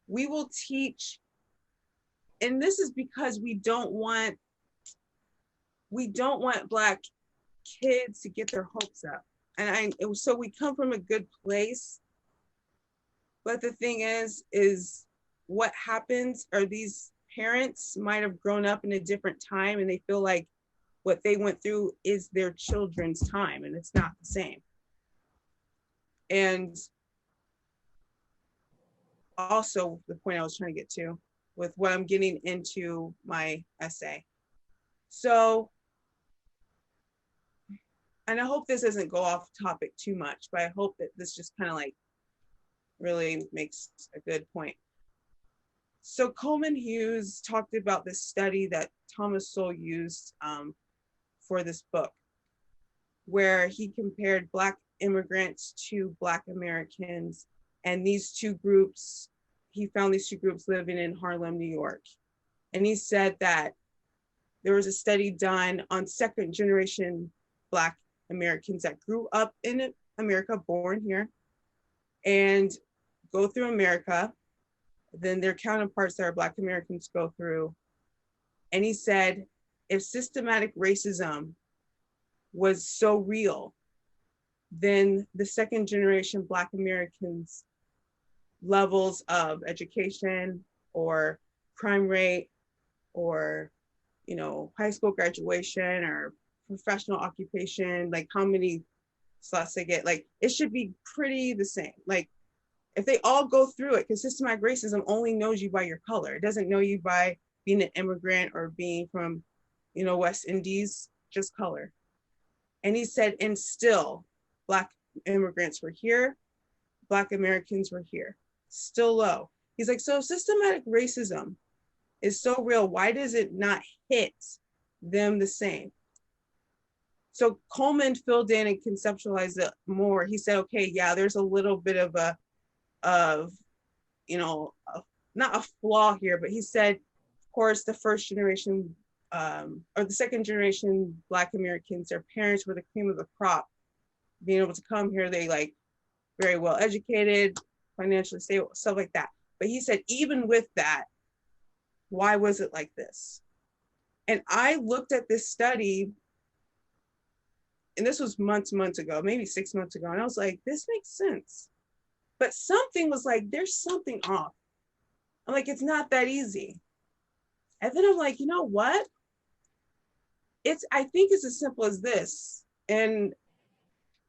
we will teach, and this is because we don't want Black kids to get their hopes up. And so we come from a good place. But the thing is what happens are these parents might have grown up in a different time, and they feel like what they went through is their children's time, and it's not the same. And also the point I was trying to get to with what I'm getting into my essay. So, and I hope this doesn't go off topic too much, but I hope that this just kind of like really makes a good point. So Coleman Hughes talked about this study that Thomas Sowell used for this book, where he compared Black immigrants to Black Americans. And these two groups, he found these two groups living in Harlem, New York. And he said that there was a study done on 2nd generation Black Americans that grew up in America, born here, and go through America. Then their counterparts that are Black Americans go through. And he said, if systematic racism was so real, then the 2nd generation Black Americans' levels of education or crime rate or, you know, high school graduation or professional occupation, like how many slots they get, like it should be pretty the same. Like if they all go through it, because systematic racism only knows you by your color. It doesn't know you by being an immigrant or being from, you know, West Indies, just color. And he said, and still Black immigrants were here, Black Americans were here, still low. He's like, so systematic racism is so real, why does it not hit them the same? So Coleman filled in and conceptualized it more. He said, okay, yeah, there's a little bit of not a flaw here, but he said, of course, the 1st generation or the 2nd generation Black Americans, their parents were the cream of the crop. Being able to come here, they like very well educated, financially stable, stuff like that. But he said, even with that, why was it like this? And I looked at this study, and this was months ago, maybe 6 months ago. And I was like, this makes sense. But something was like, there's something off. I'm like, it's not that easy. And then I'm like, you know what? I think it's as simple as this. And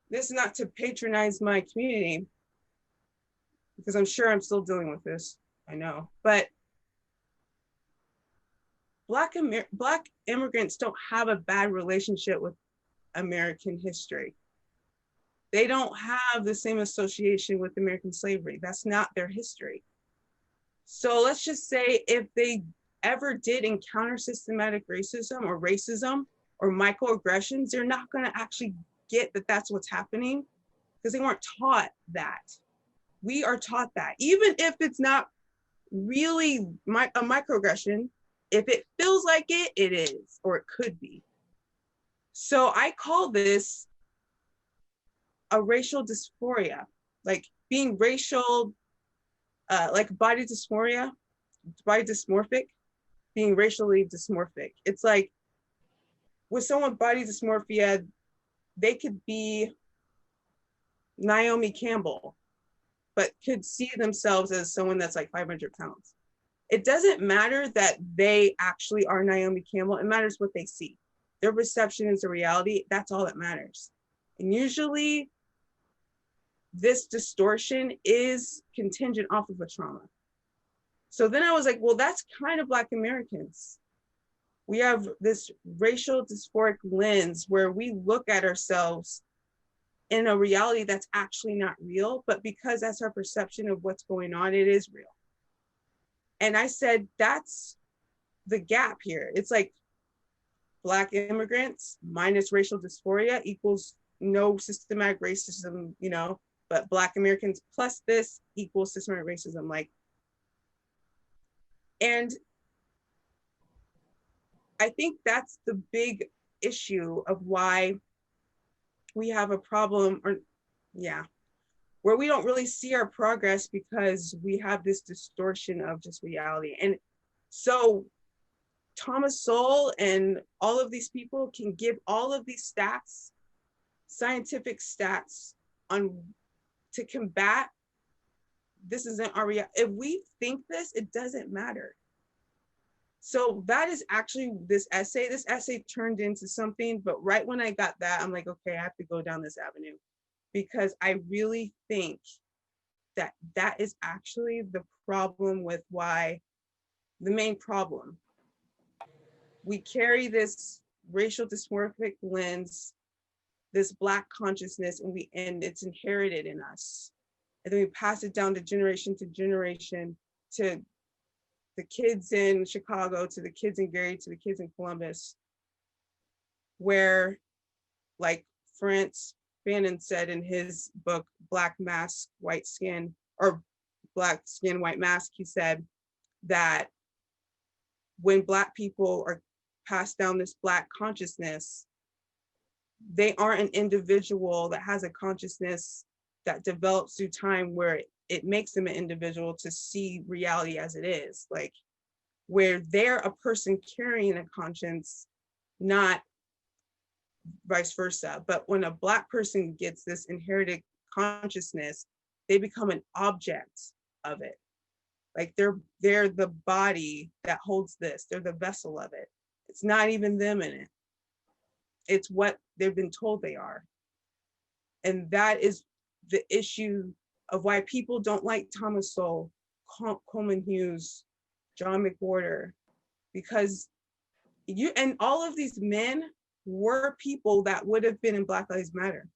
this is not to patronize my community, because I'm sure I'm still dealing with this. I know, but Black immigrants don't have a bad relationship with American history. They don't have the same association with American slavery. That's not their history. So let's just say if they ever did encounter systematic racism or microaggressions, they're not going to actually get that that's what's happening, because they weren't taught that. We are taught that. Even if it's not really a microaggression, if it feels like it, it is, or it could be. So I call this a racial dysphoria, like being racial, like body dysphoria, body dysmorphic, being racially dysmorphic. It's like with someone with body dysmorphia, they could be Naomi Campbell, but could see themselves as someone that's like 500 pounds. It doesn't matter that they actually are Naomi Campbell. It matters what they see. Their perception is the reality. That's all that matters. And usually this distortion is contingent off of a trauma. So then I was like, well, that's kind of Black Americans. We have this racial dysphoric lens where we look at ourselves in a reality that's actually not real, but because that's our perception of what's going on, it is real. And I said, that's the gap here. It's like Black immigrants minus racial dysphoria equals no systematic racism, you know, but Black Americans plus this equals systematic racism. Like, and I think that's the big issue of why we have a problem, or yeah, where we don't really see our progress because we have this distortion of just reality. And so Thomas Sowell and all of these people can give all of these stats, scientific stats on to combat this isn't our reality. If we think this, it doesn't matter. So that is actually this essay. This essay turned into something, but right when I got that, I'm like, okay, I have to go down this avenue, because I really think that that is actually the problem with why, the main problem. We carry this racial dysmorphic lens, this Black consciousness, and it's inherited in us. And then we pass it down to generation to the kids in Chicago, to the kids in Gary, to the kids in Columbus, where, like Frantz Fanon said in his book, Black Mask, White Skin, or Black Skin, White Mask, he said that when Black people are passed down this Black consciousness, they aren't an individual that has a consciousness that develops through time where it makes them an individual to see reality as it is, like where they're a person carrying a conscience, not vice versa. But when a Black person gets this inherited consciousness, they become an object of it. Like they're the body that holds this, they're the vessel of it. It's not even them in it. It's what they've been told they are. And that is the issue of why people don't like Thomas Sowell, Coleman Hughes, John McWhorter, because and all of these men were people that would have been in Black Lives Matter.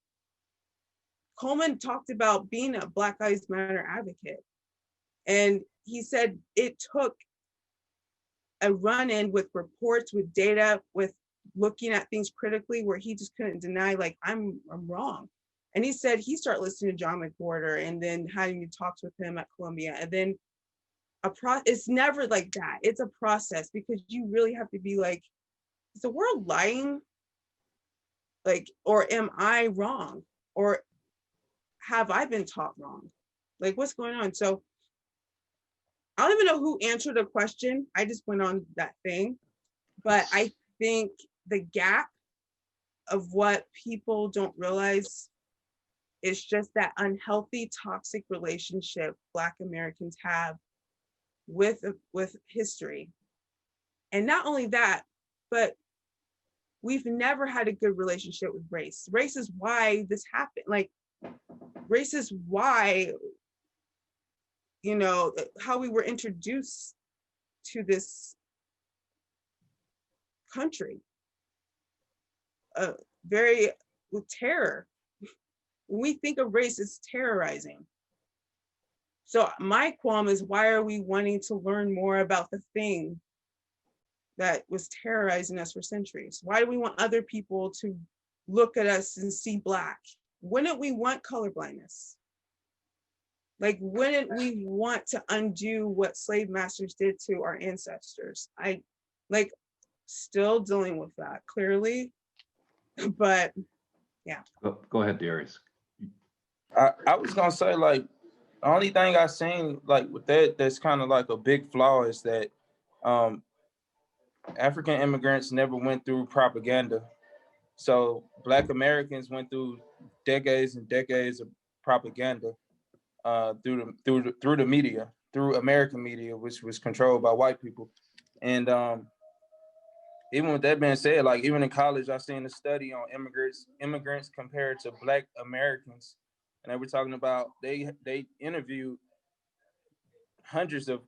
Coleman talked about being a Black Lives Matter advocate. And he said it took a run-in with reports, with data, with looking at things critically, where he just couldn't deny, like, I'm wrong. And he said he started listening to John McWhorter and then having talks with him at Columbia. And then it's never like that. It's a process, because you really have to be like, is the world lying? Like, or am I wrong? Or have I been taught wrong? Like, what's going on? So I don't even know who answered the question. I just went on that thing. But I think the gap of what people don't realize is just that unhealthy, toxic relationship Black Americans have with history. And not only that, but we've never had a good relationship with race. Race is why this happened. Like, race is why, you know, how we were introduced to this country. Very with terror. When we think of race, it's terrorizing. So my qualm is, why are we wanting to learn more about the thing that was terrorizing us for centuries? Why do we want other people to look at us and see Black? Wouldn't we want colorblindness? Like, wouldn't we want to undo what slave masters did to our ancestors? I like still dealing with that clearly, but yeah. Go ahead, Darius. I was gonna say, like, the only thing I seen like with that's kind of like a big flaw is that African immigrants never went through propaganda. So Black Americans went through decades and decades of propaganda through the media, through American media, which was controlled by white people. And even with that being said, like even in college, I seen a study on immigrants compared to Black Americans, and they were talking about they interviewed hundreds of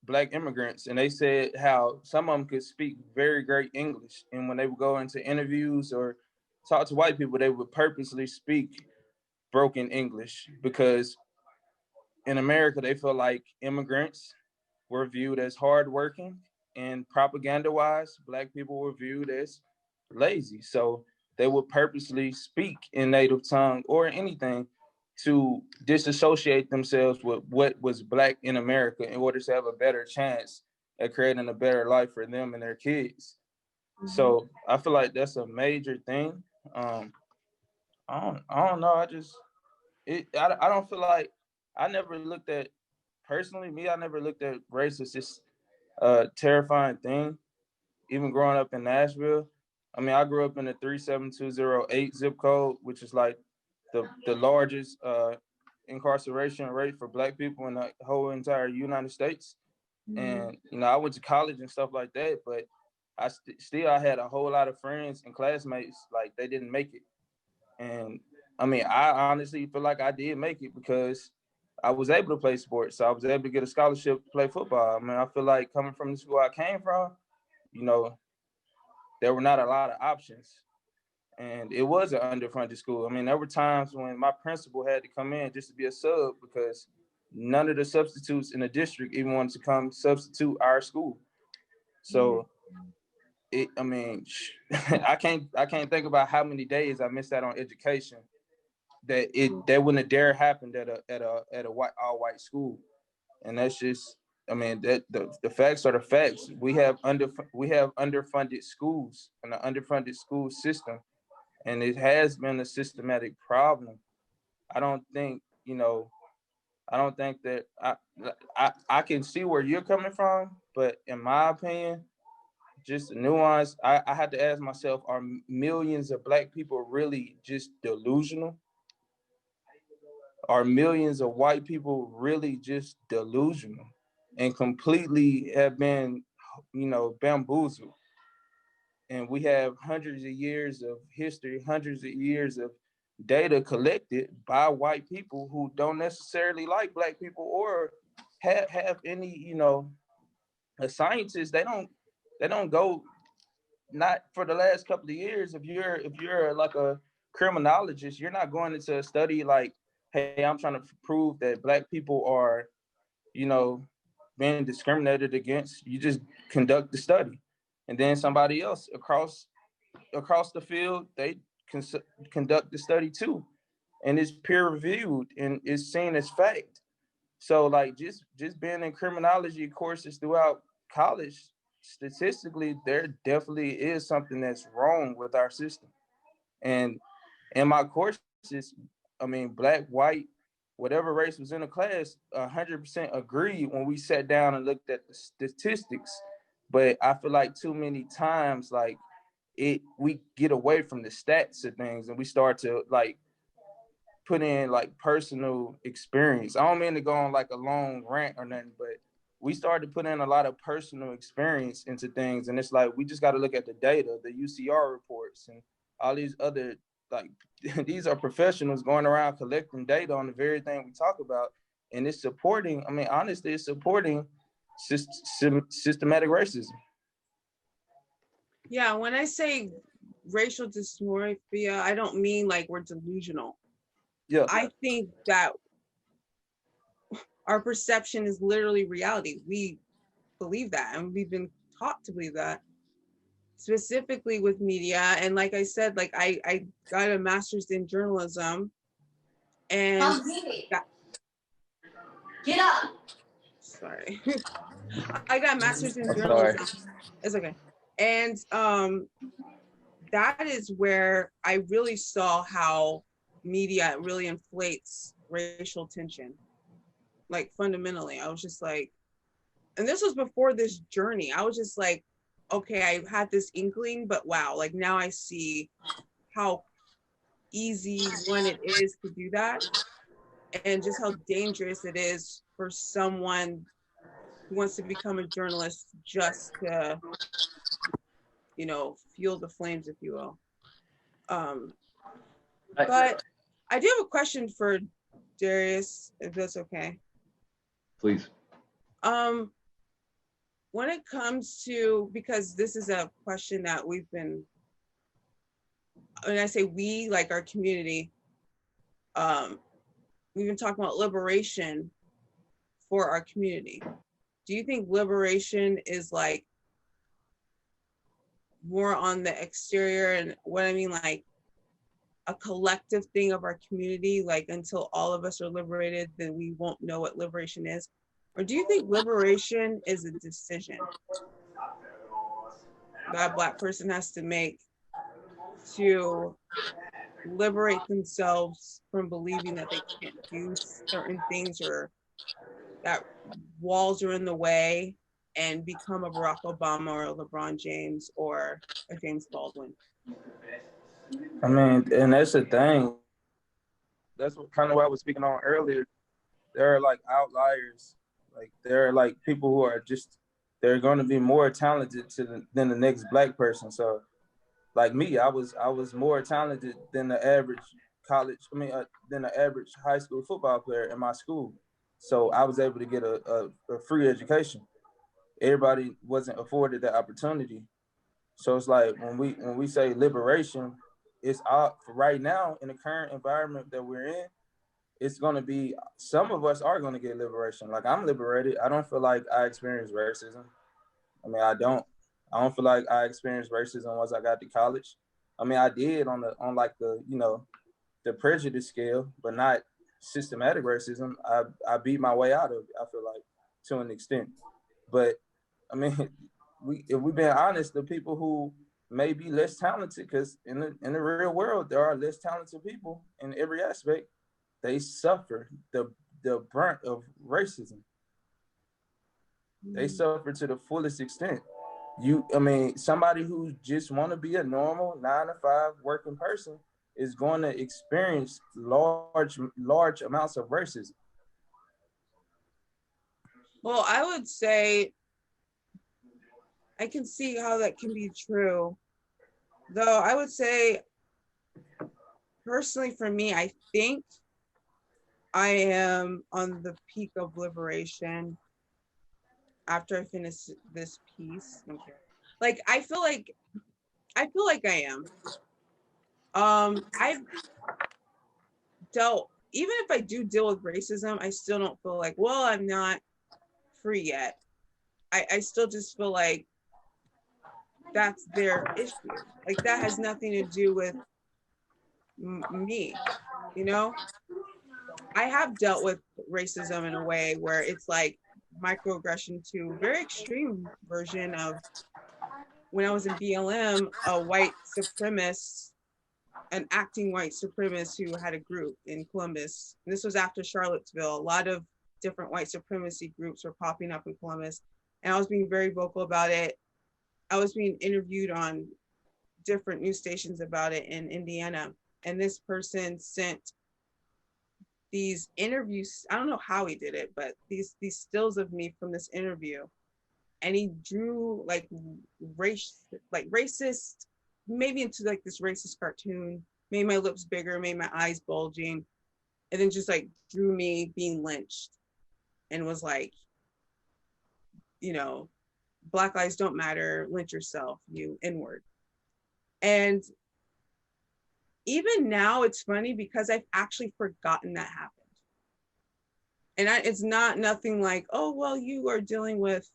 Black immigrants, and they said how some of them could speak very great English, and when they would go into interviews or talk to white people, they would purposely speak broken English because in America they feel like immigrants were viewed as hardworking, and propaganda-wise, Black people were viewed as lazy. So they would purposely speak in native tongue or anything to disassociate themselves with what was Black in America in order to have a better chance at creating a better life for them and their kids. Mm-hmm. So I feel like that's a major thing. I don't know. I don't feel like I never looked at personally, I never looked at race as this terrifying thing. Even growing up in Nashville, I mean, I grew up in the 37208 zip code, which is like the largest incarceration rate for Black people in the whole entire United States. Mm-hmm. And, you know, I went to college and stuff like that, but I still had a whole lot of friends and classmates, like they didn't make it. And I mean, I honestly feel like I did make it because I was able to play sports. So I was able to get a scholarship to play football. I mean, I feel like coming from the school I came from, you know, there were not a lot of options. And it was an underfunded school. I mean, there were times when my principal had to come in just to be a sub because none of the substitutes in the district even wanted to come substitute our school. So I mean, I can't think about how many days I missed out on education that wouldn't have dare happened at a white all white school. And that's just, I mean, that the facts are the facts. We have underfunded schools and an underfunded school system, and it has been a systematic problem. I don't think that I can see where you're coming from, but in my opinion, just a nuance, I had to ask myself, are millions of Black people really just delusional? Are millions of white people really just delusional and completely have been, bamboozled? And we have hundreds of years of history, hundreds of years of data collected by white people who don't necessarily like Black people or have any, scientists. They don't go, not for the last couple of years. If you're like a criminologist, you're not going into a study like, hey, I'm trying to prove that Black people are, being discriminated against. You just conduct the study. And then somebody else across the field, they conduct the study too. And it's peer reviewed and it's seen as fact. So like just being in criminology courses throughout college, statistically, there definitely is something that's wrong with our system. And in my courses, I mean, Black, white, whatever race was in the class, 100% agreed when we sat down and looked at the statistics. But I feel like too many times, like we get away from the stats of things and we start to like put in like personal experience. I don't mean to go on like a long rant or nothing, but we started putting in a lot of personal experience into things. And it's like, we just got to look at the data, the UCR reports and all these other, like, these are professionals going around collecting data on the very thing we talk about. And it's supporting, I mean, honestly, it's supporting systematic racism. Yeah, when I say racial dysmorphia, I don't mean like we're delusional. Yeah. I think that our perception is literally reality. We believe that, and we've been taught to believe that, specifically with media. And like I said, like I got a master's in journalism, and get up. Sorry. I got a master's in journalism. It's okay. And that is where I really saw how media really inflates racial tension. Like fundamentally, I was just like, and this was before this journey. I was just like, okay, I had this inkling, but wow, like now I see how easy it is to do that, and just how dangerous it is for someone who wants to become a journalist just to, you know, fuel the flames, if you will. But I do have a question for Darius, if that's okay. Please. When it comes to, because this is a question that we've been, when I say we, like our community, we've been talking about liberation for our community. Do you think liberation is like more on the exterior, and what I mean, like a collective thing of our community, like until all of us are liberated, then we won't know what liberation is? Or do you think liberation is a decision that a Black person has to make to liberate themselves from believing that they can't do certain things, or that walls are in the way, and become a Barack Obama or a LeBron James or a James Baldwin? I mean, and that's the thing. That's what kind of what I was speaking on earlier. There are like outliers. Like there are like people who are just, they're going to be more talented than the next Black person. So like me, I was more talented than the average than the average high school football player in my school. So I was able to get a free education. Everybody wasn't afforded that opportunity. So it's like when we say liberation, it's for right now in the current environment that we're in, it's going to be, some of us are going to get liberation. Like I'm liberated. I don't feel like I experienced racism. I mean, I don't feel like I experienced racism once I got to college. I mean, I did on like the, you know, the prejudice scale, but not systematic racism. I beat my way out of it, I feel like, to an extent. But I mean, if we've been honest, the people who may be less talented, because in the real world, there are less talented people in every aspect, they suffer the brunt of racism. They suffer to the fullest extent. I mean, somebody who just want to be a normal 9-to-5 working person is going to experience large amounts of racism. Well, I would say I can see how that can be true. Though I would say, personally for me, I think I am on the peak of liberation after I finish this piece. Okay. Like I feel like I am. I've dealt, even if I do deal with racism, I still don't feel like, well, I'm not free yet. I still just feel like that's their issue. Like that has nothing to do with me, you know? I have dealt with racism in a way where it's like microaggression to a very extreme version of when I was in BLM, a white supremacist, an acting white supremacist who had a group in Columbus. And this was after Charlottesville. A lot of different white supremacy groups were popping up in Columbus. And I was being very vocal about it. I was being interviewed on different news stations about it in Indiana. And this person sent these interviews. I don't know how he did it, but these stills of me from this interview, and he drew like racist, maybe into like this racist cartoon, made my lips bigger, made my eyes bulging, and then just like drew me being lynched, and was like, you know, Black lives don't matter, lynch yourself, you N-word. And even now it's funny because I've actually forgotten that happened. And it's not nothing like, oh, well, you are dealing with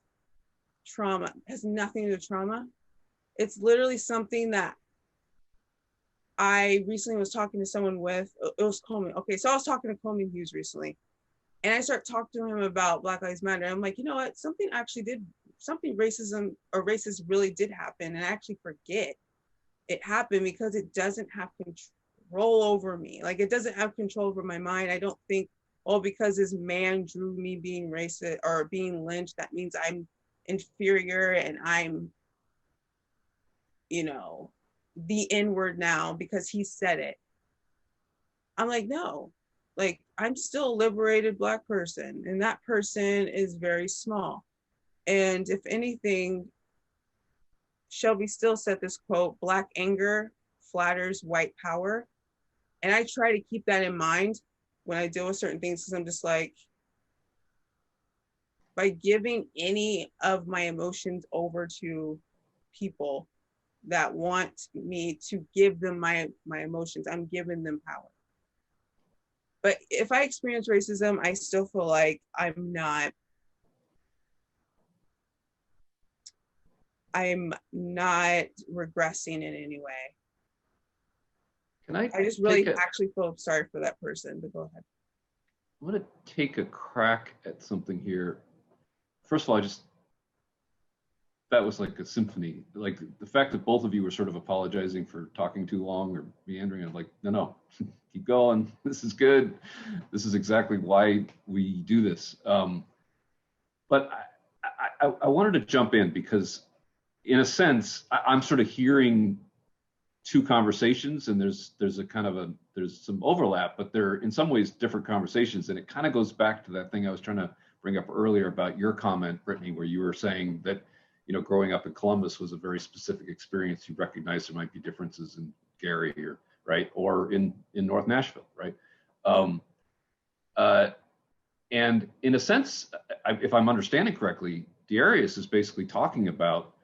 trauma. It has nothing to do with trauma. It's literally something that I recently was talking to someone with, it was Coleman. Okay, so I was talking to Coleman Hughes recently, and I start talking to him about Black Lives Matter. I'm like, you know what, something racism or racist really did happen, and I actually forget it happened because it doesn't have control over me. Like, it doesn't have control over my mind. I don't think, oh, because this man drew me being racist or being lynched, that means I'm inferior and I'm, you know, the N-word now because he said it. I'm like, no, like, I'm still a liberated Black person, and that person is very small. And if anything, Shelby Still said this quote, Black anger flatters white power. And I try to keep that in mind when I deal with certain things, because I'm just like, by giving any of my emotions over to people that want me to give them my emotions, I'm giving them power. But if I experience racism, I still feel like I'm not regressing in any way. Can I just really actually feel sorry for that person, but go ahead. I want to take a crack at something here. First of all, that was like a symphony. Like, the fact that both of you were sort of apologizing for talking too long or meandering, I'm like, no, keep going. This is good. This is exactly why we do this. But I wanted to jump in because, in a sense, I'm sort of hearing two conversations, and there's some overlap, but they're in some ways different conversations. And it kind of goes back to that thing I was trying to bring up earlier about your comment, Brittany, where you were saying that, you know, growing up in Columbus was a very specific experience. You recognize there might be differences in Gary or in North Nashville, right? And in a sense, if I'm understanding correctly, Darius is basically talking about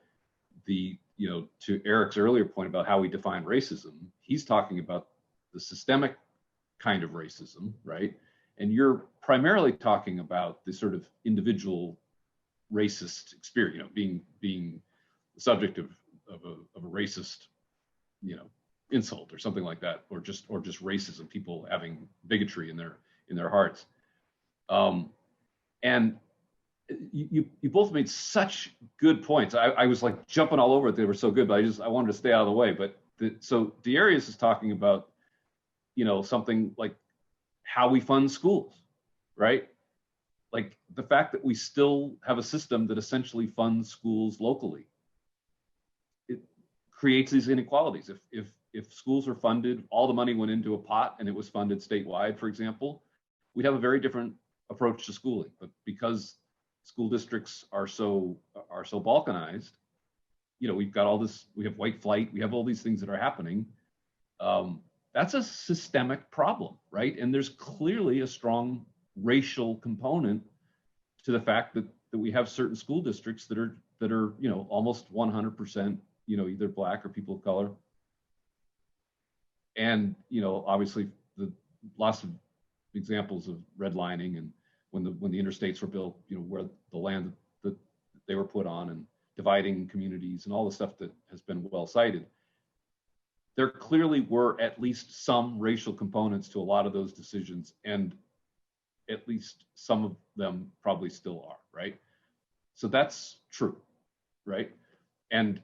to Eric's earlier point about how we define racism. He's talking about the systemic kind of racism, right? And you're primarily talking about the sort of individual racist experience, being the subject of a racist, insult or something like that, or just racism, people having bigotry in their hearts. And you both made such good points. I was like jumping all over it. They were so good, but I wanted to stay out of the way. But so Darius is talking about, something like how we fund schools, right? Like the fact that we still have a system that essentially funds schools locally. It creates these inequalities. If schools are funded, all the money went into a pot and it was funded statewide, for example, we'd have a very different approach to schooling. But because school districts are so balkanized, we've got all this, we have white flight, we have all these things that are happening. That's a systemic problem, right? And there's clearly a strong racial component to the fact that we have certain school districts that are almost 100%, either Black or people of color. And, obviously the lots of examples of redlining and when the interstates were built, where the land that they were put on and dividing communities and all the stuff that has been well cited. There clearly were at least some racial components to a lot of those decisions, and at least some of them probably still are, right? So that's true, right? And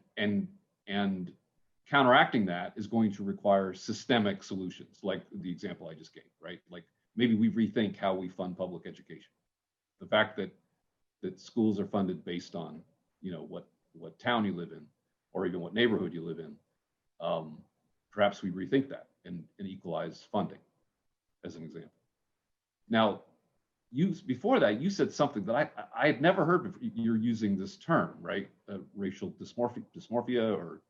counteracting that is going to require systemic solutions, like the example I just gave, right? Like maybe we rethink how we fund public education. The fact that schools are funded based on, what town you live in, or even what neighborhood you live in. Perhaps we rethink that and equalize funding, as an example. Now, before that, you said something that I had never heard before. You're using this term, right? Racial dysmorphia, or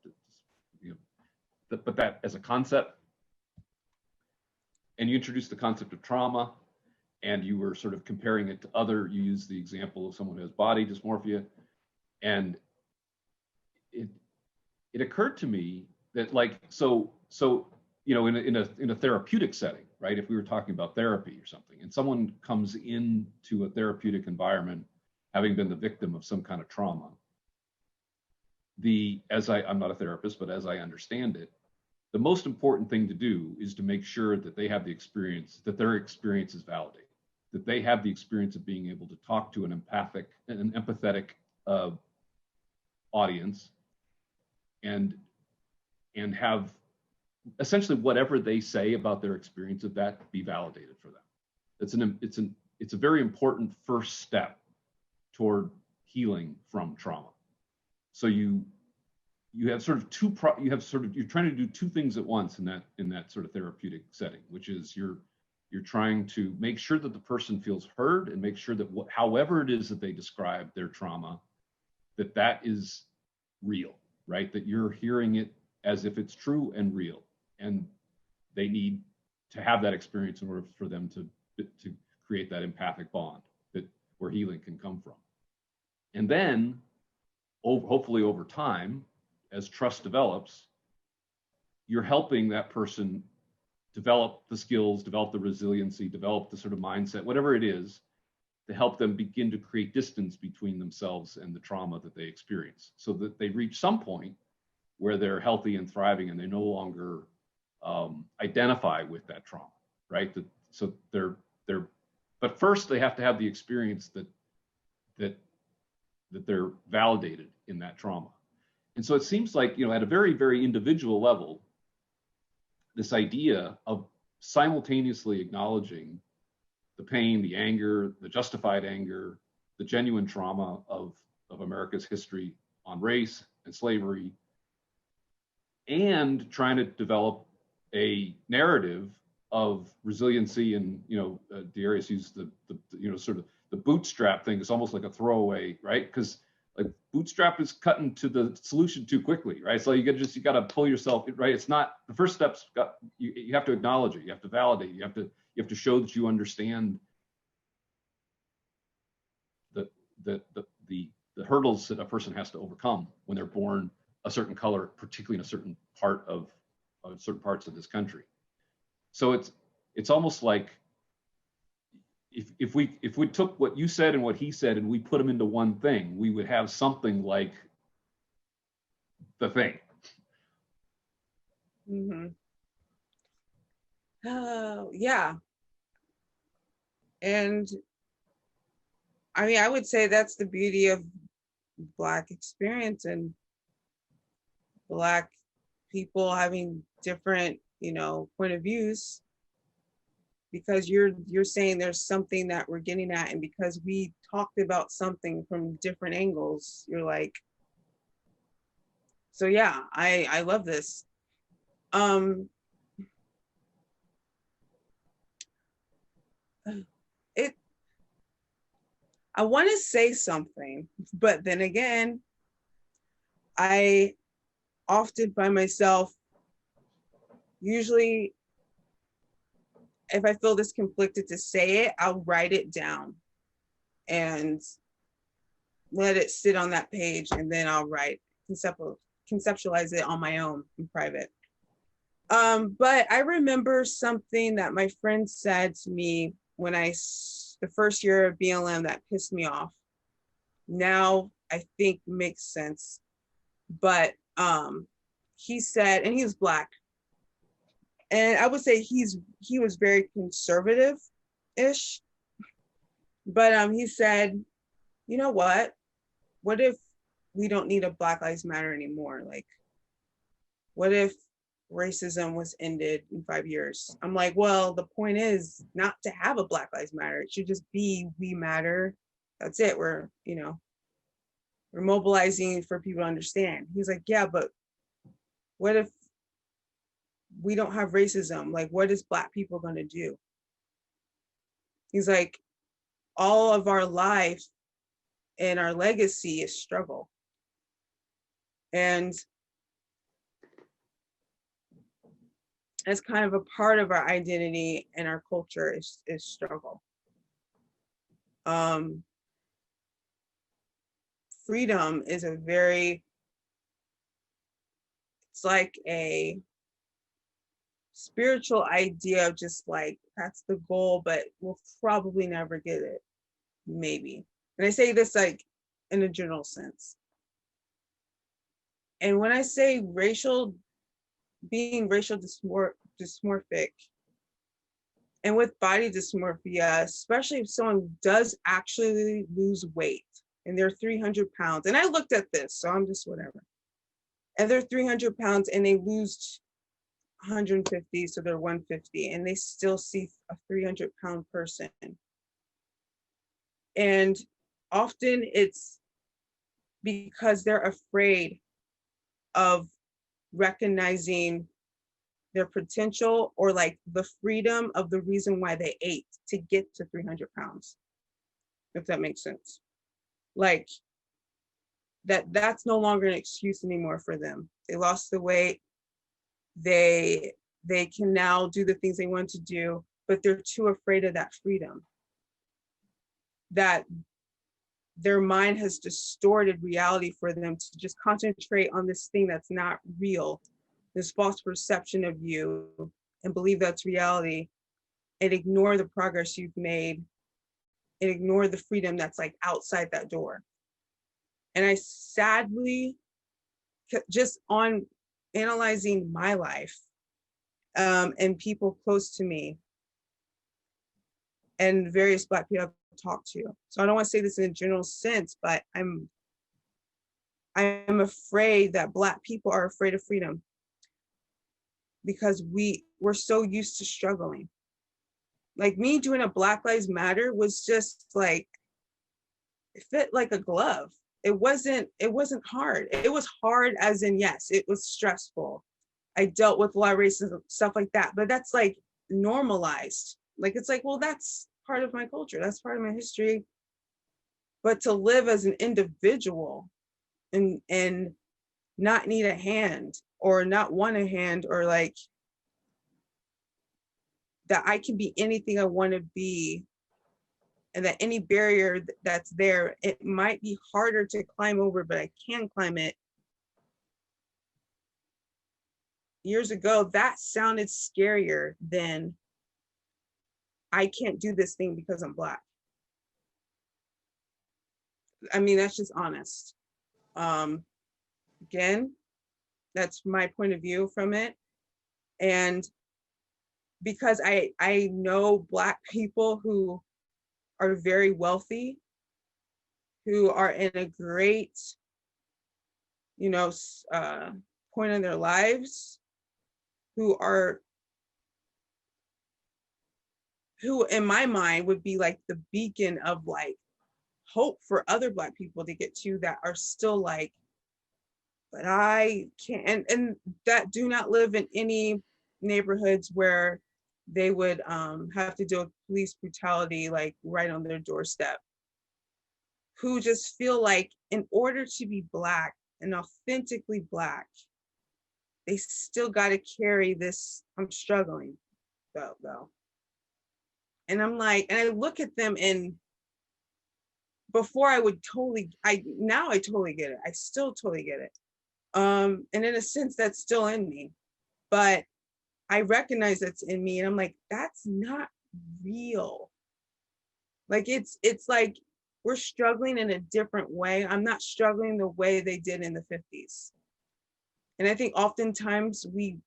but that as a concept. And you introduced the concept of trauma, and you were sort of comparing it to you used the example of someone who has body dysmorphia. And it occurred to me that, like, so in a therapeutic setting, right? If we were talking about therapy or something, and someone comes into a therapeutic environment having been the victim of some kind of trauma, I'm not a therapist, but as I understand it, the most important thing to do is to make sure that they have the experience, that their experience is validated, that they have the experience of being able to talk to an empathetic audience, and have essentially whatever they say about their experience of that be validated for them. It's a very important first step toward healing from trauma. So you have sort of you're trying to do two things at once in that sort of therapeutic setting, which is you're trying to make sure that the person feels heard, and make sure that however it is that they describe their trauma, that is real, right? That you're hearing it as if it's true and real, and they need to have that experience in order for them to create that empathic bond where healing can come from. And then, hopefully over time, as trust develops, you're helping that person develop the skills, develop the resiliency, develop the sort of mindset, whatever it is, to help them begin to create distance between themselves and the trauma that they experience, so that they reach some point where they're healthy and thriving, and they no longer identify with that trauma, right? But first they have to have the experience that they're validated in that trauma. And so it seems like, at a very, very individual level, this idea of simultaneously acknowledging the pain, the anger, the justified anger, the genuine trauma of America's history on race and slavery, and trying to develop a narrative of resiliency. And Darius used the sort of the bootstrap thing is almost like a throwaway, right? Because like bootstrap is cutting to the solution too quickly, right? So you got to pull yourself, right? It's not the first steps. You have to acknowledge it. You have to validate. You have to show that you understand the hurdles that a person has to overcome when they're born a certain color, particularly in a certain part of certain parts of this country. So it's almost like if we took what you said and what he said and we put them into one thing, we would have something like the thing. Mm-hmm. Yeah. And I mean, I would say that's the beauty of Black experience and Black people having different, point of views, because you're saying there's something that we're getting at, and because we talked about something from different angles, you're like, so yeah, I love this. I want to say something, but then again, I often find myself, usually if I feel this conflicted to say it, I'll write it down and let it sit on that page, and then I'll conceptualize it on my own in private. But I remember something that my friend said to me when the first year of BLM that pissed me off. Now I think makes sense. But he said, and he was Black, and I would say he was very conservative-ish. But he said, you know what if we don't need a Black Lives Matter anymore? Like, what if racism was ended in 5 years? I'm like, well, the point is not to have a Black Lives Matter. It should just be we matter. That's it. We're mobilizing for people to understand. He's like, yeah, but what if we don't have racism? Like, what is Black people going to do? He's like, all of our life and our legacy is struggle. And as kind of a part of our identity and our culture is struggle. Freedom is a very, it's like a spiritual idea of just like, that's the goal, but we'll probably never get it, maybe. And I say this like in a general sense. And when I say being racial dysmorphic, and with body dysmorphia, especially if someone does actually lose weight and they're 300 pounds, and I looked at this, so I'm just whatever. And they're 300 pounds and they lose 150, so they're 150, and they still see a 300-pound person. And often it's because they're afraid of recognizing their potential or like the freedom of the reason why they ate to get to 300 pounds, if that makes sense. Like that's no longer an excuse anymore for them. They lost the weight. They can now do the things they want to do, but they're too afraid of that freedom. That their mind has distorted reality for them to just concentrate on this thing that's not real, this false perception of you, and believe that's reality, and ignore the progress you've made, and ignore the freedom that's like outside that door. And I sadly, just on analyzing my life and people close to me and various Black people I've talked to. So I don't want to say this in a general sense, but I'm afraid that Black people are afraid of freedom because we're so used to struggling. Like me doing a Black Lives Matter was just like, it fit like a glove. It wasn't hard. It was hard as in, yes, it was stressful. I dealt with a lot of racism, stuff like that, but that's like normalized. Like, it's like, well, that's part of my culture. That's part of my history. But to live as an individual and not need a hand or not want a hand, or like that I can be anything I want to be, and that any barrier that's there, it might be harder to climb over, but I can climb it. Years ago, that sounded scarier than I can't do this thing because I'm Black. I mean, that's just honest. Again, that's my point of view from it. And because I know Black people who are very wealthy, who are in a great, point in their lives, who in my mind would be like the beacon of like hope for other Black people to get to, that are still like, but I can't, and that do not live in any neighborhoods where they would have to deal with police brutality like right on their doorstep, who just feel like in order to be Black and authentically Black, they still got to carry this, I'm struggling though. And I'm like, and I look at them, and before I totally get it. I still totally get it. And in a sense, that's still in me, but I recognize that's in me, and I'm like, that's not real. Like it's like we're struggling in a different way. I'm not struggling the way they did in the 50s. And I think oftentimes we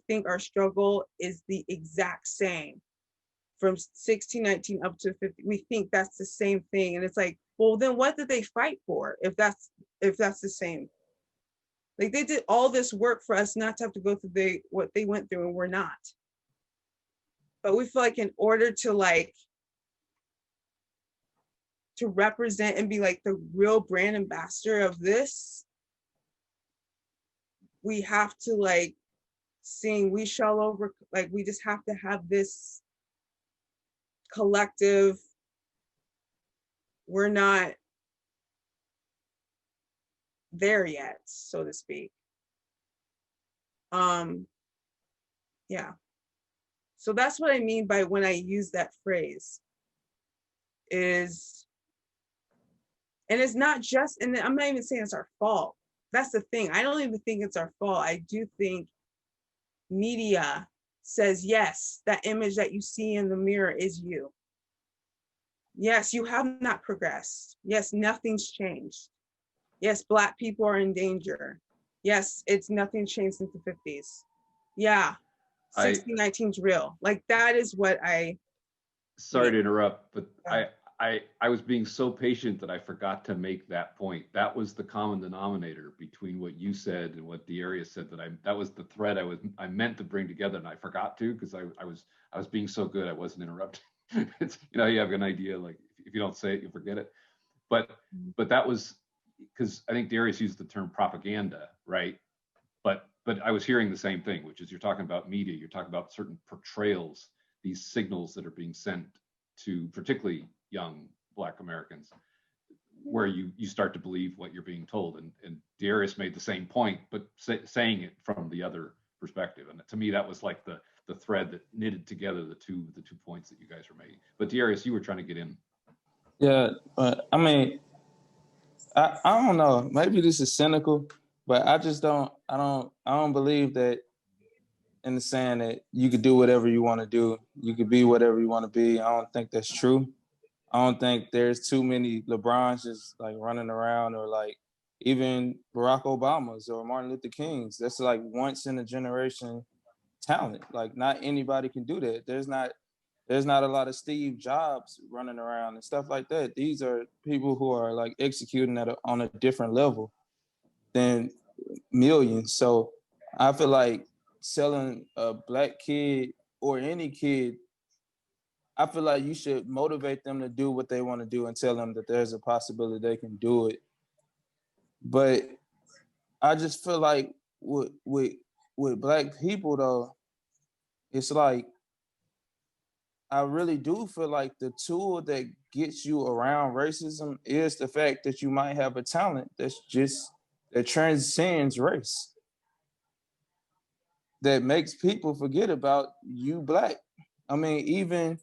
think our struggle is the exact same from 1619 up to 50. We think that's the same thing. And it's like, well, then what did they fight for if that's the same? Like they did all this work for us not to have to go through what they went through, and we're not. But we feel like in order to represent and be like the real brand ambassador of this, we have to like sing "We Shall Over," like we just have to have this collective, we're not there yet, so to speak. Yeah. So that's what I mean by when I use that phrase is, and it's not just, and I'm not even saying it's our fault. That's the thing. I don't even think it's our fault. I do think media says, yes, that image that you see in the mirror is you. Yes, you have not progressed. Yes, nothing's changed. Yes, Black people are in danger. Yes, it's nothing changed since the 50s. Yeah, 1619's real. Like that is what I. Sorry to interrupt, but I was being so patient that I forgot to make that point. That was the common denominator between what you said and what Darius said. That was the thread I meant to bring together, and I forgot to because I was being so good I wasn't interrupting. It's, you know, you have an idea, like if you don't say it, you forget it. But that was because I think Darius used the term propaganda, right? But I was hearing the same thing, which is you're talking about media, you're talking about certain portrayals, these signals that are being sent to particularly young Black Americans, where you start to believe what you're being told. And Darius made the same point, but saying it from the other perspective. And to me, that was like the thread that knitted together the two points that you guys were making. But Darius, you were trying to get in. Yeah, I mean, I don't know. Maybe this is cynical, but I just don't believe that in the saying that you could do whatever you want to do. You could be whatever you want to be. I don't think that's true. I don't think there's too many LeBrons just like running around, or like even Barack Obama's or Martin Luther King's. That's like once in a generation talent. Like not anybody can do that. There's not a lot of Steve Jobs running around and stuff like that. These are people who are like executing on a different level than millions. So I feel like selling a Black kid or any kid, I feel like you should motivate them to do what they want to do and tell them that there's a possibility they can do it. But I just feel like with Black people though, it's like I really do feel like the tool that gets you around racism is the fact that you might have a talent that transcends race, that makes people forget about you Black. I mean, even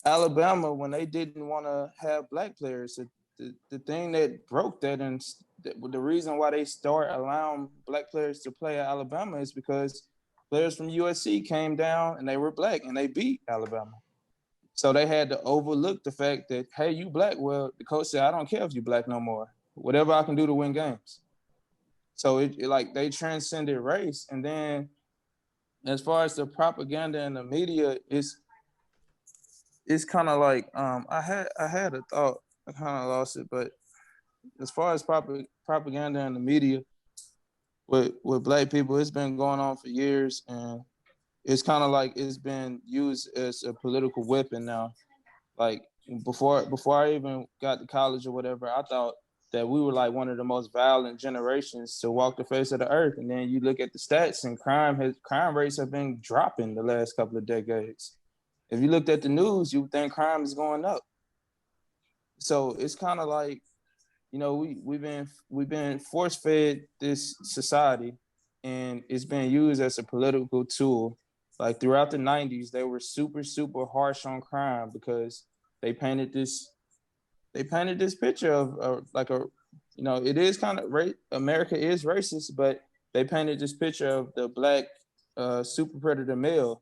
Alabama, when they didn't want to have Black players, the thing that broke that, and the reason why they start allowing Black players to play at Alabama is because players from USC came down and they were Black and they beat Alabama. So they had to overlook the fact that, hey, you Black. Well, the coach said, I don't care if you Black no more. Whatever I can do to win games. So it like they transcended race. And then as far as the propaganda and the media, it's kind of like I had a thought, I kind of lost it, but as far as propaganda and the media with Black people, it's been going on for years, and it's kind of like it's been used as a political weapon now. Like before I even got to college or whatever, I thought that we were like one of the most violent generations to walk the face of the earth. And then you look at the stats, and crime rates have been dropping the last couple of decades. If you looked at the news, you would think crime is going up. So it's kind of like, you know, we've been force fed this society, and it's been used as a political tool. Like throughout the 90s, they were super, super harsh on crime because they painted this picture of like a, you know, it is kind of America is racist, but they painted this picture of the Black super predator male.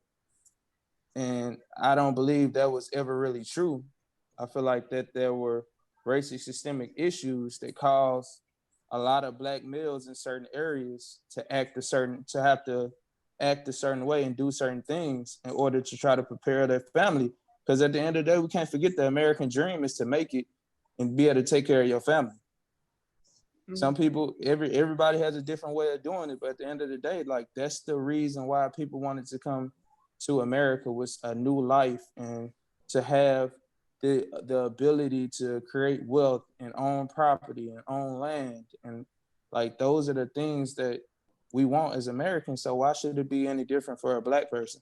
And I don't believe that was ever really true. I feel like that there were racist systemic issues that caused a lot of Black males in certain areas to have to act a certain way and do certain things in order to try to prepare their family. Because at the end of the day, we can't forget the American dream is to make it and be able to take care of your family. Mm-hmm. Some people, everybody has a different way of doing it, but at the end of the day, like that's the reason why people wanted to come to America, was a new life and to have the ability to create wealth and own property and own land. And like those are the things that we want as Americans. So why should it be any different for a Black person?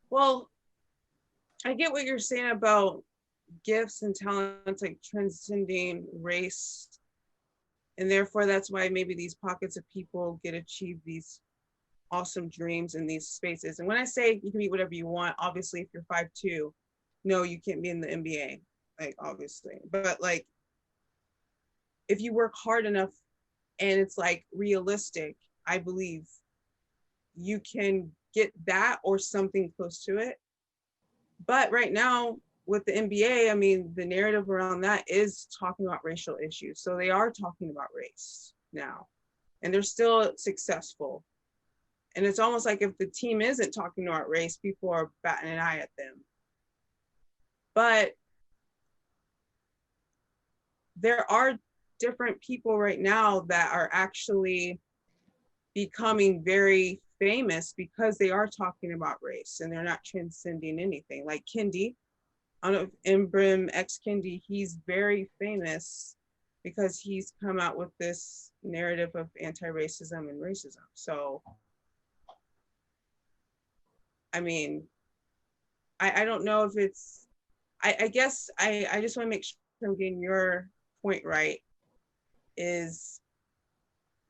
Well, I get what you're saying about gifts and talents like transcending race. And therefore, that's why maybe these pockets of people get achieve these awesome dreams in these spaces. And when I say you can be whatever you want, obviously, if you're 5'2", no, you can't be in the NBA, like obviously. But like, if you work hard enough and it's like realistic, I believe you can get that or something close to it. But right now with the NBA, I mean, the narrative around that is talking about racial issues. So they are talking about race now, and they're still successful. And it's almost like if the team isn't talking about race, people are batting an eye at them. But there are different people right now that are actually becoming very famous because they are talking about race and they're not transcending anything. Like Kendi, I don't know if Imbrim X Kendi, he's very famous because he's come out with this narrative of anti-racism and racism. So, I mean, I don't know if it's, I guess I just want to make sure I'm getting your point right, is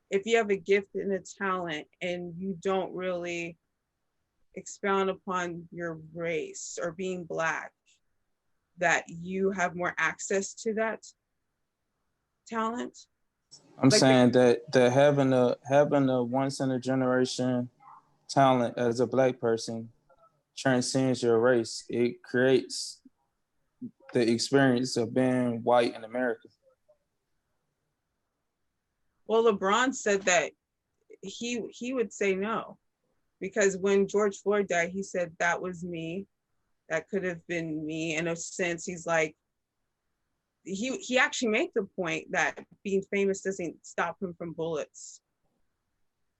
if you have a gift and a talent and you don't really expound upon your race or being Black, that you have more access to that talent? I'm Like saying that having a once in a generation talent as a Black person transcends your race. It creates the experience of being white in America. Well, LeBron said that he would say no, because when George Floyd died, he said that was me, that could have been me. In a sense, he's like, he actually made the point that being famous doesn't stop him from bullets.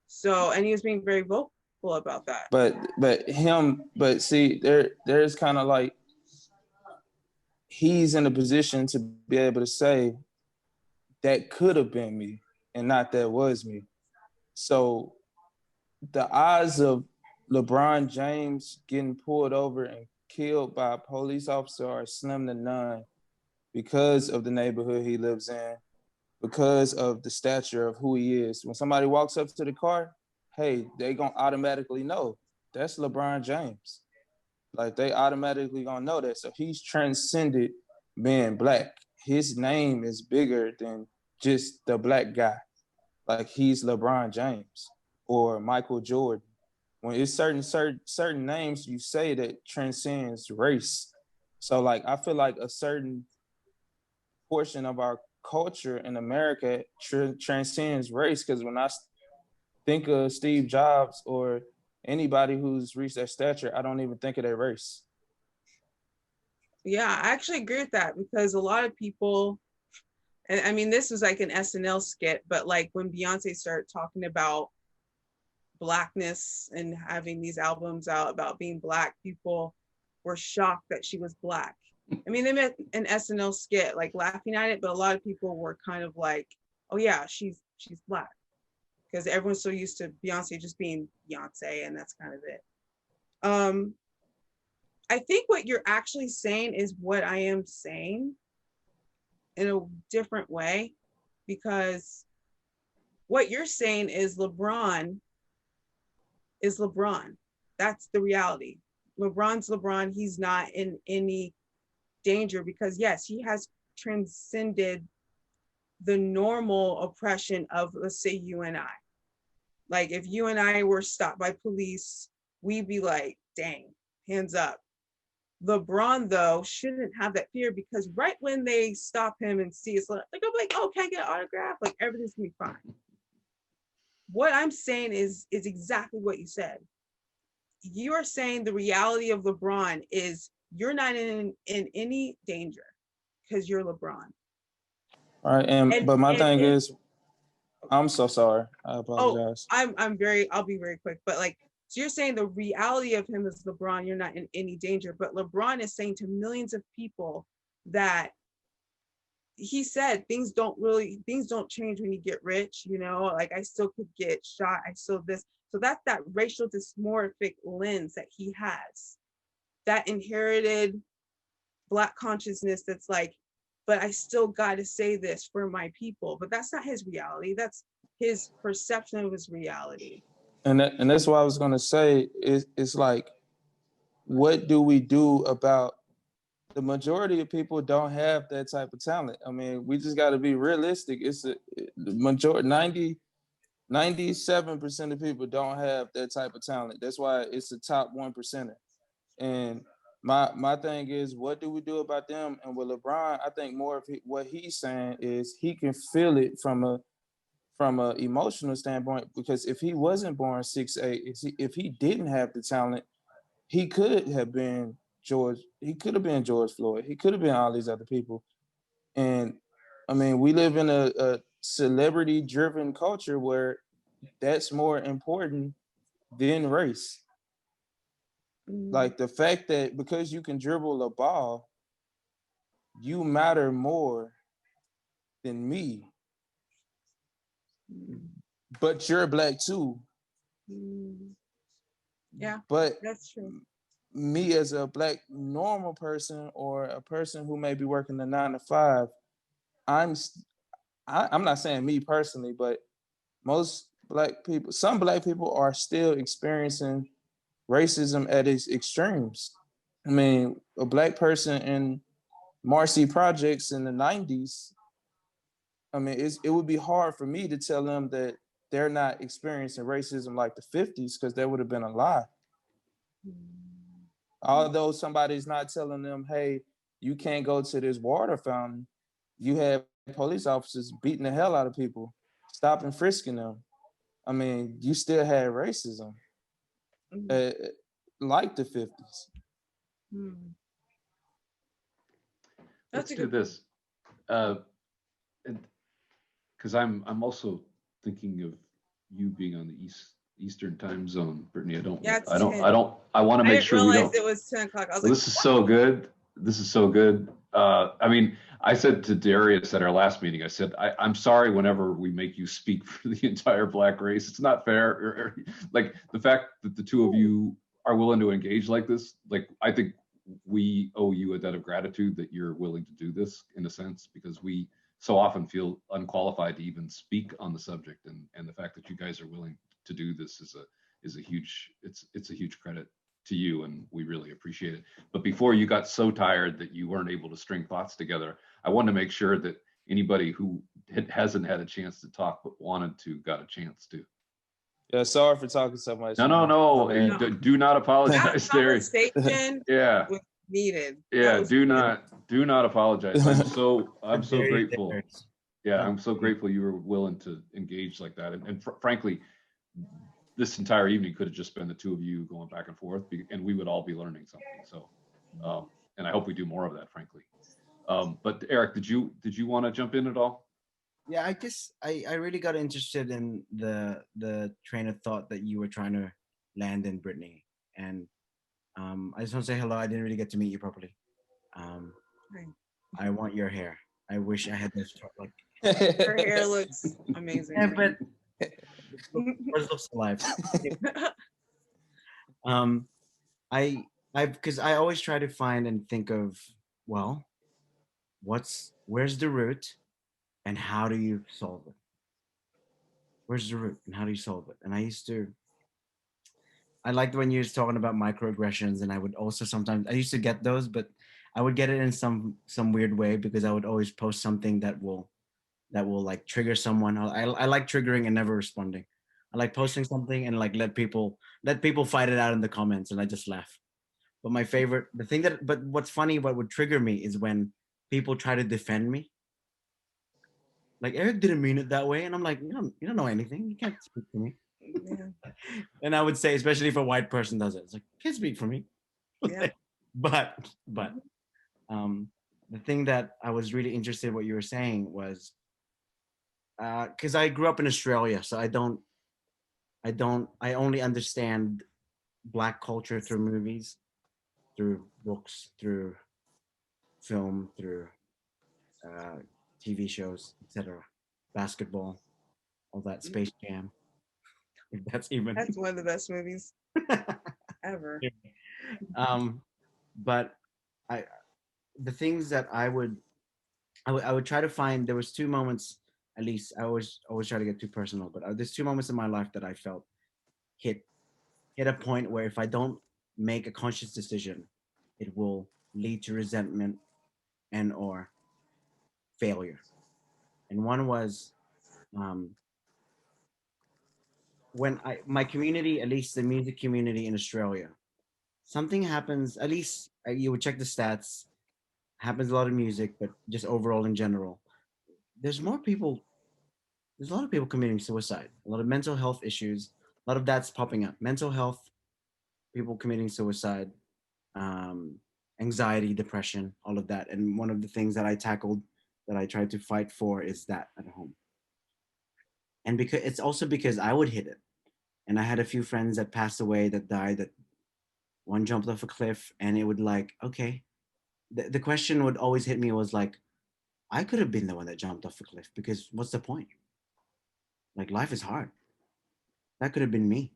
So, and he was being very vocal about that. But see, there's kind of like, he's in a position to be able to say that could have been me and not that was me. So the odds of LeBron James getting pulled over and killed by a police officer are slim to none because of the neighborhood he lives in, because of the stature of who he is. When somebody walks up to the car, hey, they gonna automatically know that's LeBron James. Like, they automatically gonna know that. So he's transcended being Black. His name is bigger than just the Black guy. Like, he's LeBron James or Michael Jordan. When it's certain names you say that transcends race. So like, I feel like a certain portion of our culture in America transcends race, because when I think of Steve Jobs or anybody who's reached that stature, I don't even think of their race. Yeah, I actually agree with that, because a lot of people, and I mean, this was like an SNL skit, but like when Beyonce started talking about Blackness and having these albums out about being Black, people were shocked that she was Black. I mean, they made an SNL skit like laughing at it, but a lot of people were kind of like, oh yeah, she's Black, because everyone's so used to Beyonce just being Beyonce, and that's kind of it. I think what you're actually saying is what I am saying in a different way, because what you're saying is LeBron is LeBron. That's the reality. LeBron's LeBron. He's not in any danger, because yes, he has transcended the normal oppression of, let's say, you and I. Like, if you and I were stopped by police, we'd be like, dang, hands up. LeBron, though, shouldn't have that fear, because right when they stop him and see it's like, I'm like, oh, can I get an autograph? Like, everything's gonna be fine. What I'm saying is exactly what you said. You're saying the reality of LeBron is you're not in any danger because you're LeBron. All right, but my thing is, I'm so sorry. I apologize. Oh, I'll be very quick, but like, so you're saying the reality of him is LeBron, you're not in any danger, but LeBron is saying to millions of people that he said things don't change when you get rich, you know, like I still could get shot, I still this. So that's that racial dysmorphic lens that he has. that inherited Black consciousness that's like, but I still got to say this for my people. But that's not his reality. That's his perception of his reality. And that's what I was gonna say. It's like, what do we do about the majority of people don't have that type of talent? I mean, we just got to be realistic. It's the majority, 97% of people don't have that type of talent. That's why it's the top 1%. And my thing is, what do we do about them? And with LeBron, I think more of what he's saying is he can feel it from a emotional standpoint, because if he wasn't born 6'8", if he didn't have the talent, he could have been George. He could have been George Floyd. He could have been all these other people. And I mean, we live in a celebrity-driven culture where that's more important than race. Like the fact that because you can dribble a ball, you matter more than me. But you're Black too. Yeah, but that's true. Me as a Black normal person, or a person who may be working a 9 to 5, I'm not saying me personally, but most Black people, some Black people are still experiencing racism at its extremes. I mean, a Black person in Marcy Projects in the 90s, I mean, it would be hard for me to tell them that they're not experiencing racism like the 50s, because that would have been a lie. Although somebody's not telling them, hey, you can't go to this water fountain, you have police officers beating the hell out of people, stopping, frisking them. I mean, you still had racism like the 50s. Let's do this. Because I'm also thinking of you being on the Eastern time zone, Brittany. I want to make sure we don't. It was 10 o'clock. I was Well, like, this is so good. This is so good. I mean, I said to Darius at our last meeting, I said, I'm sorry whenever we make you speak for the entire Black race. It's not fair. Like the fact that the two of you are willing to engage like this, like I think we owe you a debt of gratitude that you're willing to do this, in a sense, because we so often feel unqualified to even speak on the subject, and the fact that you guys are willing to do this is a huge credit to you, and we really appreciate it. But before you got so tired that you weren't able to string thoughts together, I wanted to make sure that anybody who hasn't had a chance to talk but wanted to got a chance to. Yeah, sorry for talking so much. No. Do not apologize, Darius. Yeah. Was needed. Yeah, do not apologize. I'm so grateful. Yeah, I'm so grateful you were willing to engage like that. And frankly, this entire evening could have just been the two of you going back and forth, and we would all be learning something. So, and I hope we do more of that, frankly. But Eric, did you want to jump in at all? Yeah, I guess I really got interested in the train of thought that you were trying to land in, Brittany. And I just want to say hello. I didn't really get to meet you properly. I want your hair. I wish I had this. Her hair looks amazing. Yeah, but it looks alive. Because I always try to find and think of, well, where's the root, and how do you solve it? Where's the root, and how do you solve it? And I liked when you were talking about microaggressions, and I would also sometimes, I used to get those, but I would get it in some weird way, because I would always post something that will like trigger someone. I like triggering and never responding. I like posting something and like let people fight it out in the comments, and I just laugh. But what's funny, what would trigger me is when people try to defend me. Like, Eric didn't mean it that way, and I'm like, you don't know anything. You can't speak for me. Yeah. And I would say, especially if a white person does it, it's like, can't speak for me. Yeah. but the thing that I was really interested in what you were saying was, because I grew up in Australia, so I only understand Black culture through movies, through books, through film, through TV shows, etc. Basketball, all that, Space Jam. That's one of the best movies ever. but I the things that I would try to find. There was two moments, at least. I always try to get too personal, but there's two moments in my life that I felt hit hit a point where if I don't make a conscious decision, it will lead to resentment and or failure. And one was um, when my community, at least the music community in Australia, something happens. At least you would check the stats. Happens a lot of music, but just overall in general, there's more people. There's a lot of people committing suicide. A lot of mental health issues. A lot of that's popping up. Mental health, people committing suicide, um, anxiety, depression, all of that. And one of the things that I tackled, that I tried to fight for, is that at home. And because it's also because I would hit it, and I had a few friends that passed away, that died, that one jumped off a cliff, and it would like, okay, the question would always hit me, was like, I could have been the one that jumped off a cliff, because what's the point? Like, life is hard. That could have been me.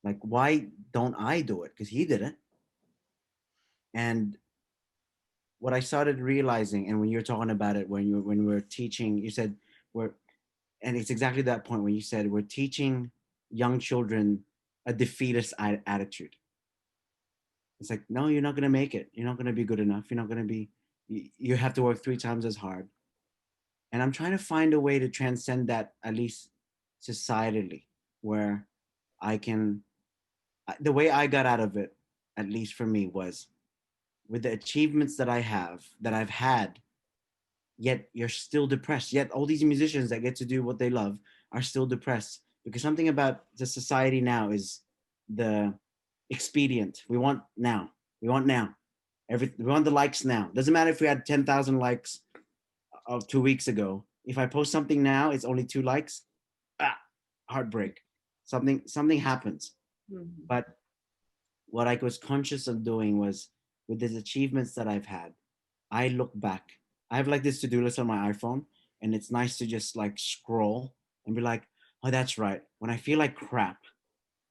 Like, why don't I do it? Because he did it. And what I started realizing, and when you're talking about it, when we're teaching, you said we're, and it's exactly that point when you said we're teaching young children a defeatist attitude. It's like, no, you're not going to make it. You're not going to be good enough. You're not going to be, you have to work 3 times as hard. And I'm trying to find a way to transcend that, at least societally, where I can, the way I got out of it, at least for me, was with the achievements that I have, that I've had, yet you're still depressed. Yet all these musicians that get to do what they love are still depressed, because something about the society now is the expedient. We want now. We want now. We want the likes now. Doesn't matter if we had 10,000 likes of 2 weeks ago. If I post something now, it's only 2 likes. Heartbreak. Something happens. Mhm. But what I was conscious of doing was, with these achievements that I've had, I look back. I have like this to-do list on my iPhone, and it's nice to just like scroll and be like, oh, that's right. When I feel like crap,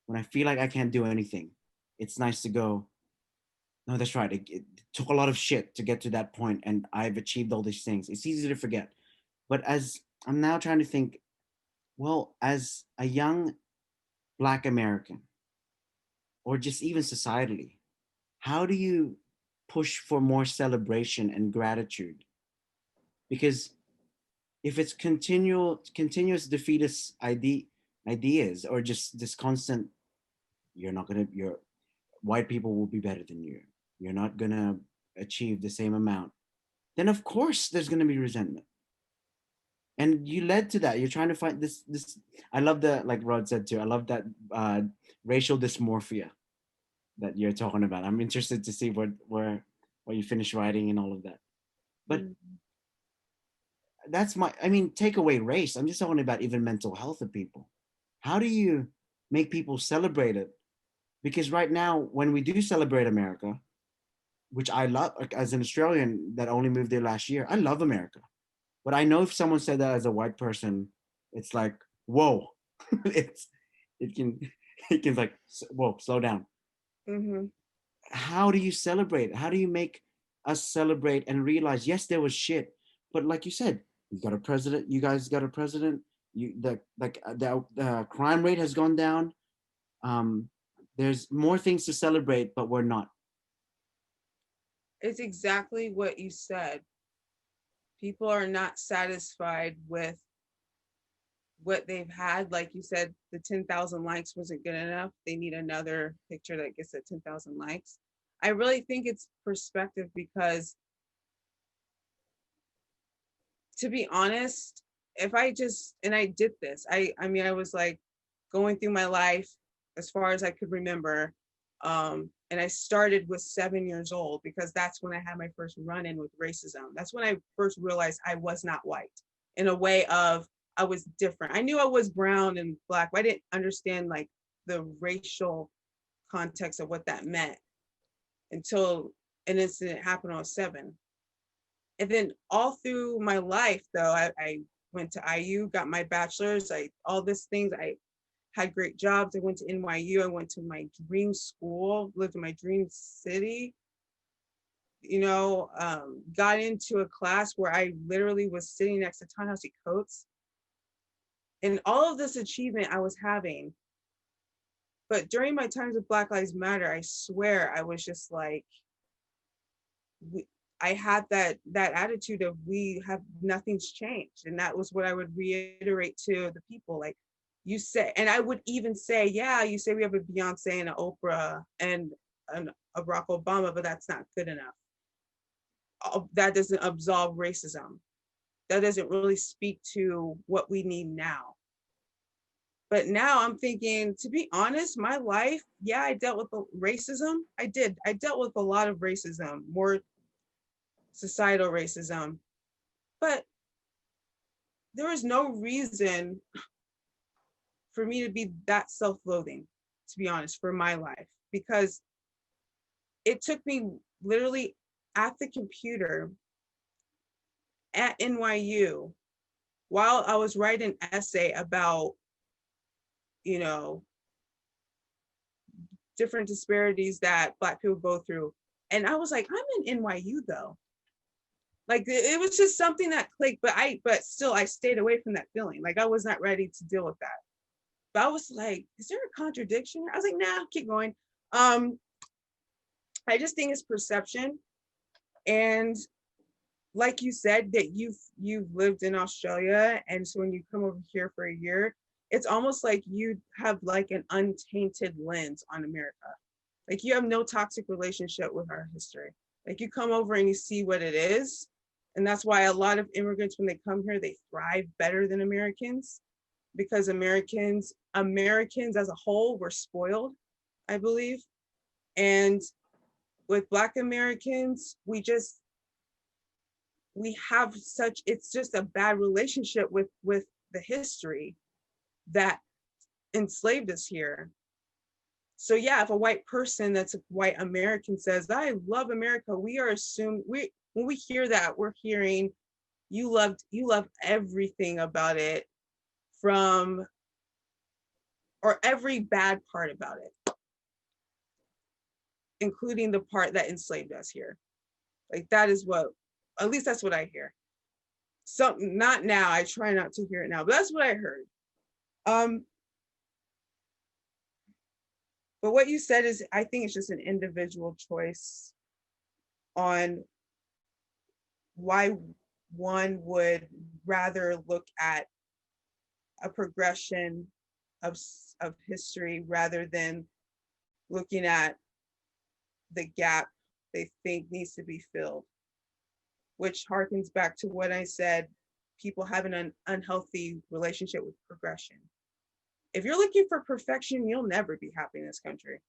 when I feel like I can't do anything, it's nice to go, no, that's right. It took a lot of shit to get to that point, and I've achieved all these things. It's easy to forget. But as I'm now trying to think, well, as a young Black American, or just even societally, how do you push for more celebration and gratitude? Because if it's continuous defeatist ideas, or just this constant, your white people will be better than you, you're not gonna achieve the same amount, then of course there's gonna be resentment. And you led to that. You're trying to find this. I love the, like Rod said too, I love that racial dysmorphia that you're talking about. I'm interested to see what you finish writing and all of that. But that's I mean, take away race. I'm just talking about even mental health of people. How do you make people celebrate it? Because right now, when we do celebrate America, which I love, like, as an Australian that only moved there last year, I love America. But I know if someone said that as a white person, it's like, whoa, it's it can it can like, whoa, slow down. Mhm. How do you celebrate? How do you make us celebrate and realize, yes, there was shit, but like you said, you got a president. You guys got a president. The crime rate has gone down. Um, there's more things to celebrate, but we're not. It's exactly what you said. People are not satisfied with what they've had. Like you said, the 10,000 likes wasn't good enough. They need another picture that gets at 10,000 likes. I really think it's perspective, because, to be honest, if I just, and I did this, I mean, I was like going through my life as far as I could remember. And I started with 7 years old, because that's when I had my first run-in with racism. That's when I first realized I was not white, in a way of, I was different. I knew I was brown and Black, but I didn't understand like the racial context of what that meant until an incident happened when I was 7. And then all through my life, though, I went to IU, got my bachelor's, all these things. I had great jobs. I went to NYU. I went to my dream school, lived in my dream city. got into a class where I literally was sitting next to Ta-Nehisi Coates, and all of this achievement I was having. But during my times of Black Lives Matter, I swear I was just like, I had that attitude of nothing's changed. And that was what I would reiterate to the people. Like, you say, and I would even say, yeah, you say we have a Beyonce and an Oprah and a Barack Obama, but that's not good enough. That doesn't absolve racism. That doesn't really speak to what we need now. But now I'm thinking, to be honest, my life, yeah, I dealt with racism. I did. I dealt with a lot of racism, more societal racism. But there was no reason for me to be that self-loathing, to be honest, for my life, because it took me literally at the computer at NYU while I was writing an essay about, different disparities that Black people go through. And I was like, I'm in NYU though. Like, it was just something that clicked, but still I stayed away from that feeling. Like, I was not ready to deal with that. But I was like, is there a contradiction? I was like, nah, keep going. I just think it's perception. And like you said, that you've lived in Australia, and so when you come over here for a year, it's almost like you have like an untainted lens on America. Like, you have no toxic relationship with our history. Like, you come over and you see what it is. And that's why a lot of immigrants, when they come here, they thrive better than Americans, because Americans as a whole were spoiled, I believe. And with Black Americans, we have it's just a bad relationship with the history that enslaved us here. So yeah, if a white person that's a white American says, I love America, we are assumed, when we hear that, we're hearing you love everything about it, or every bad part about it, including the part that enslaved us here. Like, that is at least that's what I hear. Not now, I try not to hear it now, but that's what I heard. But what you said is, I think it's just an individual choice on why one would rather look at a progression of history rather than looking at the gap they think needs to be filled, which harkens back to what I said, people have an unhealthy relationship with progression. If you're looking for perfection, you'll never be happy in this country.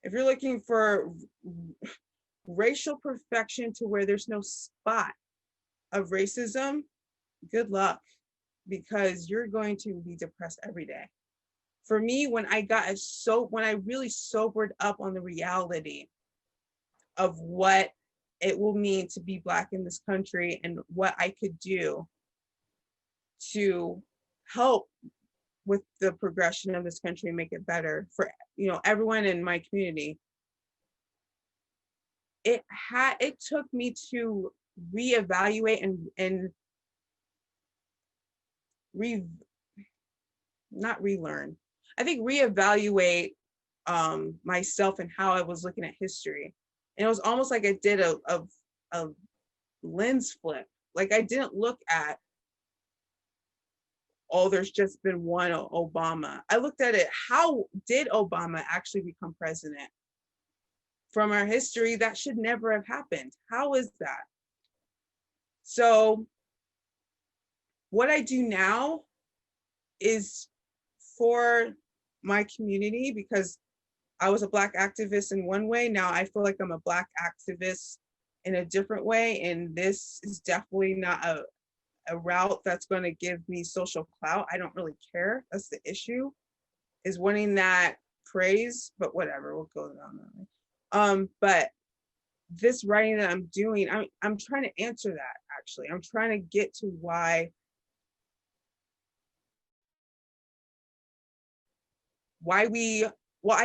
If you're looking for racial perfection to where there's no spot of racism, good luck, because you're going to be depressed every day. For me, when I really sobered up on the reality of what it will mean to be Black in this country and what I could do to help with the progression of this country and make it better for everyone in my community, it took me to reevaluate and not relearn. I think reevaluate myself and how I was looking at history. And it was almost like I did a lens flip. Like, I didn't look at, oh, there's just been one Obama. I looked at it, how did Obama actually become president? From our history, that should never have happened. How is that? So what I do now is for my community, because I was a Black activist in one way. Now I feel like I'm a Black activist in a different way. And this is definitely not a route that's going to give me social clout. I don't really care. That's the issue, is wanting that praise, but whatever, we'll go down that way. But this writing that I'm doing, I'm trying to answer that, actually. I'm trying to get to why I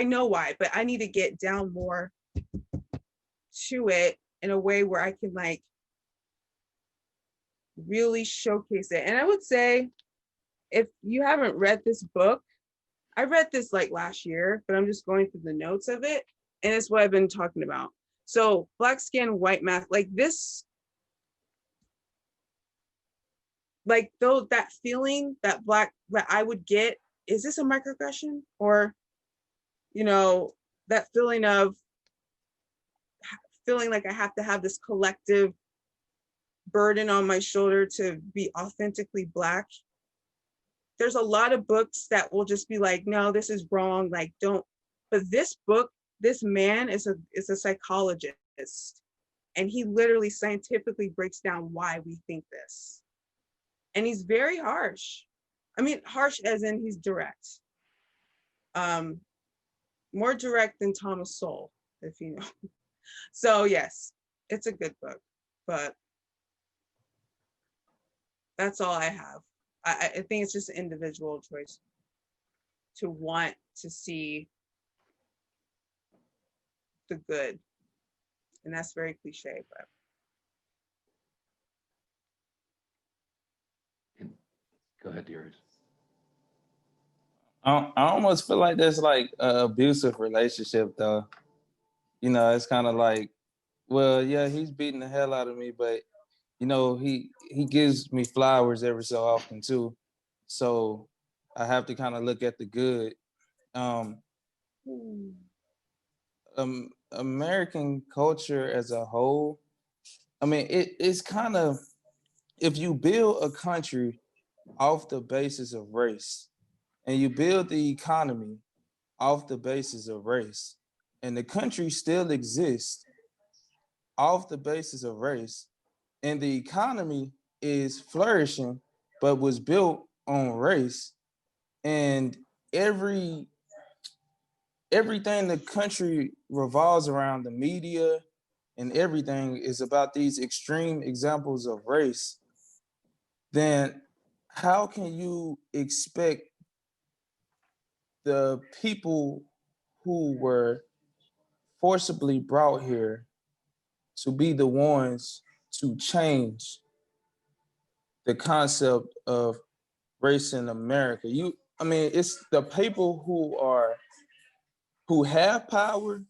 know why, but I need to get down more to it in a way where I can like really showcase it. And I would say, if you haven't read this book, I read this like last year, but I'm just going through the notes of it, and it's what I've been talking about. So Black Skin, White Math, like this, like though that feeling that I would get, is this a microaggression? Or, you know, that feeling of feeling like I have to have this collective burden on my shoulder to be authentically Black. There's a lot of books that will just be like, no, this is wrong, like don't. But this book, this man is a psychologist, and he literally scientifically breaks down why we think this. And he's very harsh. I mean, harsh as in he's direct. More direct than Thomas Sowell, if you know. So yes, it's a good book, but that's all I have. I think it's just an individual choice to want to see the good. And that's very cliche, but. Go ahead, Darius. I almost feel like there's like an abusive relationship though. You know, it's kind of like, well, yeah, he's beating the hell out of me, but you know, he gives me flowers every so often too. So I have to kind of look at the good. American culture as a whole, I mean, it's kind of, if you build a country off the basis of race, and you build the economy off the basis of race, and the country still exists off the basis of race, and the economy is flourishing, but was built on race, and everything the country revolves around, the media and everything is about these extreme examples of race, then how can you expect the people who were forcibly brought here to be the ones to change the concept of race in America? I mean, it's the people who have power,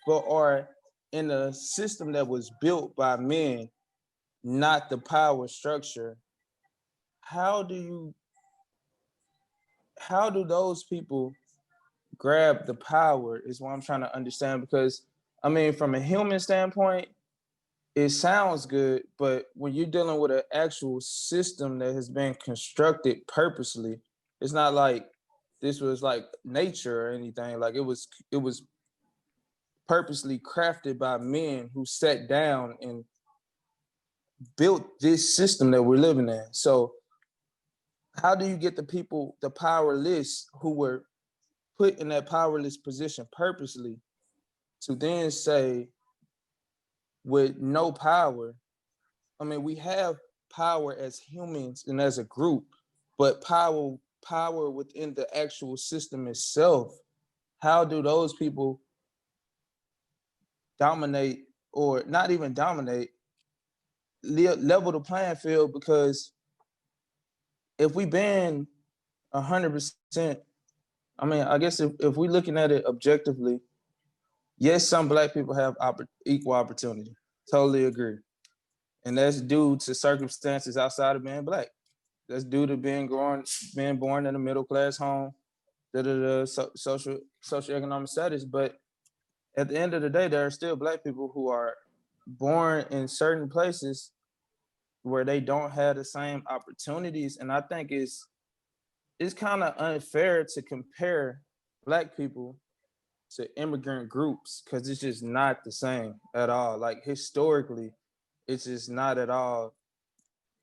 but are in a system that was built by men, not the power structure. How do those people grab the power is what I'm trying to understand, because I mean, from a human standpoint, it sounds good, but when you're dealing with an actual system that has been constructed purposely, it's not like this was like nature or anything. Like it was purposely crafted by men who sat down and built this system that we're living in. So how do you get the people, the powerless, who were put in that powerless position purposely, to then say, with no power, I mean, we have power as humans and as a group, but power within the actual system itself, how do those people dominate, or not even dominate, level the playing field? Because if we ban 100%, I mean, I guess if we're looking at it objectively, yes, some Black people have equal opportunity. Totally agree. And that's due to circumstances outside of being Black. That's due to being born in a middle class home, socioeconomic status. But at the end of the day, there are still Black people who are born in certain places where they don't have the same opportunities. And I think it's kind of unfair to compare Black people to immigrant groups, because it's just not the same at all. Like historically, it's just not at all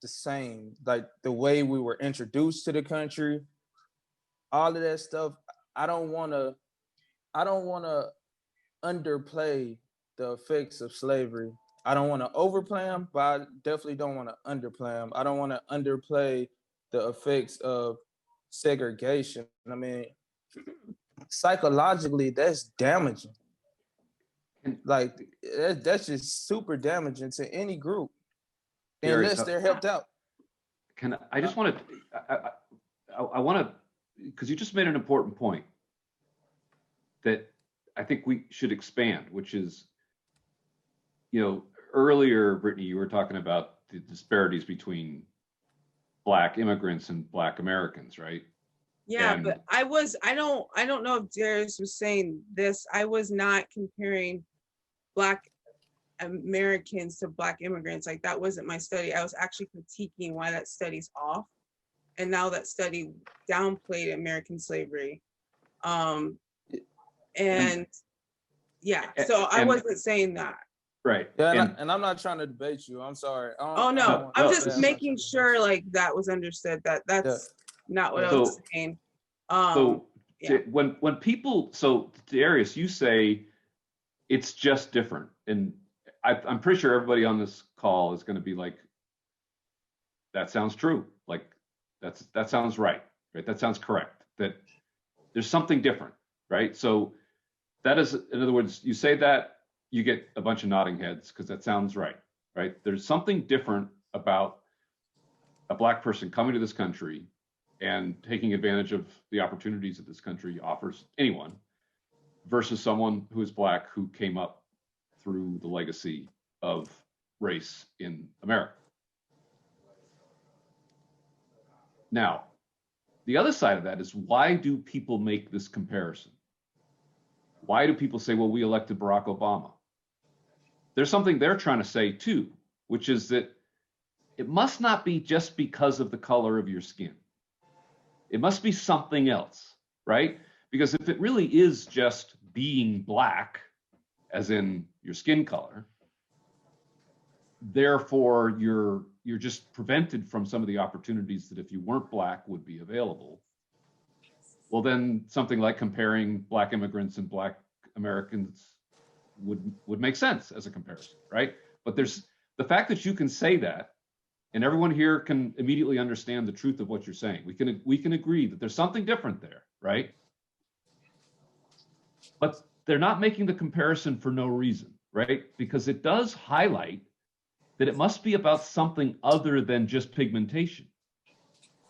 the same. Like the way we were introduced to the country, all of that stuff. I don't want to underplay the effects of slavery. I don't want to overplay them, but I definitely don't want to underplay them. I don't want to underplay the effects of segregation. I mean, psychologically, that's damaging. Like that's just super damaging to any group Gary, unless they're helped out. I just want to, I want to, because you just made an important point that I think we should expand, which is, earlier, Brittany, you were talking about the disparities between Black immigrants and Black Americans, right? Yeah, but I don't know if Darius was saying this. I was not comparing Black Americans to Black immigrants. Like, that wasn't my study. I was actually critiquing why that study's off. And now that study downplayed American slavery. And yeah, so I wasn't saying that. Right. Yeah, and I'm not trying to debate you. I'm sorry. Oh no, I'm just making sure like that was understood, that that's not what I was saying. When people, so Darius, you say it's just different, and I'm pretty sure everybody on this call is going to be like, that sounds true. Like that sounds right? That sounds correct. That there's something different, right? So that is, in other words, you say that, you get a bunch of nodding heads because that sounds right? There's something different about a Black person coming to this country and taking advantage of the opportunities that this country offers anyone versus someone who is Black who came up through the legacy of race in America. Now, the other side of that is, why do people make this comparison? Why do people say, well, we elected Barack Obama? There's something they're trying to say too, which is that it must not be just because of the color of your skin. It must be something else, right? Because if it really is just being Black, as in your skin color, therefore you're just prevented from some of the opportunities that if you weren't Black would be available. Well, then something like comparing Black immigrants and Black Americans would make sense as a comparison, right? But there's the fact that you can say that, and everyone here can immediately understand the truth of what you're saying. We can agree that there's something different there, right? But they're not making the comparison for no reason, right? Because it does highlight that it must be about something other than just pigmentation,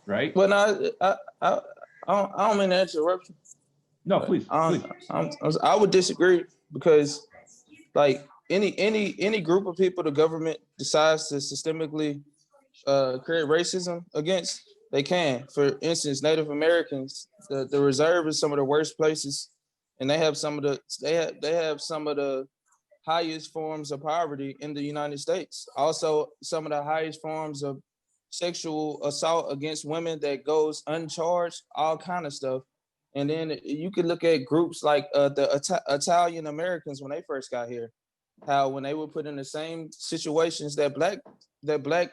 right? Well, no, I don't mean to interrupt you. No, please. I would disagree, because like any group of people the government decides to systemically create racism against, they can. For instance, Native Americans, the reserve is some of the worst places, and they have some of the highest forms of poverty in the United States. Also, some of the highest forms of sexual assault against women that goes uncharged, all kind of stuff. And then you could look at groups like the Italian Americans when they first got here, how when they were put in the same situations that black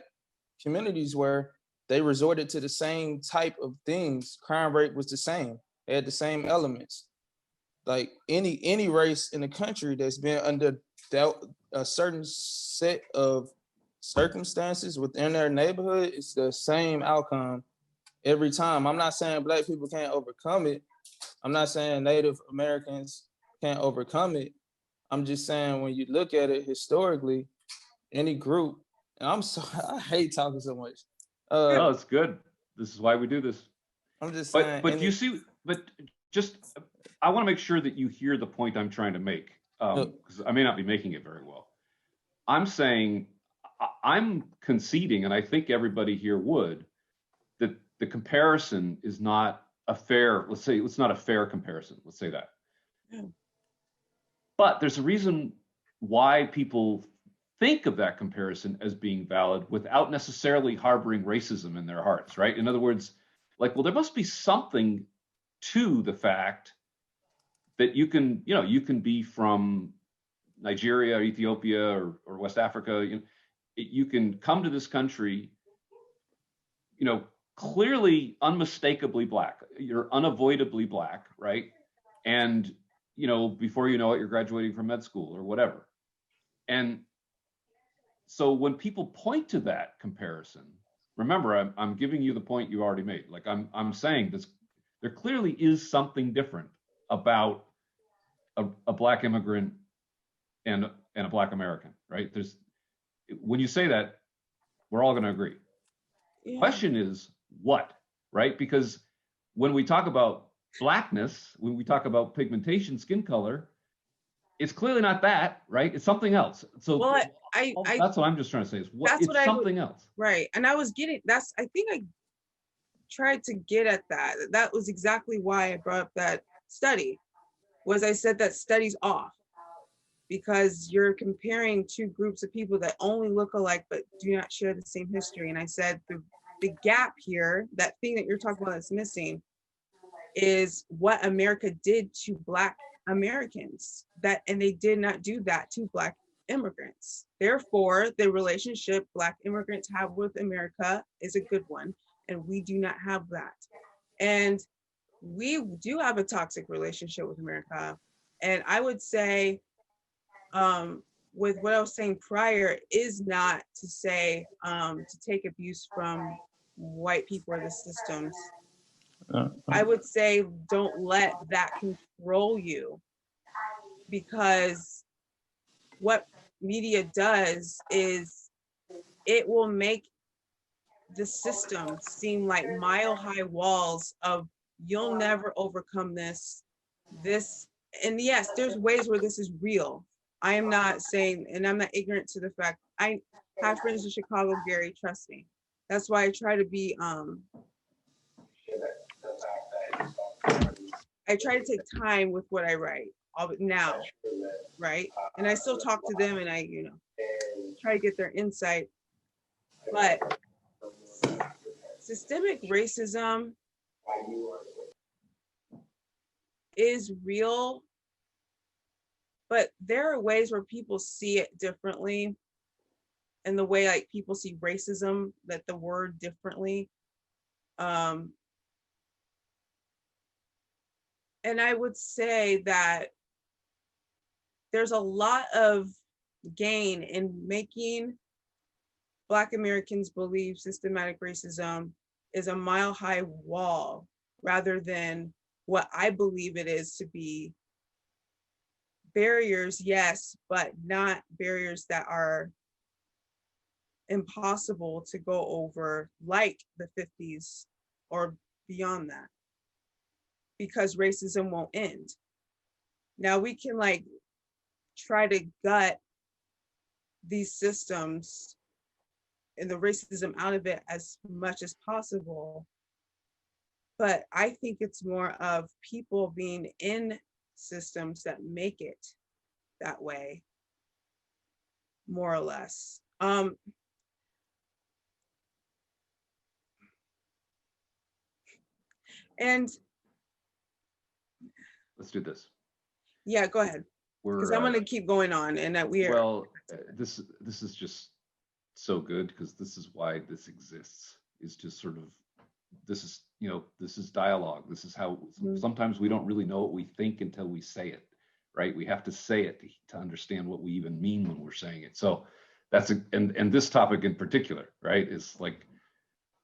communities were, they resorted to the same type of things. Crime rate was the same. They had the same elements. Like any race in the country that's been under a certain set of circumstances within their neighborhood, it's the same outcome every time. I'm not saying Black people can't overcome it. I'm not saying Native Americans can't overcome it. I'm just saying, when you look at it historically, any group, and I hate talking so much. No, it's good. This is why we do this. I'm just saying. But I want to make sure that you hear the point I'm trying to make, because I may not be making it very well. I'm saying, I'm conceding, and I think everybody here would, that the comparison is not a fair, it's not a fair comparison. Let's say that. Yeah. But there's a reason why people think of that comparison as being valid without necessarily harboring racism in their hearts, right? In other words, like, well, there must be something to the fact that you can be from Nigeria or Ethiopia or West Africa. You can come to this country, clearly, unmistakably Black. You're unavoidably Black, right? And, before you know it, you're graduating from med school or whatever. And so when people point to that comparison, remember, I'm giving you the point you already made. Like, I'm saying this, there clearly is something different about a Black immigrant and a Black American, right? There's, when you say that, we're all going to agree. Yeah. Question is what, right? Because when we talk about Blackness, when we talk about pigmentation, skin color, it's clearly not that, right? It's something else. So Well, I that's what I'm just trying to say is what that's it's what I something else. right. And I was getting, that's, I think I tried to get at that. That was exactly why I brought up that study, was I said that study's off because you're comparing two groups of people that only look alike but do not share the same history. And I said the gap here, that thing that you're talking about that's missing, is what America did to Black Americans, that, and they did not do that to Black immigrants. Therefore, the relationship Black immigrants have with America is a good one, and we do not have that. And we do have a toxic relationship with America. And I would say, with what I was saying prior, is not to say to take abuse from white people or the systems. I would say don't let that control you, because what media does is it will make the system seem like mile-high walls of you'll never overcome this. And yes, there's ways where this is real. I am not saying, and I'm not ignorant to the fact, I have friends in Chicago, Gary, trust me. That's why I try to be, I try to take time with what I write now, right? And I still talk to them and I, try to get their insight. But systemic racism is real, but there are ways where people see it differently, and the way like people see racism, that the word differently. And I would say that there's a lot of gain in making Black Americans believe systematic racism is a mile-high wall, rather than what I believe it is to be barriers, yes, but not barriers that are impossible to go over, like the 50s or beyond that, because racism won't end. Now we can like try to gut these systems and the racism out of it as much as possible. But I think it's more of people being in systems that make it that way, more or less. And Let's do this. yeah, go ahead, because I'm going to keep going on, and that we are. Well, this is just so good, because this is why this exists. Is just sort of, this is, this is dialogue. This is how sometimes we don't really know what we think until we say it, right? We have to say it to understand what we even mean when we're saying it. So that's and this topic in particular, right, is like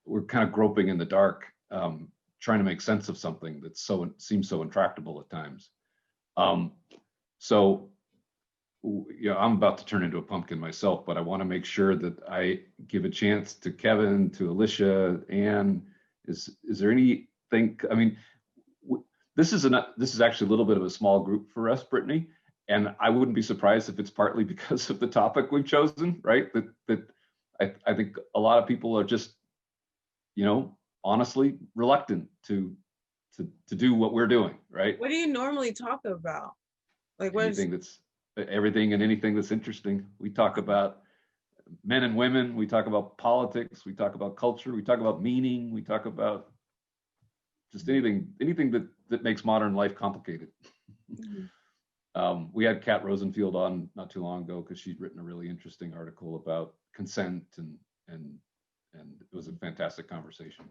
we're kind of groping in the dark, trying to make sense of something that seems so intractable at times. So I'm about to turn into a pumpkin myself, but I want to make sure that I give a chance to Kevin, to Alicia, Anne. Is there anything? I mean, this is actually a little bit of a small group for us, Brittany, and I wouldn't be surprised if it's partly because of the topic we've chosen, right? That I think a lot of people are just, honestly reluctant to do what we're doing, right? What do you normally talk about? Like everything and anything that's interesting. We talk about men and women, we talk about politics, we talk about culture, we talk about meaning, we talk about just anything that makes modern life complicated. Mm-hmm. We had Kat Rosenfield on not too long ago because she'd written a really interesting article about consent, and it was a fantastic conversation.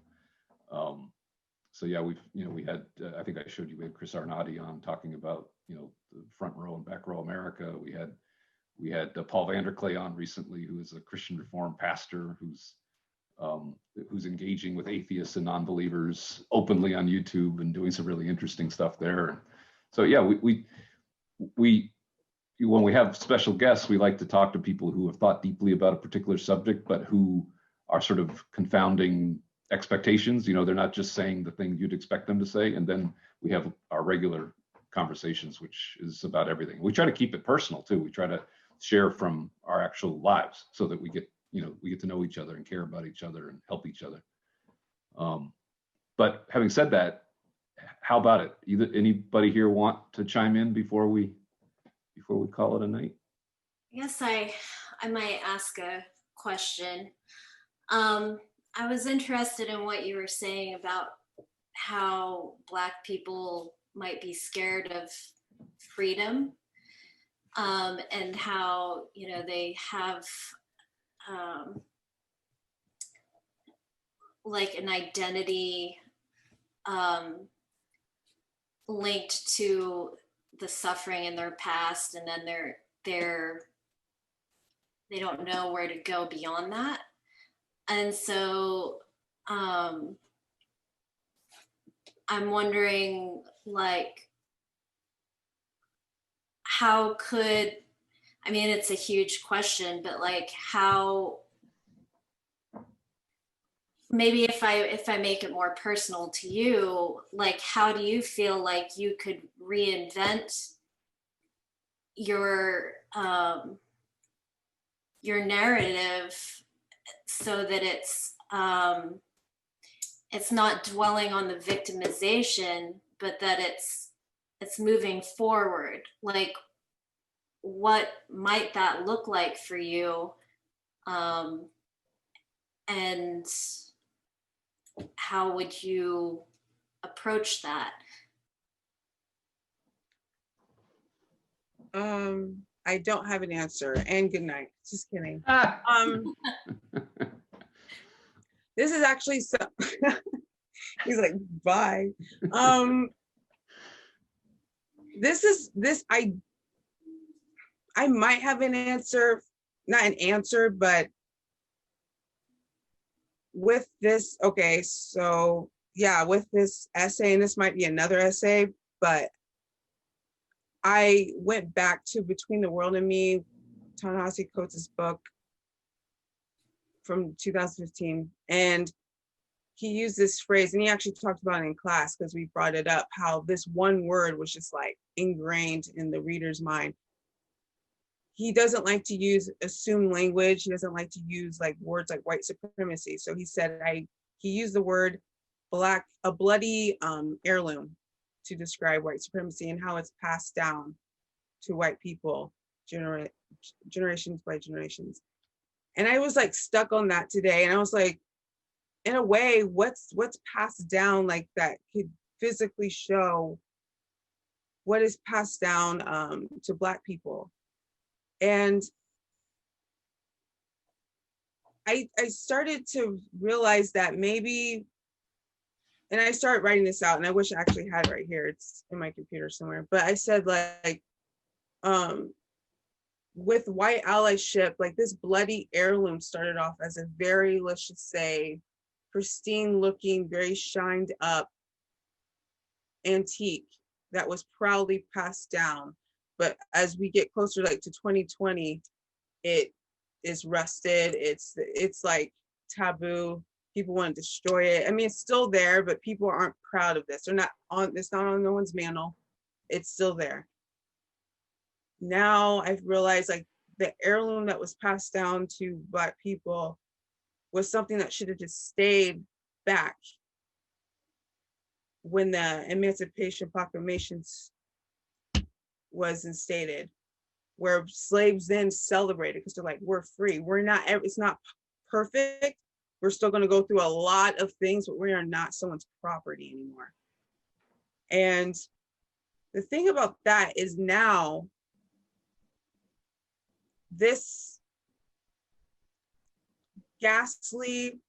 So yeah, we had, I think I showed you, we had Chris Arnatti on talking about, the front row and back row America. We had Paul Vanderklay on recently, who is a Christian Reformed pastor who's engaging with atheists and non-believers openly on YouTube and doing some really interesting stuff there. So yeah, we when we have special guests, we like to talk to people who have thought deeply about a particular subject, but who are sort of confounding expectations. You know, they're not just saying the thing you'd expect them to say. And then we have our regular conversations, which is about everything. We try to keep it personal too. We try to share from our actual lives so that we get to know each other and care about each other and help each other. But having said that, how about it? Anybody here want to chime in before we call it a night? Yes, I might ask a question. I was interested in what you were saying about how Black people might be scared of freedom, and how, you know, they have like an identity linked to the suffering in their past, and then they don't know where to go beyond that. And so I'm wondering, like, how could, I mean, it's a huge question, but like, how, maybe if I make it more personal to you, like, how do you feel like you could reinvent your narrative so that it's not dwelling on the victimization, but that it's moving forward? Like, what might that look like for you? And how would you approach that? I don't have an answer, and good night. Just kidding. This is actually so he's like, bye. I might have an answer, not an answer, but with this, okay, so yeah, with this essay, and this might be another essay, but I went back to Between the World and Me, Ta-Nehisi Coates' book from 2015, and he used this phrase, and he actually talked about it in class because we brought it up, how this one word was just like ingrained in the reader's mind. He doesn't like to use assumed language. He doesn't like to use like words like white supremacy. So he said, he used the word a bloody heirloom to describe white supremacy and how it's passed down to white people generations by generations. And I was like stuck on that today. And I was like, in a way, what's passed down like that could physically show what is passed down to Black people. And I started to realize that maybe, and I started writing this out, and I wish I actually had it right here. It's in my computer somewhere. But I said, like, with white allyship, like this bloody heirloom started off as a very, let's just say, pristine looking, very shined up antique that was proudly passed down. But as we get closer, like to 2020, it is rusted. It's like taboo. People want to destroy it. I mean, it's still there, but people aren't proud of this. It's not on no one's mantle. It's still there. Now I've realized, like, the heirloom that was passed down to Black people was something that should have just stayed back when the Emancipation Proclamation was instated, where slaves then celebrated because they're like, we're free. It's not perfect. We're still going to go through a lot of things, but we are not someone's property anymore. And the thing about that is now this ghastly,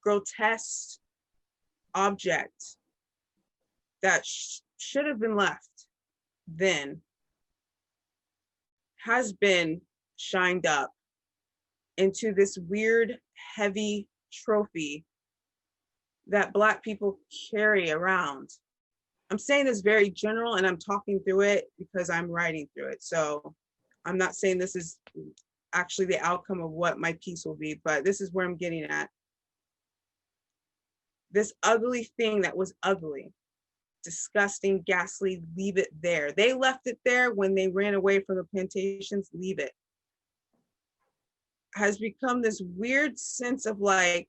grotesque object that should have been left then has been shined up into this weird, heavy trophy that Black people carry around. I'm saying this very general, and I'm talking through it because I'm writing through it. So I'm not saying this is actually the outcome of what my piece will be, but this is where I'm getting at. This ugly thing that was ugly, disgusting, ghastly, leave it there. They left it there when they ran away from the plantations, leave it. Has become this weird sense of like,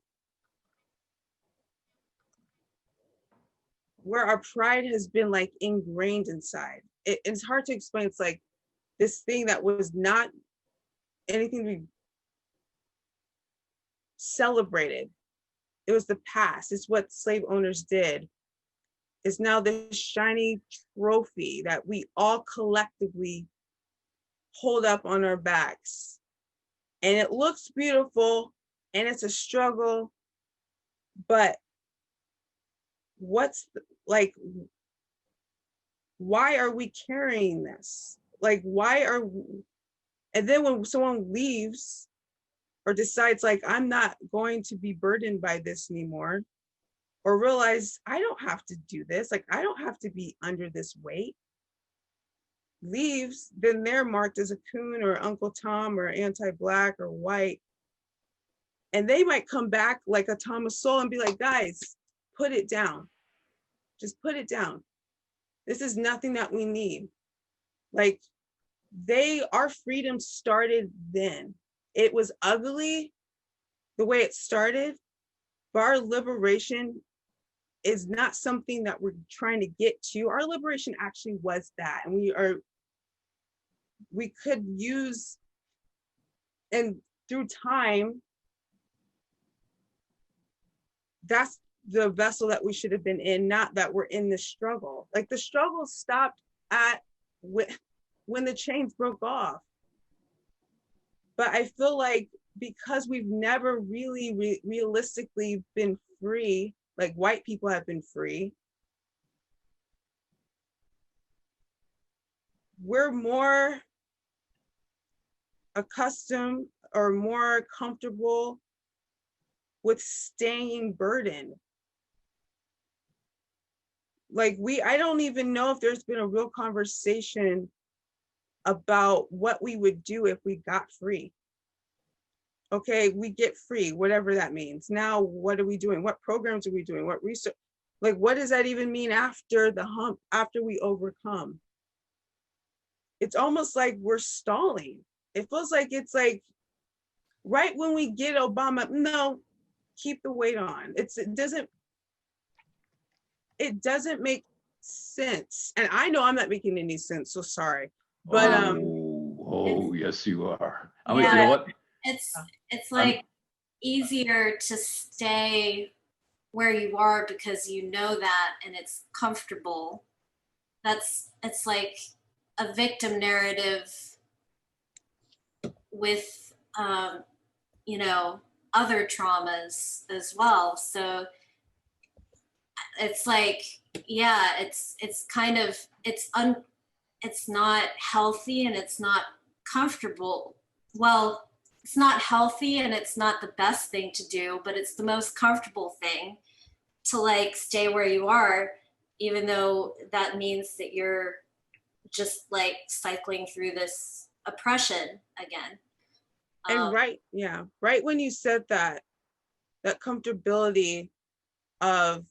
where our pride has been like ingrained inside. It's hard to explain. It's like this thing that was not anything to be celebrated. It was the past. It's what slave owners did. It's now this shiny trophy that we all collectively hold up on our backs. And it looks beautiful and it's a struggle, but like, why are we carrying this? Like, and then when someone leaves or decides like, I'm not going to be burdened by this anymore, or realize I don't have to do this, like, I don't have to be under this weight, leaves, then they're marked as a coon or Uncle Tom or anti-Black or white. And they might come back like a Thomas Sowell and be like, guys, put it down. Just put it down. This is nothing that we need. Like, our freedom started then. It was ugly the way it started, but our liberation is not something that we're trying to get to. Our liberation actually was that. And we could use, and through time, that's the vessel that we should have been in, not that we're in the struggle. Like, the struggle stopped at when the chains broke off. But I feel like because we've never really realistically been free, like white people have been free, we're more accustomed or more comfortable with staying burdened. Like, I don't even know if there's been a real conversation about what we would do if we got free. Okay, we get free, whatever that means. Now, what are we doing? What programs are we doing? What research? Like, what does that even mean after the hump, after we overcome? It's almost like we're stalling. It feels like it's like right when we get Obama, no, keep the weight on. It doesn't make sense. And I know I'm not making any sense, so sorry. But yes, you are. I Yeah. mean, you know what? It's like easier to stay where you are because you know that and it's comfortable. It's like a victim narrative with other traumas as well. So it's like, yeah, it's kind of, it's not healthy and it's not comfortable. Well, it's not healthy and it's not the best thing to do, but it's the most comfortable thing to like stay where you are, even though that means that you're just like cycling through this oppression again. And right when you said that comfortability of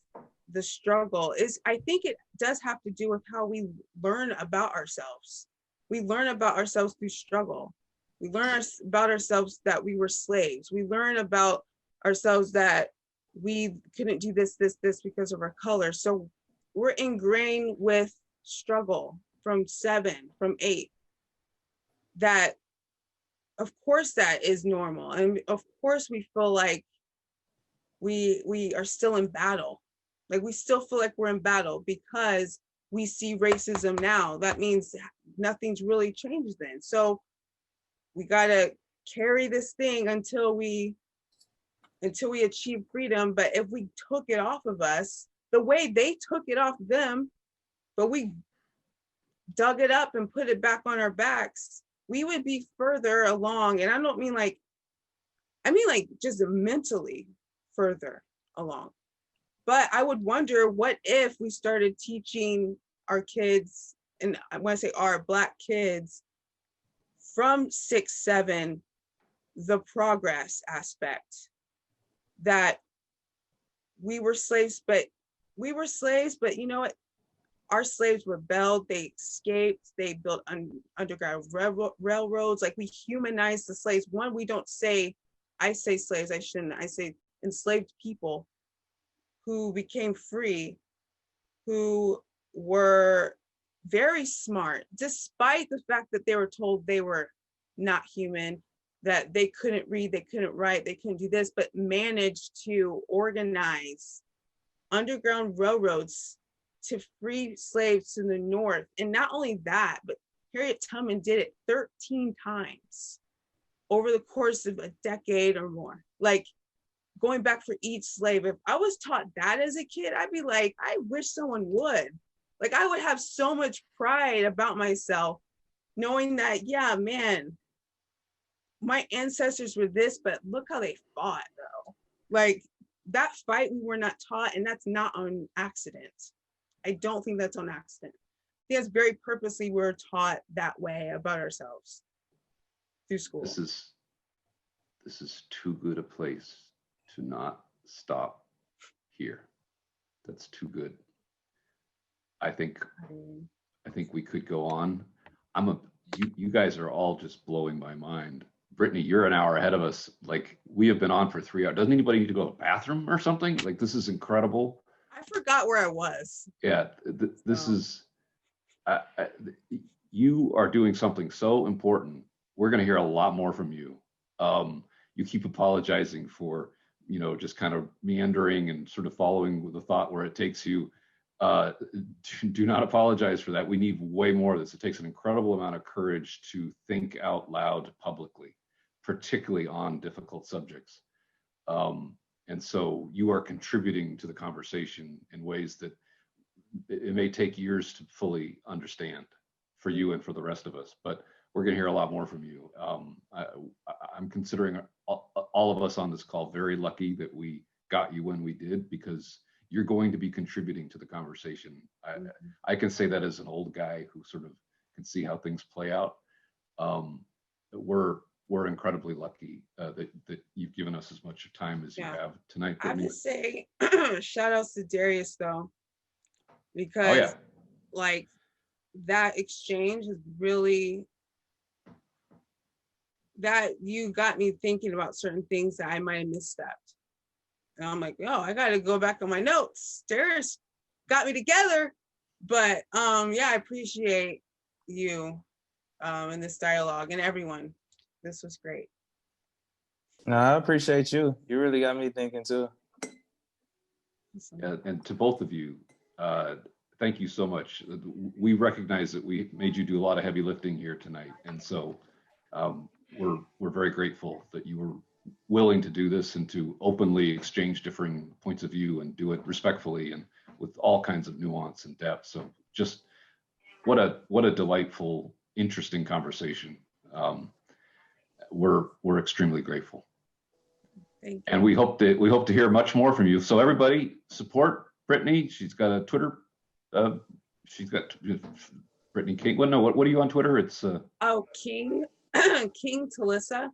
the struggle is, I think it does have to do with how we learn about ourselves. We learn about ourselves through struggle. We learn about ourselves that we were slaves. We learn about ourselves that we couldn't do this because of our color. So we're ingrained with struggle from 7, from 8. That, of course, that is normal. And of course we feel like we are still in battle. Like, we still feel like we're in battle because we see racism now. That means nothing's really changed then. So we gotta carry this thing until we achieve freedom. But if we took it off of us, the way they took it off them, but we dug it up and put it back on our backs, we would be further along. And I don't mean like, I mean like just mentally further along. But I would wonder, what if we started teaching our kids, and when I say our Black kids, from 6-7, the progress aspect, that we were slaves, but you know what? Our slaves rebelled, they escaped, they built underground railroads. Like, we humanized the slaves. One, we don't say, I say slaves, I shouldn't, I say enslaved people who became free, who were very smart, despite the fact that they were told they were not human, that they couldn't read, they couldn't write, they couldn't do this, but managed to organize underground railroads to free slaves to the north. And not only that, but Harriet Tubman did it 13 times over the course of a decade or more. Like, going back for each slave. If I was taught that as a kid, I'd be like, I wish someone would. Like, I would have so much pride about myself, knowing that, yeah, man, my ancestors were this, but look how they fought, though. Like, that fight we were not taught, and that's not on accident. I don't think that's on accident. I think that's very purposely we're taught that way about ourselves through school. This is too good a place to not stop here. That's too good. I think we could go on. You guys are all just blowing my mind. Brittany, you're an hour ahead of us. Like, we have been on for 3 hours. Doesn't anybody need to go to the bathroom or something? Like, this is incredible. I forgot where I was. Yeah, this is, you are doing something so important. We're going to hear a lot more from you. You keep apologizing for, just kind of meandering and sort of following with the thought where it takes you. Do not apologize for that. We need way more of this. It takes an incredible amount of courage to think out loud publicly, particularly on difficult subjects. And so you are contributing to the conversation in ways that it may take years to fully understand for you and for the rest of us, but we're going to hear a lot more from you. I'm considering all of us on this call very lucky that we got you when we did, because you're going to be contributing to the conversation. I can say that as an old guy who sort of can see how things play out. We're incredibly lucky that you've given us as much time as you have tonight. I have to say, shout outs to Darius though, because like, that exchange is really, that you got me thinking about certain things that I might have misstepped. And I'm like, I got to go back on my notes. Darius got me together. But I appreciate you in this dialogue, and everyone. This was great. No, I appreciate you. You really got me thinking too. And to both of you, thank you so much. We recognize that we made you do a lot of heavy lifting here tonight. And so we're very grateful that you were willing to do this and to openly exchange differing points of view and do it respectfully and with all kinds of nuance and depth. So just what a delightful, interesting conversation. We're extremely grateful. Thank you. And we hope to hear much more from you. So everybody support Brittany. She's got a Twitter. She's got Brittany King. Well, no, what are you on Twitter? It's King Talissa.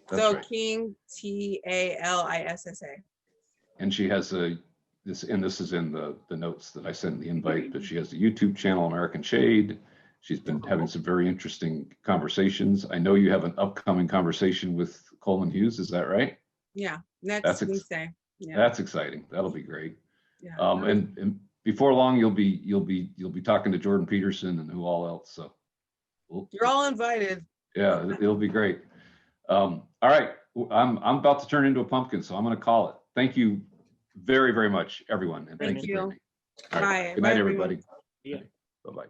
That's So right. King Talissa. And she has this is in the notes that I sent in the invite, but she has the YouTube channel American Shade. She's been having some very interesting conversations. I know you have an upcoming conversation with Coleman Hughes. Is that right? Yeah, next Wednesday. Yeah. That's exciting. That'll be great. Yeah. And before long, you'll be talking to Jordan Peterson and who all else. So you're all invited. Yeah, it'll be great. All right, I'm about to turn into a pumpkin, so I'm going to call it. Thank you very, very much, everyone, and thank you, Brittany. All right. Bye. Good night, Bye, everybody. Yeah. Bye-bye.